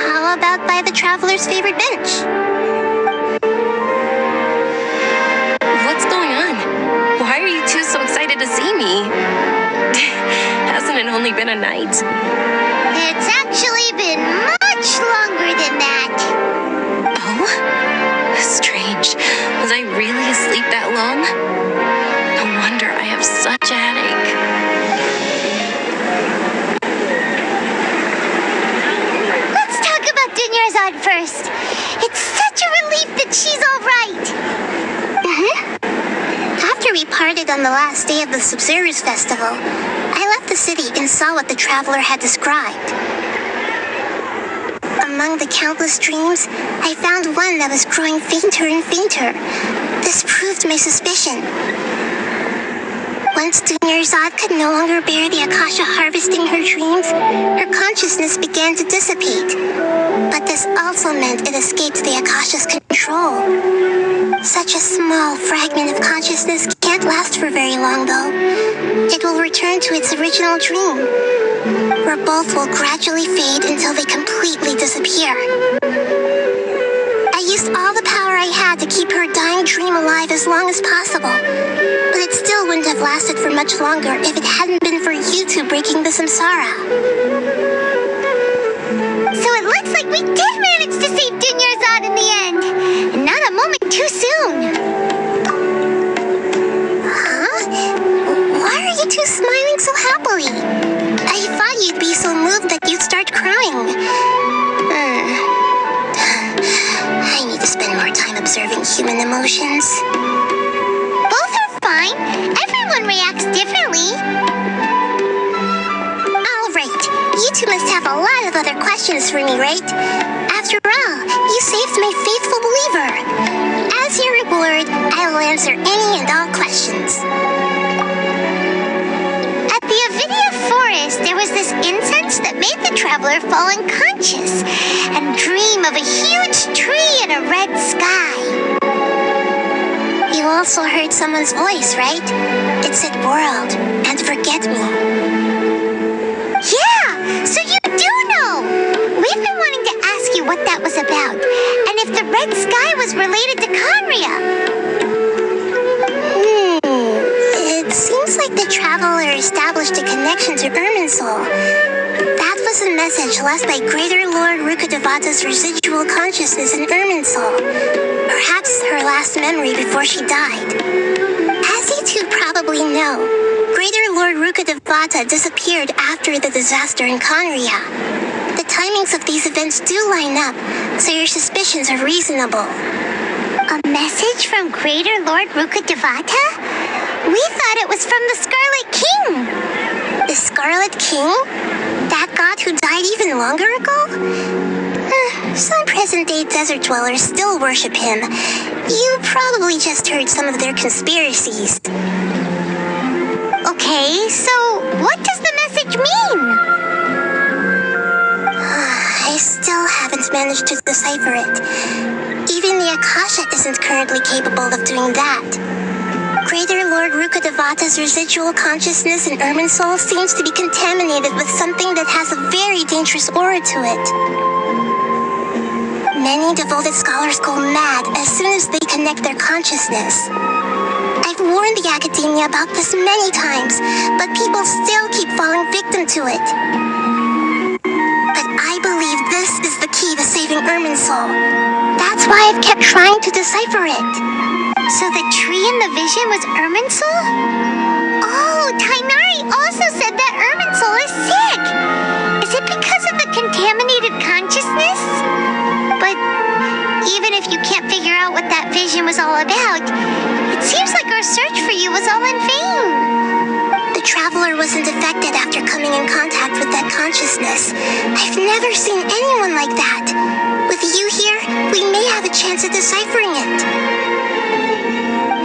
How about by the traveler's favorite bench? What's going on? Why are you two so excited to see me? Hasn't it only been a night? It's actually been much longer than that. Oh? Strange. Was I really asleep that long? No wonder I have such a headache. Let's talk about Dunyarzad first. It's such a relief that she's all right. After we parted on the last day of the Sub-Zero's festival, I left the city and saw what the traveler had described. Among the countless dreams, I found one that was growing fainter and fainter. This proved my suspicion. Once Dunyarzad could no longer bear the Akasha harvesting her dreams, her consciousness began to dissipate. But this also meant it escaped the Akasha's control. Such a small fragment of consciousness can't last for very long, though. It will return to its original dream, where both will gradually fade until they completely disappear. I used all the power I had to keep her dying dream alive as long as possible, but it still wouldn't have lasted for much longer if it hadn't been for you two breaking the samsara. So it looks like we did manage to save Dunyarzad in the end. Not a moment too soon. Huh? Why are you two smiling so happily? I thought you'd be so moved that you'd start crying. I need to spend more time observing human emotions. Both are fine. Everyone reacts differently. All right. You two must have a lot of other questions for me, right? After all, you saved my faithful believer. As your reward, I will answer any and all questions. At the Avidia Forest, there was this incense that made the traveler fall unconscious and dream of a huge tree and a red sky. You also heard someone's voice, right? It said world and forget me. Yeah, so you do know. We've been wanting to ask you what that was about, and if the red sky was related to Conria. It seems like the traveler established a connection to Irminsul. That was a message left by Greater Lord Rukkhadevata's residual consciousness in Irminsul. Perhaps her last memory before she died. As you two probably know, Greater Lord Rukkhadevata disappeared after the disaster in Conria. The timings of these events do line up, so your suspicions are reasonable. A message from Greater Lord Rukkhadevata? We thought it was from the Scarlet King. The Scarlet King? That god who died even longer ago? Some present-day desert dwellers still worship him. You probably just heard some of their conspiracies. Okay, so what does the message mean? I still haven't managed to decipher it. Even the Akasha isn't currently capable of doing that. Greater Lord Rukkhadevata's residual consciousness in Irminsul seems to be contaminated with something that has a very dangerous aura to it. Many devoted scholars go mad as soon as they connect their consciousness. I've warned the academia about this many times, but people still keep falling victim to it. But I believe this is the key to saving Irminsul. That's why I've kept trying to decipher it. So the tree in the vision was Irminsul? Oh, Tainari also said that Irminsul is sick. Is it because of the contaminated consciousness? But even if you can't figure out what that vision was all about, it seems like our search for you was all in vain. The traveler wasn't affected after coming in contact with that consciousness. I've never seen anyone like that. With you here, we may have a chance at deciphering it.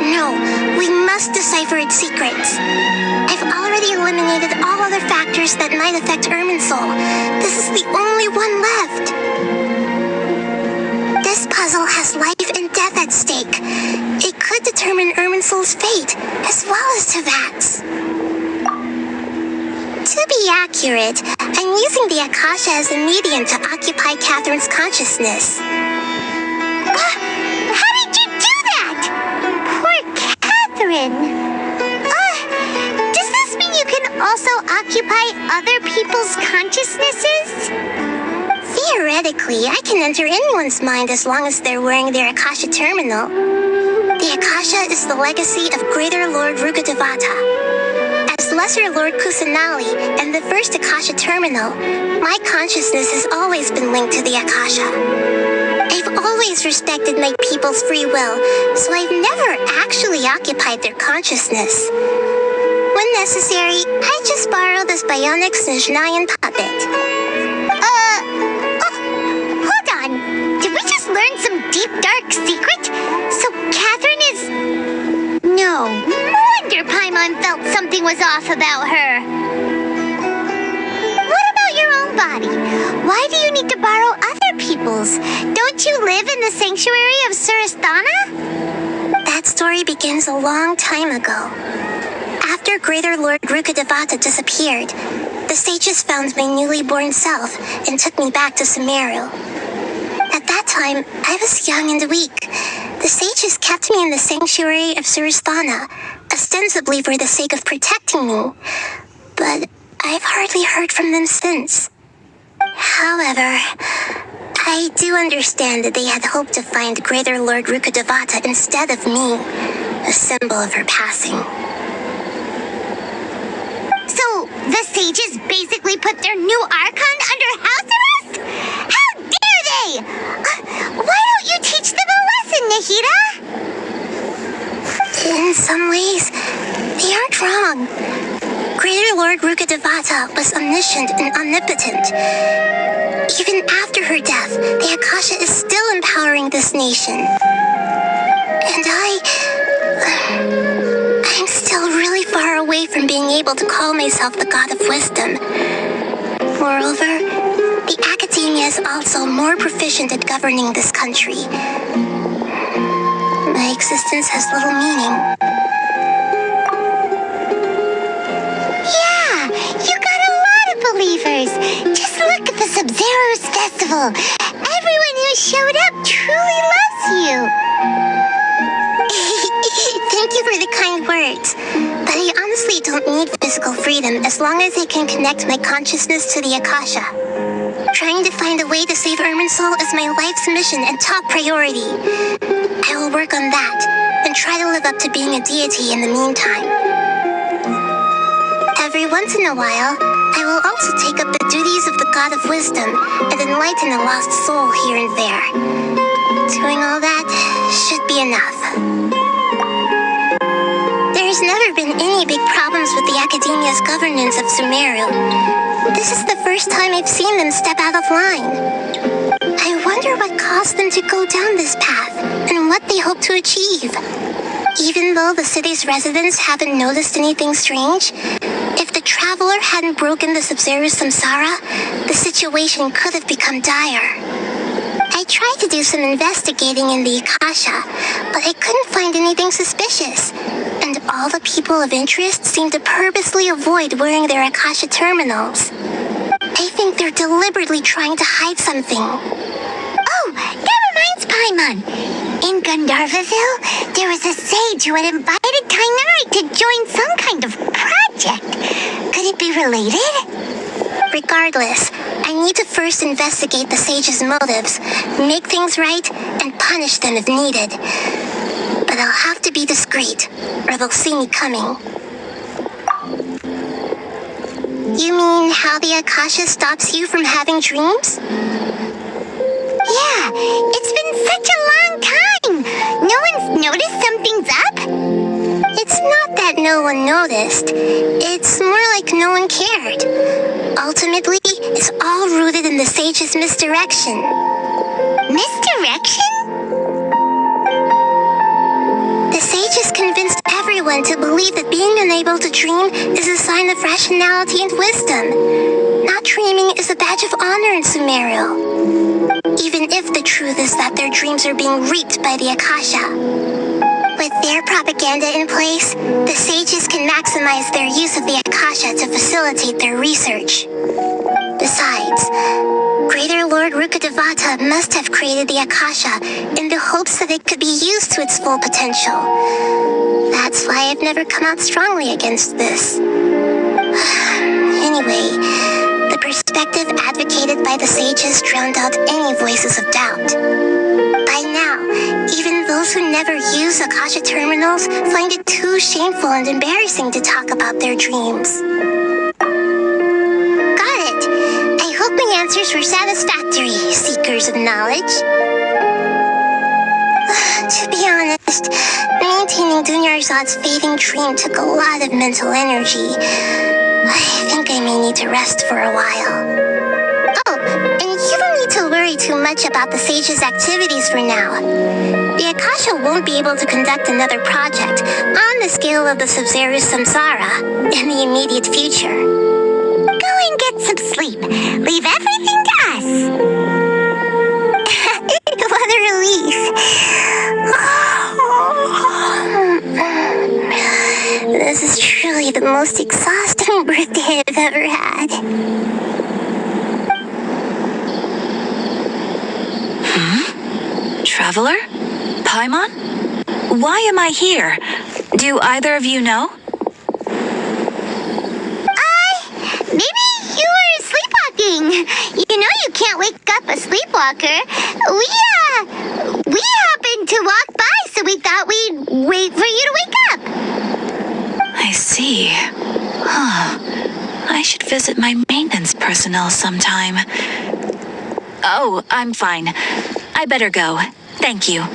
No, we must must decipher its secrets. I've already eliminated all other factors that might affect Irminsul. This is the only one left. This puzzle has life and death at stake. It could determine Irminsul's fate, as well as Tevat's. To be accurate, I'm using the Akasha as a medium to occupy Catherine's consciousness. How did you do that? Poor Catherine. Does this mean you can also occupy other people's consciousnesses? Theoretically, I can enter anyone's mind as long as they're wearing their Akasha terminal. The Akasha is the legacy of Greater Lord Rukkhadevata. As Lesser Lord Kusanali and the first Akasha terminal, my consciousness has always been linked to the Akasha. I've always respected my people's free will, so I've never actually occupied their consciousness. When necessary, I just borrow this bionic Snezhnayan puppet. Hold on. Did we just learn some deep, dark secret? So Catherine is... No wonder Paimon felt something was off about her. What about your own body? Why do you need to borrow other people's? Don't you live in the sanctuary of Surasthana? That story begins a long time ago. After Greater Lord Rukkhadevata disappeared, the sages found my newly born self and took me back to Sumeru. At that time, I was young and weak. The sages kept me in the sanctuary of Surasthana, ostensibly for the sake of protecting me. But I've hardly heard from them since. However, I do understand that they had hoped to find Greater Lord Rukkhadevata instead of me, a symbol of her passing. So, the sages basically put their new Archon under house arrest? How dare they! Why don't you teach them a lesson, Nahida? In some ways, they aren't wrong. Greater Lord Rukkhadevata was omniscient and omnipotent. Even after her death, the Akasha is still empowering this nation. And I'm still really far away from being able to call myself the God of Wisdom. Moreover, the Academia is also more proficient at governing this country. My existence has little meaning. Yeah, you got a lot of believers. Just look at the Sub-Zero's festival. Everyone who showed up truly loves you. Thank you for the kind words. But I honestly don't need physical freedom as long as I can connect my consciousness to the Akasha. Trying to find a way to save Irminsul is my life's mission and top priority. I will work on that and try to live up to being a deity in the meantime. Every once in a while, I will also take up the duties of the God of Wisdom and enlighten a lost soul here and there. Doing all that should be enough. There's never been any big problems with the Academia's governance of Sumeru. This is the first time I've seen them step out of line. I wonder what caused them to go down this path and what they hope to achieve. Even though the city's residents haven't noticed anything strange, if the traveler hadn't broken the Sub-Zero samsara, the situation could have become dire. I tried to do some investigating in the Akasha, but I couldn't find anything suspicious. And all the people of interest seem to purposely avoid wearing their Akasha terminals. I think they're deliberately trying to hide something. Oh, that reminds Paimon. In Gandharvaville, there was a sage who had invited Tainari to join some kind of project. Could it be related? Regardless, I need to first investigate the sage's motives, make things right, and punish them if needed. But I'll have to be discreet, or they'll see me coming. You mean how the Akasha stops you from having dreams? Yeah, it's been such a long time. No one's noticed something's up? It's not that no one noticed. It's more like no one cared. Ultimately, it's all rooted in the sage's misdirection. Misdirection? The sages convinced everyone everyone to believe that being unable to dream is a sign of rationality and wisdom. Not dreaming is a badge of honor in Sumeru. Even if the truth is that their dreams are being reaped by the Akasha. With their propaganda in place, the sages can maximize their use of the Akasha to facilitate their research. Besides, Greater Lord Rukkhadevata must have created the Akasha in the hopes that it could be used to its full potential. That's why I've never come out strongly against this. Anyway, the perspective advocated by the sages drowned out any voices of doubt. By now, even those who never use Akasha terminals find it too shameful and embarrassing to talk about their dreams. Got it. I hope my answers were satisfactory, seekers of knowledge. To be honest, maintaining Dunyarzad's fading dream took a lot of mental energy. I think I may need to rest for a while. Oh, and you don't need to worry too much about the sage's activities for now. The Akasha won't be able to conduct another project on the scale of the Sub-Zero Samsara in the immediate future. Go and get some sleep. Leave everything to us. What a relief. This is truly the most exhausting birthday I've ever had. Traveler? Paimon? Why am I here? Do either of you know? Maybe you were sleepwalking. You know you can't wake up a sleepwalker. We happened to walk by, so we thought we'd wait for you to wake up. I see. Huh. I should visit my maintenance personnel sometime. Oh, I'm fine. I better go. Thank you.